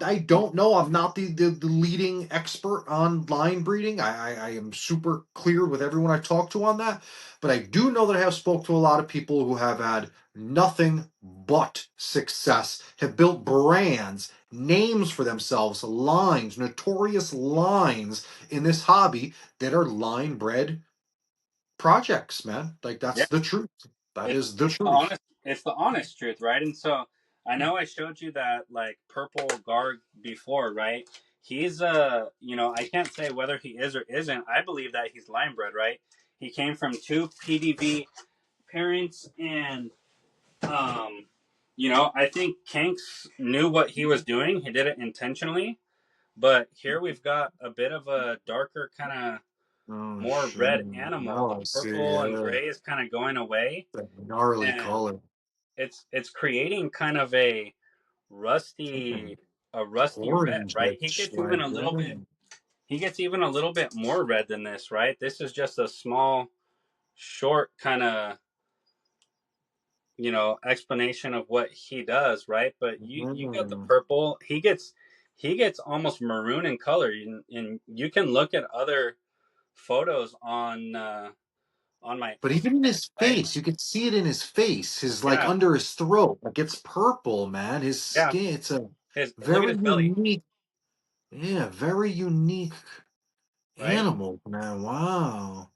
I don't know. I'm not the leading expert on line breeding. I am super clear with everyone I talk to on that. But I do know that I have spoke to a lot of people who have had nothing but success, have built brands, names for themselves, lines, notorious lines in this hobby that are line bred projects, man. Like yeah. that's the truth. That It's is the the truth. honest truth, right? And so I know I showed you that like purple guard before, right? He's I can't say whether he is or isn't. I believe that he's line bred, right? He came from two PDV parents, and I think Kanks knew what he was doing. He did it intentionally. But here we've got a bit of a darker kind of Oh more shit. red animal. The Now I see, purple and yeah. gray is kind of going away, That gnarly and color. it's creating kind of rusty a rusty red, Orange, right? like yeah. He gets even a little bit more red than this, right? This is just a small short kind of explanation of what he does, right? But you got the Mm. purple. He gets almost maroon in color, and you can look at other photos on my But even in Instagram, his right? face, you could see it in his face, his like Yeah, under his throat, like it's purple, man. His yeah. skin, it's a His look at very his belly, unique, yeah, very unique right? animal, man. Wow.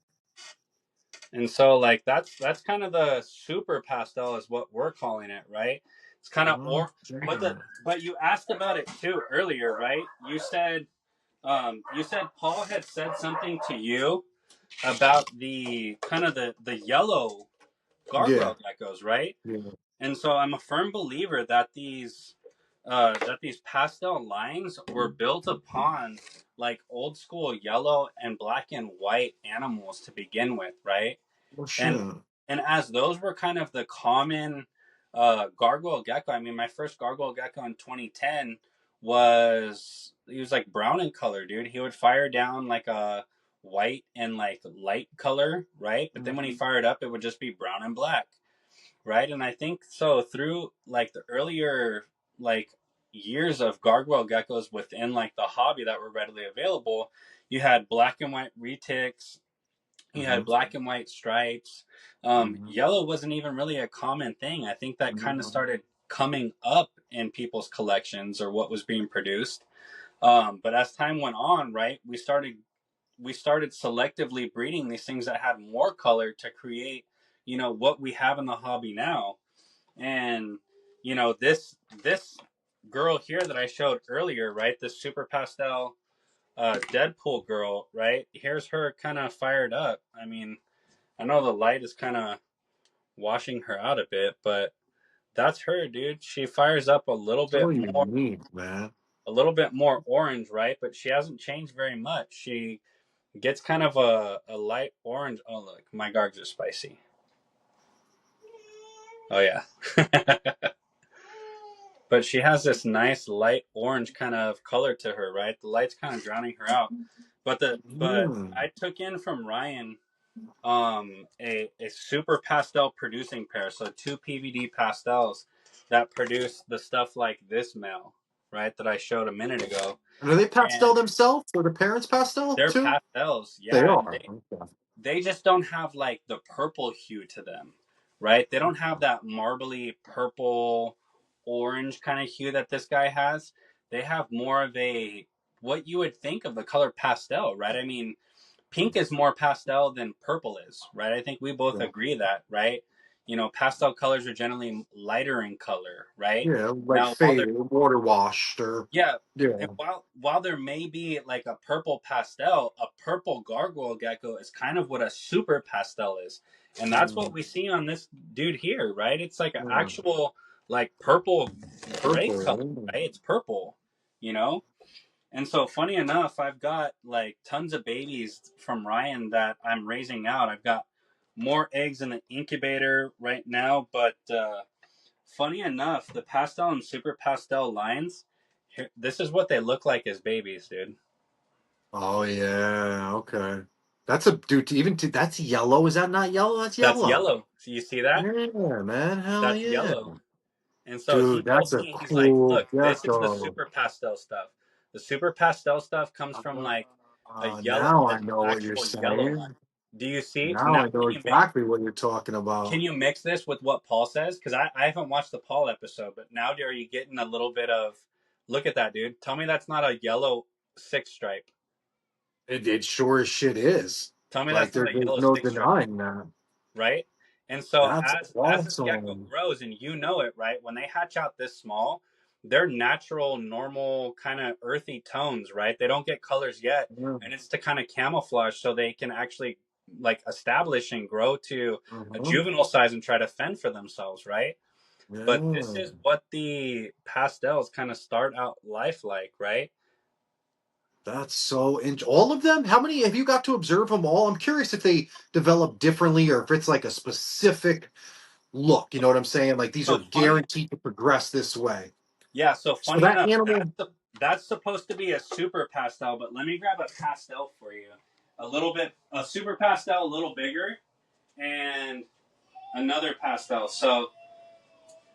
And so like that's kind of the super pastel is what we're calling it, right? It's kind of Oh, or but you asked about it too earlier, right? You said Paul had said something to you about the kind of the yellow yeah. gargoyle geckos, right? Yeah. And so I'm a firm believer that these pastel lines were built upon like old school yellow and black and white animals to begin with, right? Oh and shit. and as those were kind of the common gargoyle gecko. I mean, my first gargoyle gecko in 2010 he was like brown in color, dude. He would fire down like a white and like light color, right? But then when he Mhm. fired up, it would just be brown and black, right? And I think so through like the earlier like years of gargoyle geckos within like the hobby that were readily available, you had black and white retics, He had black and white stripes. Yellow wasn't even really a common thing. I think that kind of started coming up in people's collections or what was being produced. But as time went on, right, we started selectively breeding these things that had more color to create, what we have in the hobby now. And this girl here that I showed earlier, right, this super pastel Deadpool girl, right? Here's her kind of fired up. I mean, I know the light is kind of washing her out a bit, but that's her, dude. She fires up So unique, man. a little bit more orange, right? But she hasn't changed very much. She gets kind of a light orange. Oh, look, my gargs are spicy. Oh, yeah. But she has this nice light orange kind of color to her, right? The light's kind of drowning her out. But Mm. I took in from Ryan a super pastel producing pair, so two PVD pastels that produce the stuff like this male, right, that I showed a minute ago. And are they pastel And themselves, or the parents pastel they're too? pastels, They yeah, and are. Okay. they just don't have like the purple hue to them, right? They don't have that marbly purple orange kind of hue that this guy has. They have more of a what you would think of the color pastel, right? I mean, pink is more pastel than purple is, right? I think we both Yeah. agree that, right? Pastel colors are generally lighter in color, right? Yeah, like Now, while they're faded, water washed, or yeah, yeah. and while there may be like a purple pastel, a purple gargoyle gecko is kind of what a super pastel is, and that's what Mm, we see on this dude here, right? It's like an yeah. actual like purple gray Purple, color, right? right? It's purple, you know. And so, funny enough, I've got like tons of babies from Ryan that I'm raising out. I've got more eggs in the incubator right now, but funny enough, the pastel and super pastel lines, this is what they look like as babies, dude. Oh yeah, okay. That's a dude. That's yellow. Is that not yellow? That's That's yellow. yellow. So you see that? Yeah, man. Hell That's yeah, yellow. And so he dude. told That's a me, he's like, cool look, this is the gecko. super pastel stuff. The super pastel stuff comes from like a yellow, Now an I know what you're actual yellow line. saying. Do you see? Now Now I know exactly what you're talking can about. you mix this with what Paul says? Because I haven't watched the Paul episode, but now are you getting a little bit of look at that, dude? Tell me that's not a yellow six stripe. It sure as shit is. Tell me Like that's not a there's yellow no six stripe, denying that. right? And so That's as this gecko awesome. grows, and you know it, right? When they hatch out this small, they're natural, normal, kind of earthy tones, right? They don't get colors yet, Yeah. and it's to kind of camouflage so they can actually like establish and grow to a Uh-huh. juvenile size and try to fend for themselves, right? But this Yeah. is what the pastels kind of start out life like, right? That's all of them? How many have you got to observe them all? I'm curious if they develop differently or if it's like a specific look. You know what I'm saying? Like these So are funny, guaranteed to progress this way. yeah. So So funny that enough, animal, that's supposed to be a super pastel, but let me grab a pastel for you. A little bit, a super pastel, a little bigger, and another pastel. So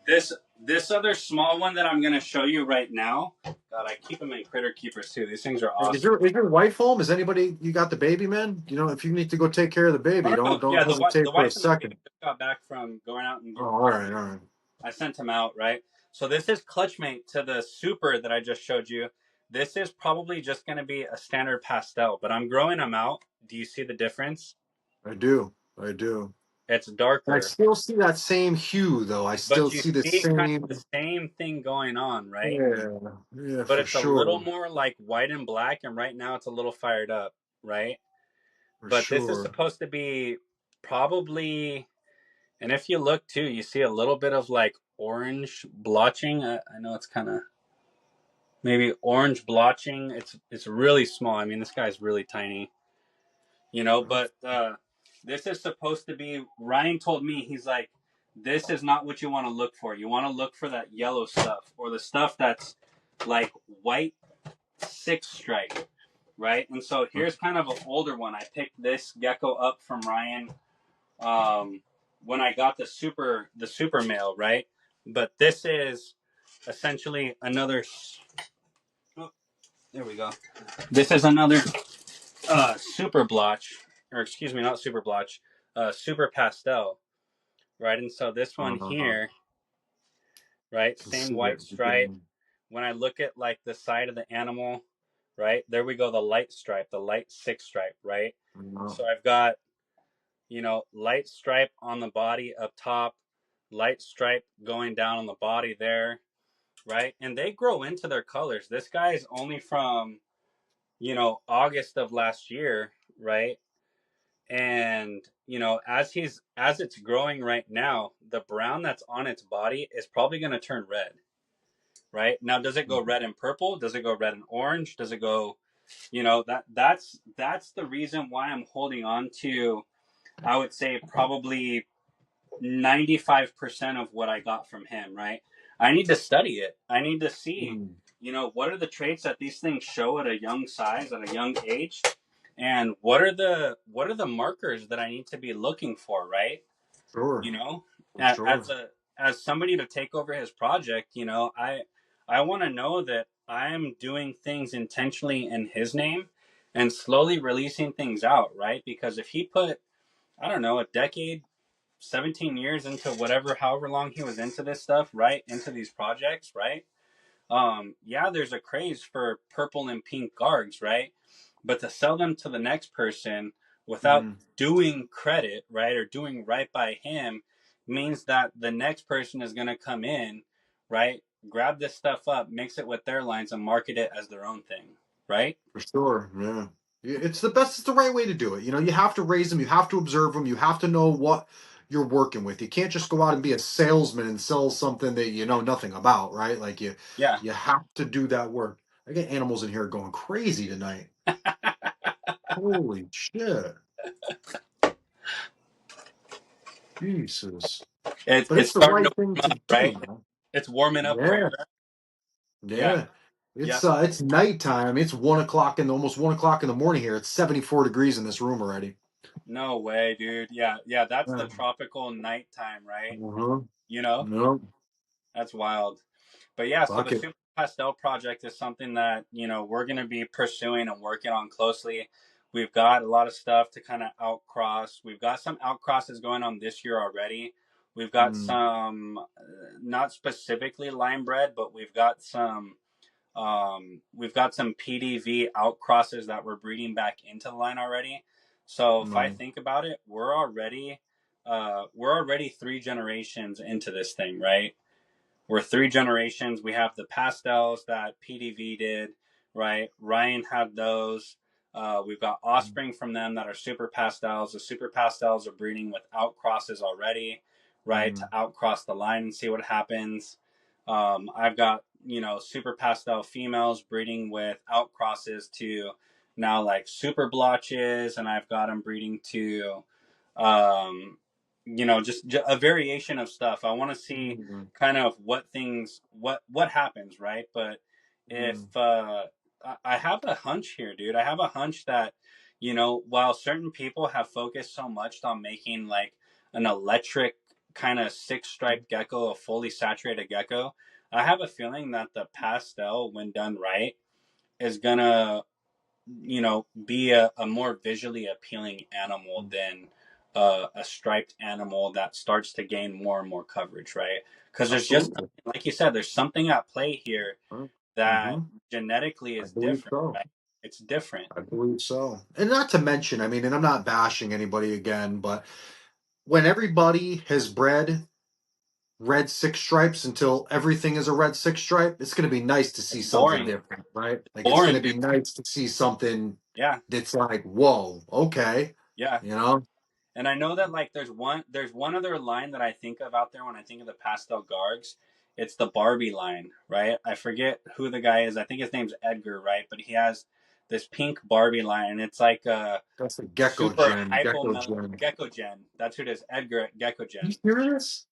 this other small one that I'm going to show you right now. God, I keep them in critter keepers too. These things are is awesome. your wife home? Is anybody you got the baby, man? You know, if you need to go take care of the baby, Oh no, don't yeah, hesitate the for a wife and the baby second. just got back from going out and Oh, getting all water. right, all right. I sent him out, right? So this is clutchmate to the super that I just showed you. This is probably just going to be a standard pastel, but I'm growing them out. Do you see the difference? I do. I do. It's I darker, still see that same hue though. I still but you see the see kind same. of the same thing going on, right? Yeah, yeah, But for it's a little sure. more like white and black, and right now it's a little fired up, right? For But this is sure. supposed to be probably, and if you look too, you see a little bit of like orange blotching. I know it's kind of maybe orange blotching. It's really small. I mean, this guy's really tiny, But this is supposed to be. Ryan told me he's like, this is not what you want to look for. You want to look for that yellow stuff or the stuff that's like white six stripe, right? And so here's kind of an older one. I picked this gecko up from Ryan when I got the super male, right? But this is essentially another. Oh, there we go. This is another super blotch, or excuse me, not super blotch, super pastel, right? And so this one I here, right, can same see white it. stripe. When I look at like the side of the animal, right, there we go, the light stripe, the light six stripe, right? Uh, So I've got, light stripe on the body up top, light stripe going down on the body there, right? And they grow into their colors. This guy is only from, August of last year, right? And as it's growing right now, the brown that's on its body is probably going to turn red, right? Now, does it go red and purple? Does it go red and orange? Does it go, that's the reason why I'm holding on to, I would say, probably 95% of what I got from him, right? I need to study it. I need to see, mm, what are the traits that these things show at a young size, at a young age, and what are the markers that I need to be looking for, right? sure, You know, for sure. as somebody to take over his project, I want to know that I'm doing things intentionally in his name and slowly releasing things out, right? Because if he put, I don't know, a decade, 17 years into whatever, however long he was into this stuff, right? Into these projects, right? Yeah, there's a craze for purple and pink Gargs, right? But to sell them to the next person without Mm, doing credit, right, or doing right by him means that the next person is going to come in, right, grab this stuff up, mix it with their lines, and market it as their own thing, right? for sure, yeah. It's the best. It's the right way to do it. You have to raise them. You have to observe them. You have to know what you're working with. You can't just go out and be a salesman and sell something that you know nothing about, right? Like you, Yeah. you have to do that work. I get animals in here going crazy tonight. Holy shit, Jesus! It's But it's it's the starting to right thing warm to up, do, right? man. It's warming up where Yeah, you're at. Yeah. yeah. Yeah. It's nighttime. It's 1 o'clock in the almost 1 o'clock in the morning here. It's 74 degrees in this room already. No way, dude. Yeah, yeah, that's the Yeah. tropical nighttime, right? Uh-huh. You know, No, that's wild. But yeah, so the fuck it. Super Pastel project is something that, we're going to be pursuing and working on closely. We've got a lot of stuff to kind of outcross. We've got some outcrosses going on this year already. We've got Mm, some, not specifically lime bread, but we've got some PDV outcrosses that we're breeding back into the line already. So if I no. think about it, we're already 3 generations into this thing, right? We're 3 generations. We have the pastels that PDV did, right? Ryan had those. We've got offspring from them that are super pastels. The super pastels are breeding with outcrosses already, right? To Mm, outcross the line and see what happens. I've got, super pastel females breeding with outcrosses to now like super blotches, and I've got them breeding to um, just a variation of stuff. I want to see mm, kind of what happens, right? But if mm, I have a hunch here, dude. I have a hunch that while certain people have focused so much on making like an electric kind of six striped gecko, a fully saturated gecko, I have a feeling that the pastel, when done right, is gonna be a more visually appealing animal mm. than a striped animal that starts to gain more and more coverage, right? Because there's just Absolutely. something, like you said, there's something at play here that Mm-hmm. genetically I is believe different, so. right? It's different. I believe so. And not to mention, I mean, and I'm not bashing anybody again, but when everybody has bred red six stripes until everything is a red six stripe, it's going to be nice to see It's something boring. different, right? It's Like it's going boring, to dude. be nice to see something Yeah, that's like, whoa, okay, yeah. you know? And I know that like there's one other line that I think of out there when I think of the pastel gargs. It's the Barbie line, right? I forget who the guy is. I think his name's Edgar, right? But he has this pink Barbie line, and it's like a That's a gecko super gen, hypo gecko gen. Gecko Gen. That's who it is. Edgar at Gecko You Gen. hear this?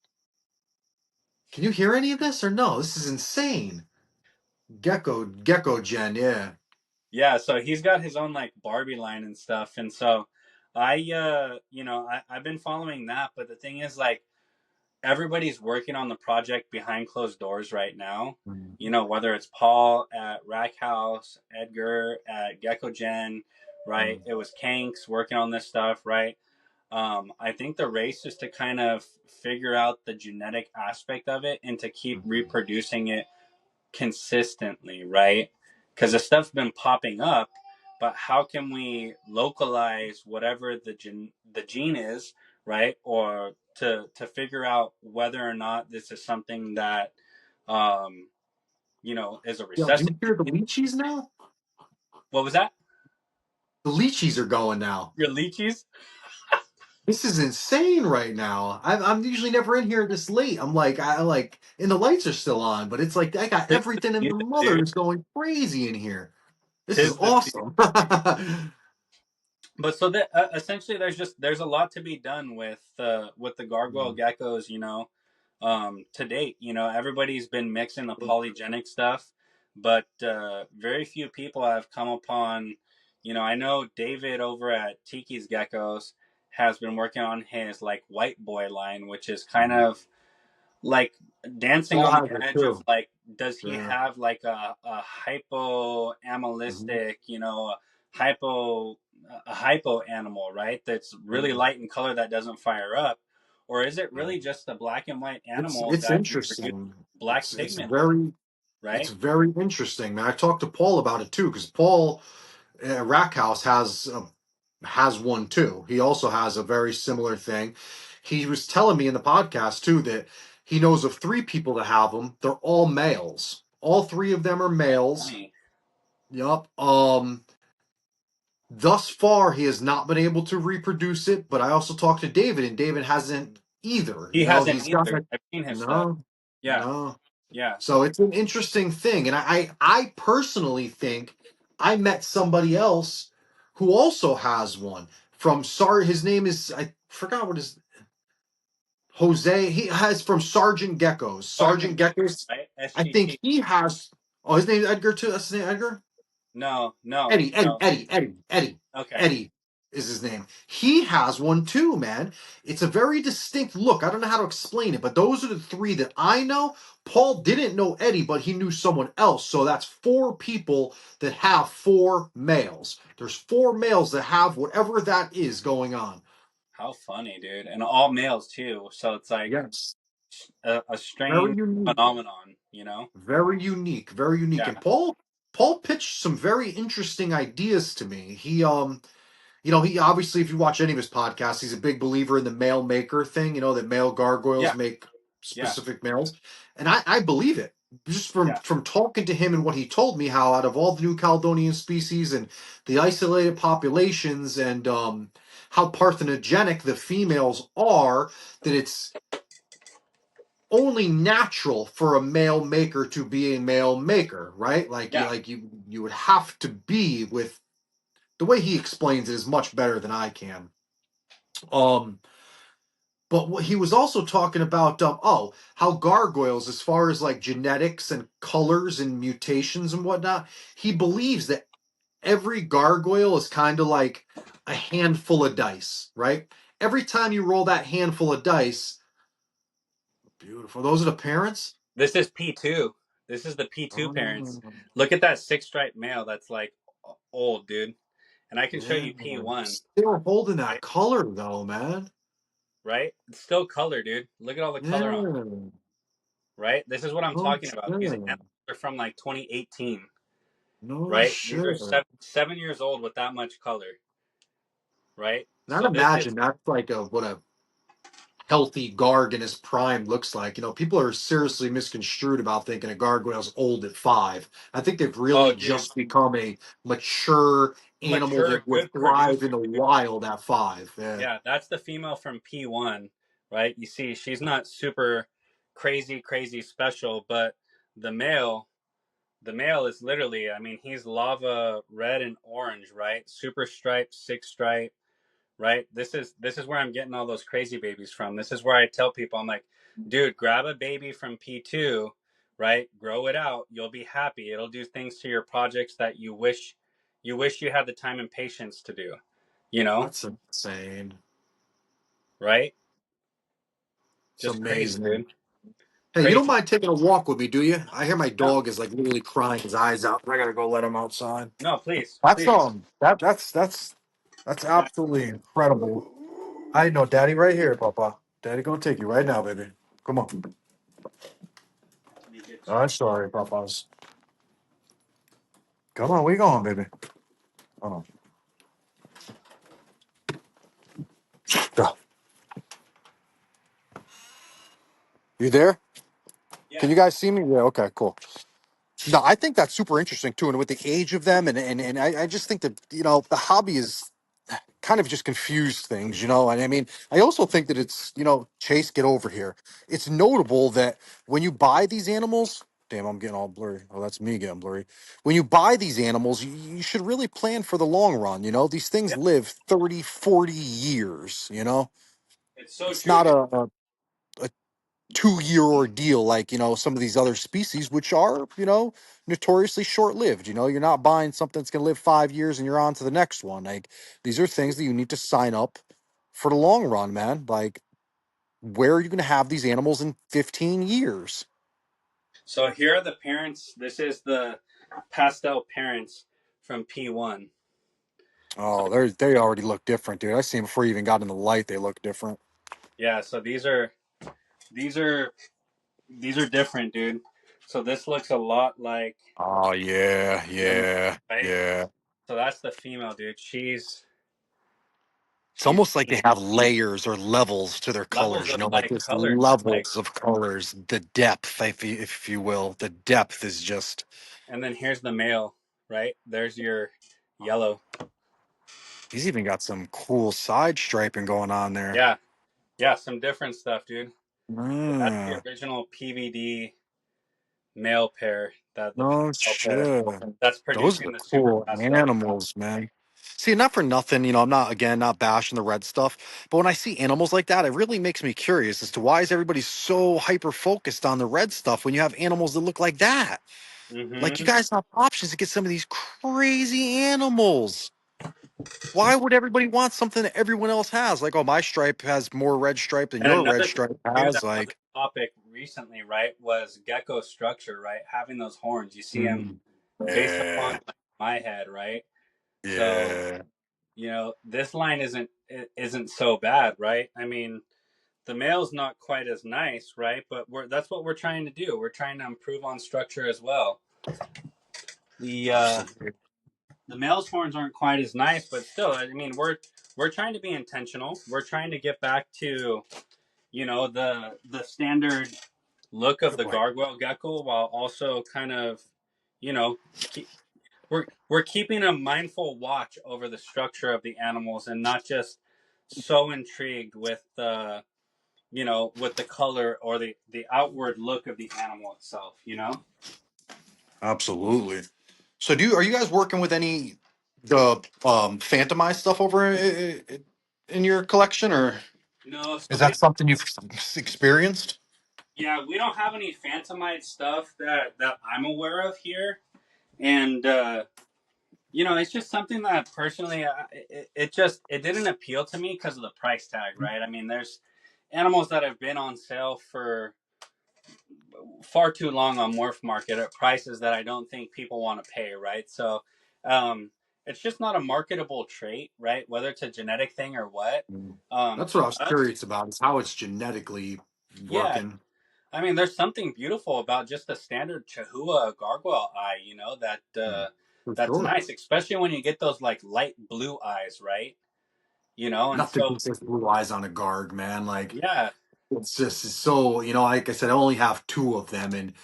Can you hear any of this or no? This is insane. Gecko gen, yeah. Yeah, so he's got his own like Barbie line and stuff, and so I've been following that. But the thing is, like, everybody's working on the project behind closed doors right now. Mm, Whether it's Paul at Rack House, Edgar at Gecko Gen, right? It was Kanks working on this stuff, right? I think the race is to kind of figure out the genetic aspect of it and to keep Mhm. reproducing it consistently, right? Because the stuff's been popping up, but how can we localize whatever the gene is, right? Or to figure out whether or not this is something that um, is a Yo, do recessive you hear the gene. lychees now? What was that? The lychees are going now. Your lychees? This is insane right now. I'm usually never in here this late. I'm like, I like, and the lights are still on, but it's like I got Tis the everything in the season, dude. mother is going crazy in here. This is Tis the season. awesome. But so that essentially, there's a lot to be done with the gargoyle geckos, to date. Everybody's been mixing the polygenic stuff, but very few people have come upon. I know David over at Tiki's Geckos has been working on his like white boy line, which is kind of like dancing Paul on the has it edge of too. like, does he Yeah. have like a Mhm. hypoamylistic, hypo a hypo animal, right? That's really light in color that doesn't fire up, or is it Yeah. really just a black and white It's animal it's that reproduces interesting. black It's pigment, very it's right? very interesting, man. I talked to Paul about it too because Paul Rackhouse has one too. He also has a very similar thing. He was telling me in the podcast too that he knows of three people that have them. They're all males. All three of them are That's males. funny. Yup. Thus far, he has not been able to reproduce it. But I also talked to David, and David hasn't either. He hasn't He's got either. like I've seen his stuff. no, Yeah, no. yeah. So it's an interesting thing, and I personally think I met somebody else who also has one from Sar. His name is I forgot what his Jose. He has from Sergeant Geckos. Sergeant Sergeant Gecko, Geckos. right? I think SGT. he has. Oh, his name is Edgar too. That's his name, Edgar. No, no, Eddie, Eddie, no. Eddie, Eddie, Eddie, Okay. Eddie is his name. He has one too, man. It's a very distinct look. I don't know how to explain it, but those are the three that I know. Paul didn't know Eddie, but he knew someone else. So that's four people that have four males. There's four males that have whatever that is going on. How funny, dude. And all males too. So it's like Yes. a Very strange unique. phenomenon. Very unique. Very unique. Yeah. And Paul pitched some very interesting ideas to me. He obviously, if you watch any of his podcasts, he's a big believer in the male maker thing, that male gargoyles Yeah. make Yeah. specific males. And I believe it. Just from Yeah. from talking to him and what he told me, how out of all the new Caledonian species and the isolated populations and how parthenogenic the females are, that it's only natural for a male maker to be a male maker, right? Like Yeah. you would have to be with the way he explains it is much better than I can. Um, but what he was also talking about, how gargoyles, as far as like genetics and colors and mutations and whatnot, he believes that every gargoyle is kind of like a handful of dice, right? Every time you roll that handful of dice, beautiful. Those are the parents. This is P2. This is the P2 parents. Oh, Look at that six stripe male that's like old, dude. And I can show yeah, you P1, still holding that right? color though, man. Right? It's still color, dude. Look at all the color on, Yeah, right? This is what I'm no talking about. These shit, animals are from like 2018, no right? These are shit. 7 years old with that much color, right? And I'd So this is imagine that's like what a healthy Garg in his prime looks like. People are seriously misconstrued about thinking a gargoyle's old at 5. I think they've oh, really dude, just become a mature animal mature, that would good thrive in producer, the dude. wild at 5. Yeah, Yeah, that's the female from P1, right? You see, she's not super crazy, crazy special, but the male, the male is literally, I mean, he's lava red and orange, right? Super stripe, six stripe, right? This is where I'm getting all those crazy babies from. This is where I tell people, I'm like, dude, grab a baby from P2, right? Grow it out. You'll be happy. It'll do things to your projects that you wish you had the time and patience to do, you know, that's insane. right? It's Just crazy, amazing. dude. Hey, you don't crazy. mind taking a walk with me, do you? I hear my No, dog is like literally crying his eyes out. I gotta go let him outside. no, please, That's please. that's That, absolutely incredible. I know, Daddy, right here, Papa. Daddy, gonna take you right now, baby. Come on. let me get I'm sorry, Papa's. Come on, where you going, baby? Hold on. Go. You there? yeah. Can you guys see me? Yeah. Okay. Cool. No, I think that's super interesting too, and with the age of them, and I just think that the hobby is kind of just confused things, and I mean, I also think that it's Chase, get over here. It's notable that when you buy these animals, damn, I'm getting all blurry. Oh, that's me getting blurry. When you buy these animals, you should really plan for the long run. These things Yeah, live 30, 40 years. it's so It's true, not dude. a 2 year ordeal like some of these other species which are notoriously short lived. You're not buying something that's going to live 5 years and you're on to the next one. Like, these are things that you need to sign up for the long run, man. Like, where are you going to have these animals in 15 years? So here are the parents. This is the pastel parents from P1. Oh, they already look different, dude. I seen them before you even got in the light. They look different. Yeah, so these are these are different, dude. So this looks a lot like Oh yeah, the male, yeah, right? yeah. So that's the female, dude. It's She's almost like they have layers or levels to their levels colors, of like like there's colors, like, levels of colors. The depth, if you will, the depth is just. and then here's the male, right? There's your yellow. He's even got some cool side striping going on there. Yeah, yeah, some different stuff, dude. But that's the Mm, original PVD male pair. That the no female pair shit. that's Those producing are the super cool pastel. animals, man. See, not for nothing, I'm not, again, not bashing the red stuff, but when I see animals like that, it really makes me curious as to why is everybody so hyper focused on the red stuff when you have animals that look like that. Like, you Mm-hmm. guys have options to get some of these crazy animals. Why would everybody want something that everyone else has? Like, oh, my stripe has more red stripe than And your red another thing stripe too has. that was Like, a topic recently, right, was gecko structure, right? Having those horns. You see them mm, based upon yeah, like, my head, right? So yeah, this line isn't so bad, right? I mean, the male's not quite as nice, right? But that's what we're trying to do. We're trying to improve on structure as well. The absolutely. the male's horns aren't quite as nice, but still, I mean, we're trying to be intentional. We're trying to get back to the standard look of the Like, gargoyle gecko while also kind of you know keep, we're keeping a mindful watch over the structure of the animals and not just so intrigued with the color or the outward look of the animal itself. absolutely. So, are you guys working with any the phantomized stuff over in your collection, or No, is so we that something you've experienced? yeah, we don't have any phantomite stuff that I'm aware of here. And it's just something that personally it didn't appeal to me because of the price tag, right? I mean, there's animals that have been on sale for far too long on Morph Market at prices that I don't think people want to pay, right? So um it's just not a marketable trait, right? Whether it's a genetic thing or what. Mm. That's what I For was us, curious about, is how it's genetically yeah. working. I mean, there's something beautiful about just a standard Chihuahua gargoyle eye, Mm. For that's sure. nice, especially when you get those like light blue eyes, right? And Nothing so beats those blue eyes on a Garg, man. Like, yeah, it's just so, like I said, I only have two of them, and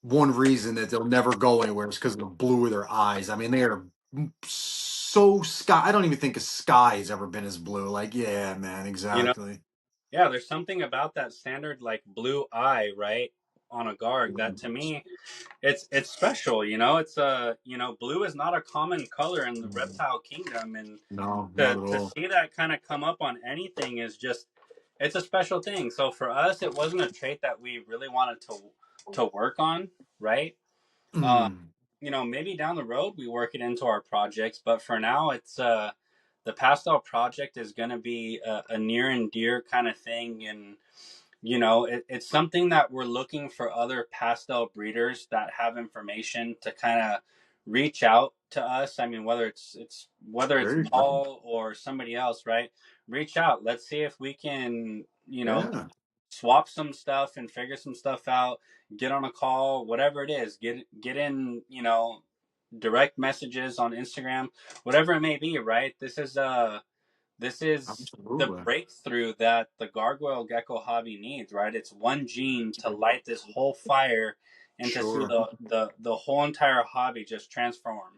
one reason that they'll never go anywhere is because of the blue of their eyes. I mean, they are so sky. I don't even think a sky has ever been as blue. Like, yeah, man, you know, exactly. yeah, there's something about that standard like blue eye, right, on a Garg that to me it's special. Blue is not a common color in the reptile kingdom, and No, not at to all. see that kind of come up on anything is just it's a special thing. So for us, it wasn't a trait that we really wanted to work on, right? Uh, Mm. maybe down the road we work it into our projects, but for now, it's the pastel project is going to be a near and dear kind of thing, and it's something that we're looking for other pastel breeders that have information to kind of reach out to us. I mean, whether it's There you go. Paul or somebody else, right? Reach out. Let's see if we can, Yeah. swap some stuff and figure some stuff out. Get on a call, whatever it is. Get in, direct messages on Instagram, whatever it may be, right? This is the Absolutely. breakthrough that the gargoyle gecko hobby needs, right? It's one gene to light this whole fire and to see Sure. the whole entire hobby just transform,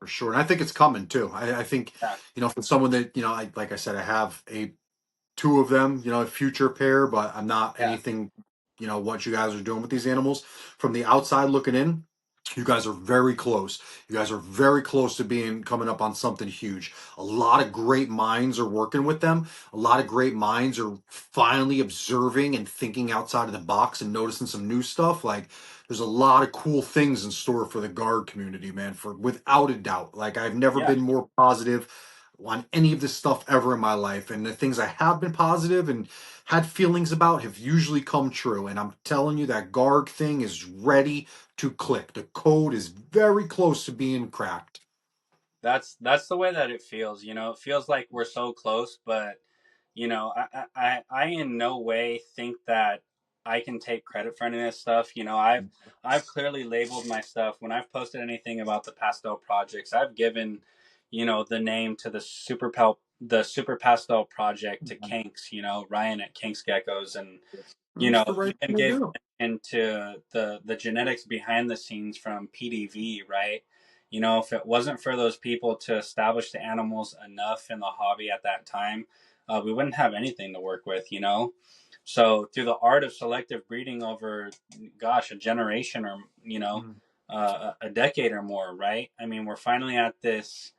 For sure. And I think it's coming too. I think, Yeah, for someone that, like I said, I have two of them, a future pair, but I'm not yeah, anything, what you guys are doing with these animals. From the outside looking in, you guys are very close. You guys are very close to being coming up on something huge. A lot of great minds are working with them. A lot of great minds are finally observing and thinking outside of the box and noticing some new stuff. Like there's a lot of cool things in store for the guard community, man, for without a doubt. Like I've never yeah. been more positive on any of this stuff ever in my life. And the things I have been positive and had feelings about have usually come true. And I'm telling you, that Garg thing is ready to click. The code is very close to being cracked. That's the way that it feels. It feels like we're so close, but I in no way think that I can take credit for any of this stuff. I've clearly labeled my stuff when I've posted anything about the pastel projects. I've given, the name to the Super Pastel project to Kinks. Ryan at Kinks Geckos, and That's the right even thing to gave do. into the genetics behind the scenes from PDV, right? If it wasn't for those people to establish the animals enough in the hobby at that time, we wouldn't have anything to work with. So through the art of selective breeding over, gosh, a generation or Mm. a decade or more, right? I mean, we're finally at this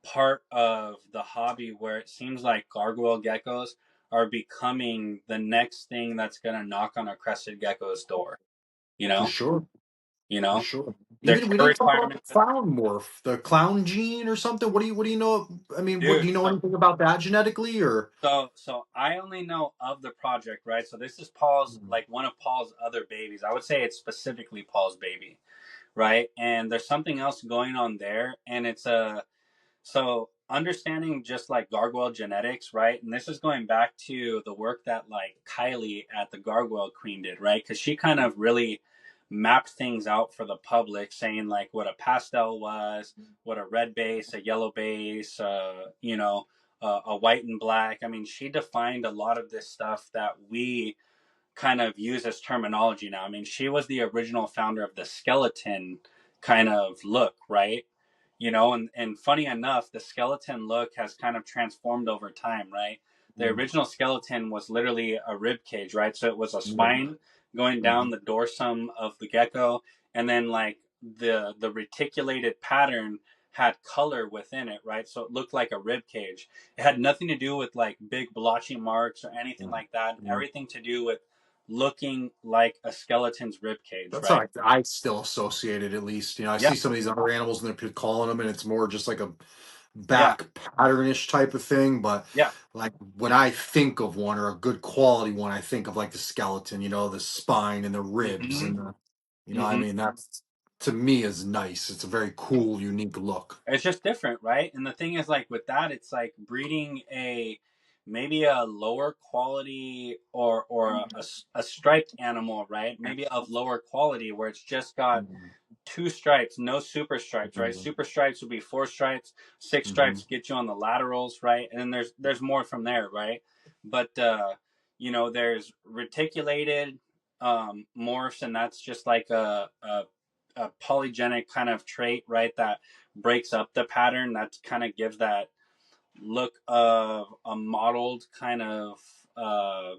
part of the hobby where it seems like gargoyle geckos are becoming the next thing that's going to knock on a crested gecko's door. You For know, sure. you For know, sure. their Even we care didn't talk about the requirements, clown morph, the clown gene or something. What do you know? I mean, what do dude. you know So, anything about that genetically or? so I only know of the project, right? So this is Paul's, like one of Paul's other babies. I would say it's specifically Paul's baby, right? And there's something else going on there, and it's a So understanding just like gargoyle genetics, right? And this is going back to the work that like Kylie at the Gargoyle Queen did, right? Because she kind of really mapped things out for the public, saying like what a pastel was, what a red base, a yellow base, a white and black. I mean, she defined a lot of this stuff that we kind of use as terminology now. I mean, she was the original founder of the skeleton kind of look, right? And funny enough, the skeleton look has kind of transformed over time, right? The Mm, original skeleton was literally a rib cage, right? So it was a yeah. spine going down Mhm. the dorsum of the gecko, and then like the reticulated pattern had color within it, right? So it looked like a rib cage. It had nothing to do with like big blotchy marks or anything Mm, like that. mm. Everything to do with looking like a skeleton's rib cage, That's how right? I still associate it, at least. I Yeah, see some of these other animals and they're calling them, and it's more just like a yeah, back patternish type of thing. But yeah. like when I think of one or a good quality one, I think of like the skeleton, the spine and the ribs hmm and I hmm mean, that's to me is nice. It's a very cool, unique look. It's just different, right? And the thing is, like with that, it's like breeding a maybe a lower quality or a striped animal, right? Maybe of lower quality where it's just got Mhm. two stripes, no super stripes, right? Super stripes would be four stripes, six Mhm. stripes get you on the laterals, right? And then there's more from there, right? But there's reticulated morphs, and that's just like a polygenic kind of trait, right? That breaks up the pattern. That kind of gives that look of a modeled kind of uh,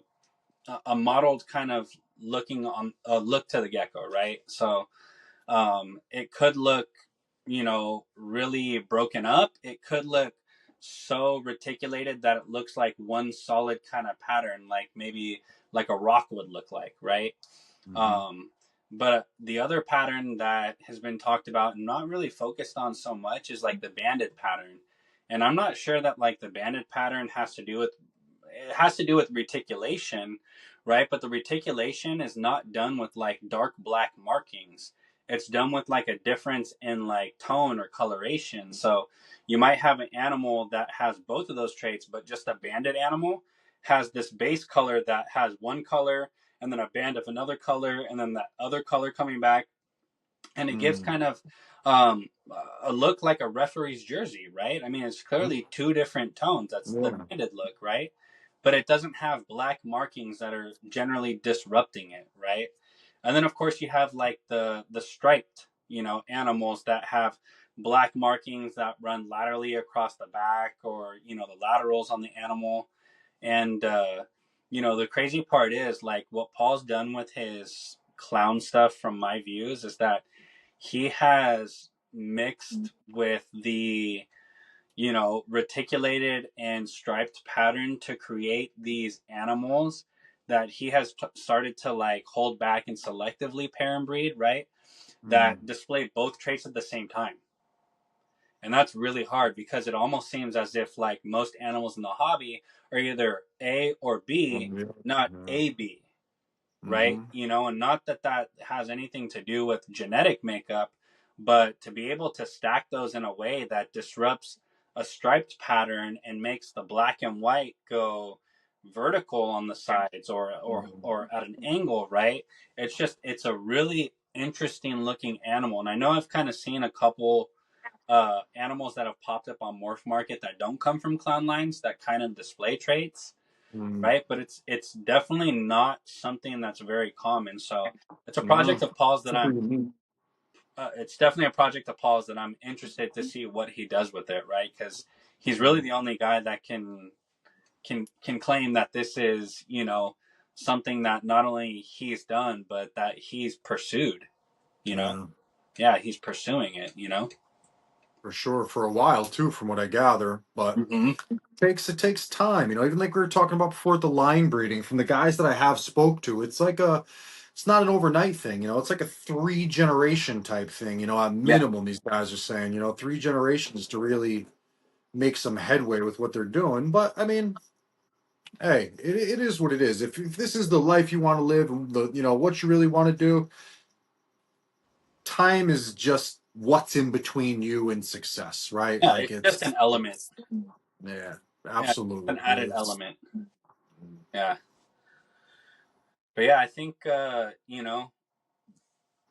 a modeled kind of looking on look to the gecko, right? So it could look, really broken up. It could look so reticulated that it looks like one solid kind of pattern, like maybe like a rock would look like, right? Mhm. Um, but the other pattern that has been talked about and not really focused on so much is like the banded pattern. And I'm not sure that like the banded pattern has to do with it has to do with reticulation, right? But the reticulation is not done with like dark black markings. It's done with like a difference in like tone or coloration. So you might have an animal that has both of those traits, but just a banded animal has this base color that has one color and then a band of another color and then that other color coming back, and it gives Mm. kind of a look like a referee's jersey, right? I mean, it's clearly two different tones. That's the Yeah. banded look, right? But it doesn't have black markings that are generally disrupting it, right? And then of course you have like the striped, animals that have black markings that run laterally across the back, or the laterals on the animal. And the crazy part is like what Paul's done with his clown stuff from my views is that he has mixed with the reticulated and striped pattern to create these animals that he has started to like hold back and selectively pair and breed, right? Mm. That display both traits at the same time. And that's really hard because it almost seems as if like most animals in the hobby are either A or B, Yeah. not Yeah. A B, right? Mm-hmm. And not that that has anything to do with genetic makeup, but to be able to stack those in a way that disrupts a striped pattern and makes the black and white go vertical on the sides, or at an angle, right? It's a really interesting looking animal. And I know I've kind of seen a couple animals that have popped up on Morph Market that don't come from clown lines that kind of display traits, Mm. right? But it's definitely not something that's very common. So it's a No. project of Paul's that Super I'm. unique. It's definitely a project of Paul's that I'm interested to see what he does with it, right? Because he's really the only guy that can claim that this is something that not only he's done but that he's pursued. You know, Yeah. yeah, he's pursuing it. For sure. For a while too, from what I gather. But Mm-hmm. it takes time. Even like we were talking about before with the line breeding, from the guys that I have spoke to, it's not an overnight thing. It's like a 3 generation type thing. At Yeah, minimum, these guys are saying, 3 generations to really make some headway with what they're doing. But I mean, hey, it is what it is. If this is the life you want to live, and what you really want to do, time is just what's in between you and success, right? yeah, Like it's just an element. yeah, Yeah, absolutely. an added element. Yeah, but yeah, I think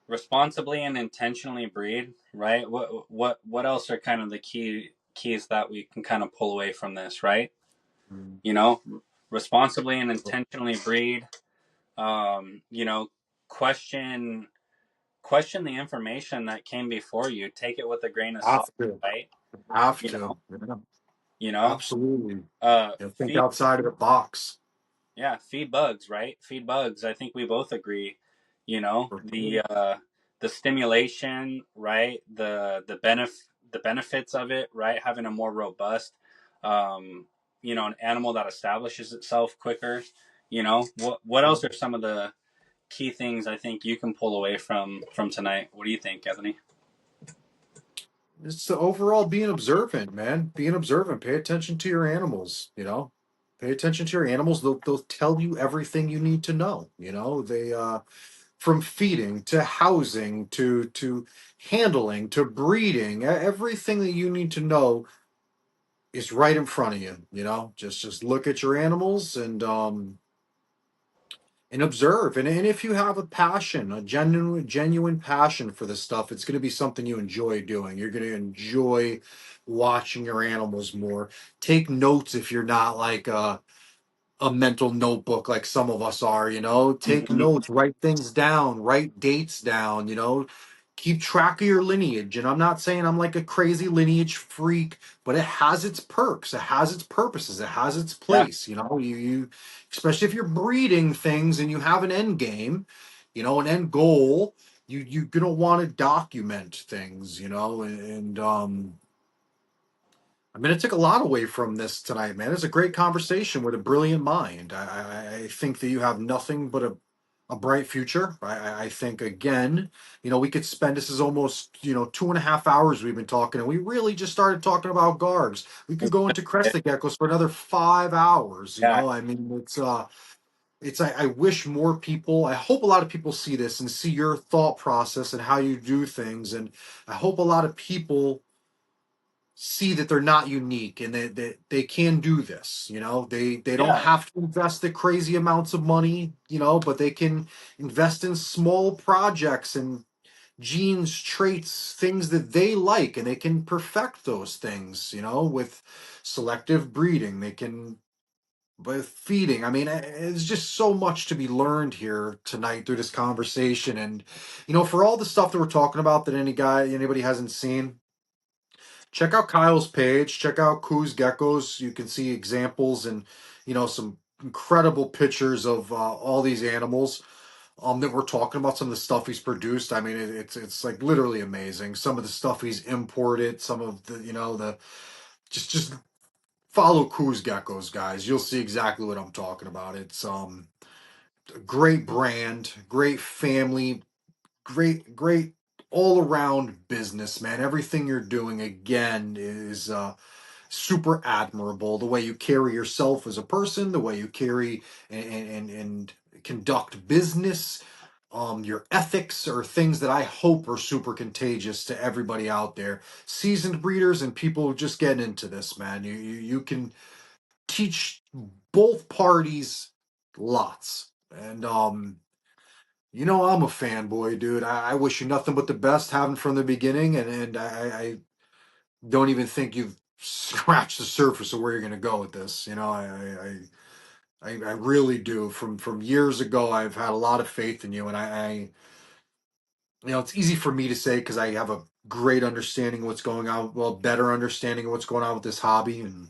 responsibly and intentionally breed, right? What else are kind of the keys that we can kind of pull away from this, right? Mm. You know, responsibly and intentionally breed. You know, question question the information that came before you. Take it with a grain of salt, Have to, right? have You to, know, yeah, you know, absolutely. uh, Think feed outside of the box. Yeah, feed bugs, right? Feed bugs. I think we both agree. For sure. The stimulation, right? The benefits of it, right? Having a more robust, um, an animal that establishes itself quicker. What else are some of the key things I think you can pull away from tonight? What do you think, Anthony? It's the overall being observant, man. Being observant. Pay attention to your animals. Pay attention to your animals. They'll tell you everything you need to know. They from feeding to housing to handling to breeding, everything that you need to know is right in front of you. Just look at your animals and observe. And if you have a passion, a genuine passion for this stuff, it's going to be something you enjoy doing. You're going to enjoy watching your animals more. Take notes if you're not like a mental notebook like some of us are. Take Mm-hmm. notes, write things down, write dates down. Keep track of your lineage. And I'm not saying I'm like a crazy lineage freak, but it has its perks, it has its purposes, it has its Yeah, place. You especially if you're breeding things and you have an end game, an end goal. You're gonna want to document things, and I mean, I took a lot away from this tonight, man. It's a great conversation with a brilliant mind. I think that you have nothing but a bright future. I think again, we could spend this is almost 2.5 hours we've been talking, and we really just started talking about Gargs. We could go into Crested Geckos for another 5 hours. Yeah, I mean, it's I wish more people. I hope a lot of people see this and see your thought process and how you do things, and I hope a lot of people see that they're not unique and that they can do this. They don't yeah, have to invest the crazy amounts of money, but they can invest in small projects and genes, traits, things that they like, and they can perfect those things, with selective breeding. They can with feeding. I mean, it's just so much to be learned here tonight through this conversation. And for all the stuff that we're talking about that anybody hasn't seen, check out Kyle's page, check out Koo's Geckos. You can see examples and some incredible pictures of all these animals that we're talking about. Some of the stuff he's produced. I mean, it's like literally amazing. Some of the stuff he's imported, some of the just follow Koo's Geckos, guys. You'll see exactly what I'm talking about. It's a great brand, great family, great all around business, man. Everything you're doing again is super admirable. The way you carry yourself as a person, the way you carry and conduct business, your ethics are things that I hope are super contagious to everybody out there. Seasoned breeders and people just getting into this, man. You can teach both parties lots. And I'm a fanboy, dude. I wish you nothing but the best, having from the beginning, and I don't even think you've scratched the surface of where you're gonna go with this. I really do. From years ago, I've had a lot of faith in you, and it's easy for me to say because I have a great understanding of what's going on, well, better understanding of what's going on with this hobby, and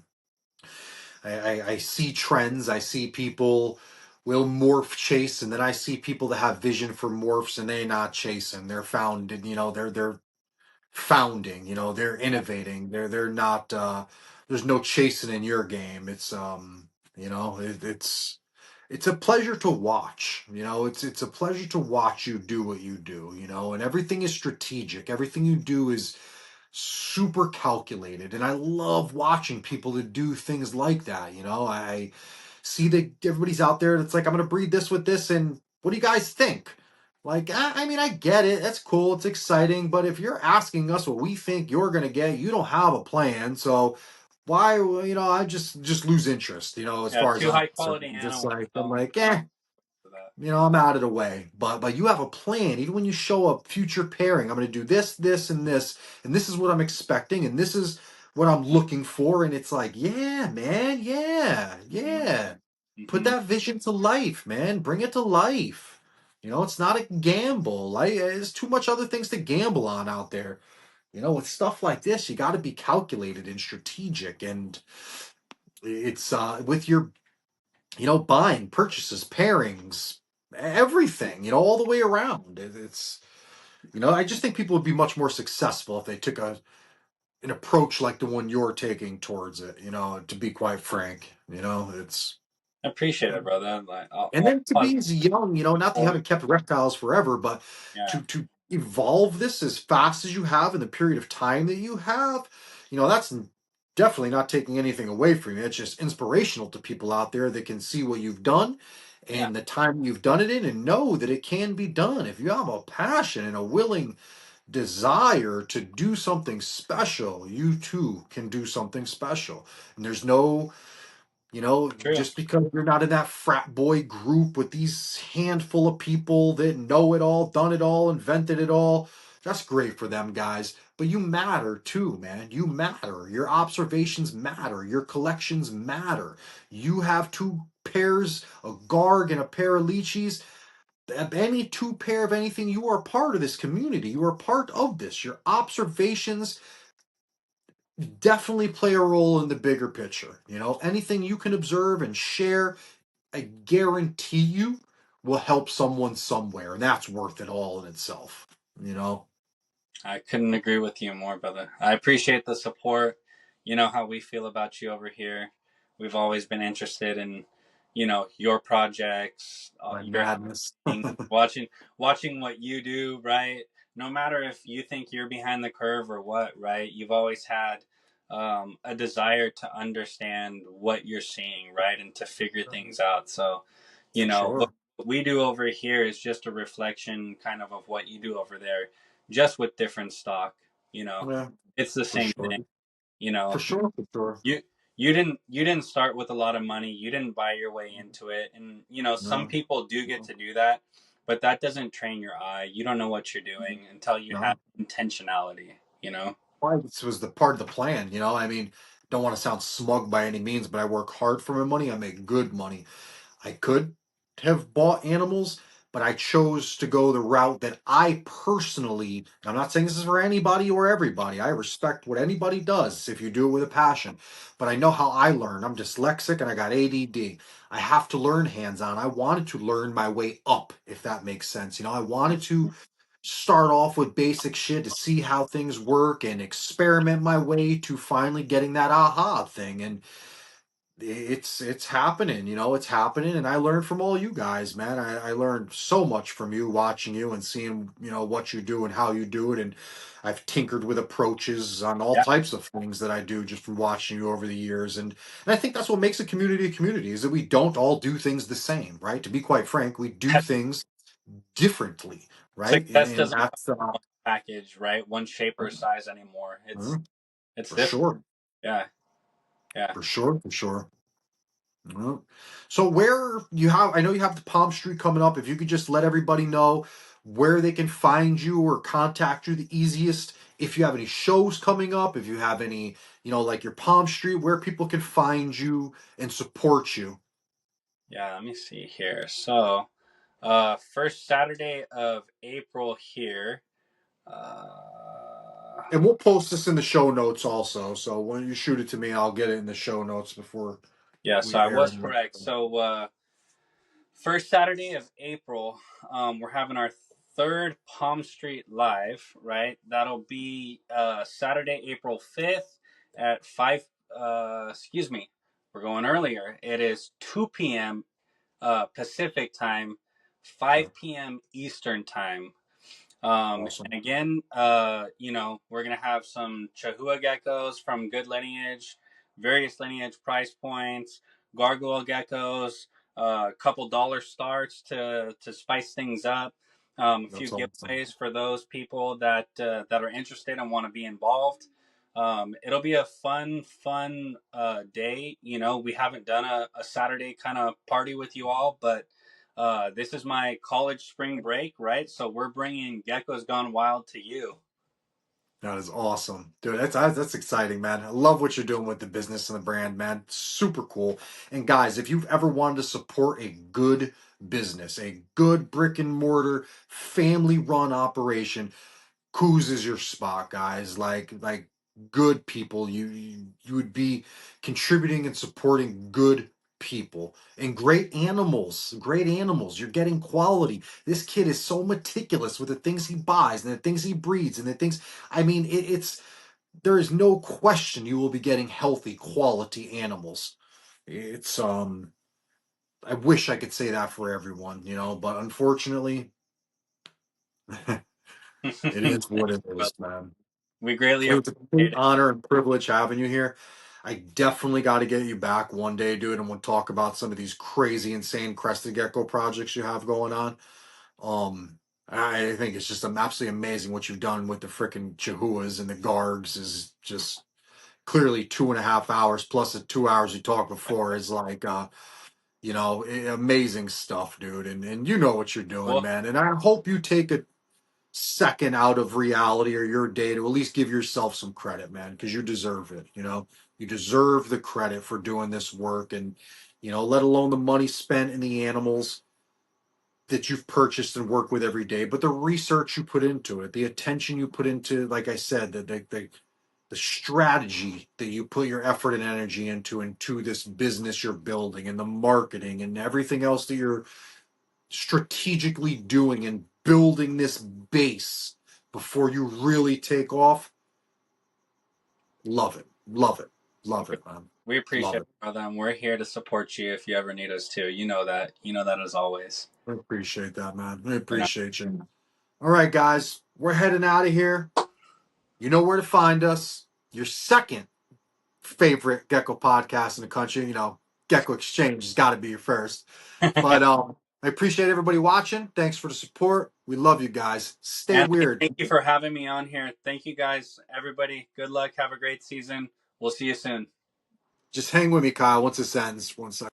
I see trends. I see people will morph chase, and then I see people that have vision for morphs, and they're not chasing. They're founded. They're founding. They're innovating. They're not. There's no chasing in your game. It's a pleasure to watch. It's a pleasure to watch you do what you do. And everything is strategic. Everything you do is super calculated, and I love watching people to do things like that. I see that everybody's out there that's like, I'm gonna breed this with this, and what do you guys think? Like, I mean, I get it, that's cool, it's exciting, but if you're asking us what we think you're gonna get, you don't have a plan. So why, I just lose interest, as yeah. far as Two I'm high concerned. quality Just animals. like, I'm So like, I'm not for that. I'm out of the way. But you have a plan. Even when you show a future pairing, I'm going to do this, this, and this is what I'm expecting, and this is what I'm looking for. And it's like, yeah, man, yeah, yeah. Put Mm-hmm. that vision to life, man. Bring it to life. It's not a gamble. Like, there's too much other things to gamble on out there. With stuff like this, you got to be calculated and strategic, and it's with your buying, purchases, pairings, everything, all the way around. It's, I just think people would be much more successful if they took an approach like the one you're taking towards it, to be quite frank. It's, I appreciate it, brother. Like, and then to be positive as young, not that you support. haven't kept reptiles forever, but Yeah, to evolve this as fast as you have in the period of time that you have, that's definitely not taking anything away from you. It's just inspirational to people out there that can see what you've done yeah, and the time you've done it in, and know that it can be done. If you have a passion and a willing desire to do something special, you too can do something special. And there's no, true. just because you're not in that frat boy group with these handful of people that know it all, done it all, invented it all, that's great for them, guys. But you matter too, man. You matter. Your observations matter. Your collections matter. You have two pairs, a Garg and a pair of Lychees. Any two pair of anything, you are part of this community. You are part of this. Your observations definitely play a role in the bigger picture. Anything you can observe and share, I guarantee you will help someone somewhere, and that's worth it all in itself. You know. I couldn't agree with you more, brother. I appreciate the support. You know how we feel about you over here. We've always been interested in, your projects, My your madness. things, watching what you do, right? No matter if you think you're behind the curve or what, right? You've always had a desire to understand what you're seeing, right, and to figure things out. So, For what sure. we do over here is just a reflection, kind of what you do over there, just with different stock. You know, Yeah, it's the for same sure. thing. You For know, sure, for sure. you you didn't start with a lot of money. You didn't buy your way into it. And some No, people do get to do that, but that doesn't train your eye. You don't know what you're doing until you have no. intentionality. Why, this was the part of the plan, I mean, don't want to sound smug by any means, but I work hard for my money. I make good money. I could have bought animals, but I chose to go the route that I personally, and I'm not saying this is for anybody or everybody. I respect what anybody does if you do it with a passion. But I know how I learn. I'm dyslexic and I got ADD. I have to learn hands on. I wanted to learn my way up, if that makes sense. I wanted to start off with basic shit to see how things work and experiment my way to finally getting that aha thing. And it's happening, it's happening. And I learned from all you guys, man. I learned so much from you, watching you and seeing, what you do and how you do it. And I've tinkered with approaches on all Yeah. types of things that I do just from watching you over the years. And I think that's what makes a community is that we don't all do things the same, right? To be quite frank, we do things differently, right? and, Success and doesn't come that's in one package, right? One shape or size anymore. It's for different. sure. Yeah. Yeah. For sure, for sure. Well, so where you have, I know you have the Palm Street coming up. If you could just let everybody know where they can find you or contact you the easiest. If you have any shows coming up, if you have any, like your Palm Street, where people can find you and support you. Yeah. Let me see here. So, first Saturday of April here. And we'll post this in the show notes also. So when you shoot it to me, I'll get it in the show notes before Yeah, so we I air was it. correct. So first Saturday of April, we're having our third Palm Street Live, right? That'll be Saturday, April 5th at 5. Excuse me, we're going earlier. It is 2 p.m. Pacific time, 5 p.m. Eastern time. Awesome. And again, we're gonna have some Chahua geckos from good lineage, various lineage price points, gargoyle geckos, a couple dollar starts to spice things up. A few That's awesome. giveaways for those people that are interested and want to be involved. It'll be a fun day. We haven't done a Saturday kind of party with you all, but this is my college spring break, right? So we're bringing Gecko's Gone Wild to you. That is awesome, dude. That's exciting, man. I love what you're doing with the business and the brand, man. Super cool. And guys, if you've ever wanted to support a good business, a good brick and mortar family run operation, Coos is your spot, guys. Like good people. You would be contributing and supporting good people and great animals. Great animals. You're getting quality. This kid is so meticulous with the things he buys and the things he breeds and the things. I mean, it's there is no question you will be getting healthy, quality animals. It's I wish I could say that for everyone, but unfortunately, it is what it Well, is, man. we greatly It was a complete appreciate it. honor and privilege having you here. I definitely got to get you back one day, dude, and we'll talk about some of these crazy, insane crested gecko projects you have going on. I think it's just absolutely amazing what you've done with the freaking chihuahuas and the gargs is just clearly 2.5 hours plus the 2 hours you talked before is like amazing stuff, dude. And you know what you're doing, Well, man. And I hope you take a second out of reality or your day to at least give yourself some credit, man, because you deserve it. You deserve the credit for doing this work and, let alone the money spent in the animals that you've purchased and work with every day, but the research you put into it, the attention you put into, like I said, the strategy that you put your effort and energy into this business you're building and the marketing and everything else that you're strategically doing and building this base before you really take off. Love it. Love it. Love it, man. We Love appreciate it. it, brother, and we're here to support you if you ever need us to. You know that. You know that as always. I appreciate that, man. I You know. appreciate you. All right, guys, we're heading out of here. You know where to find us. Your second favorite Gecko podcast in the country. You know, Gecko Exchange has got to be your first. But I appreciate everybody watching. Thanks for the support. We love you guys. Stay And weird. thank you for having me on here. Thank you guys, everybody. Good luck. Have a great season. We'll see you soon. Just hang with me, Kyle, once this ends. 1 second.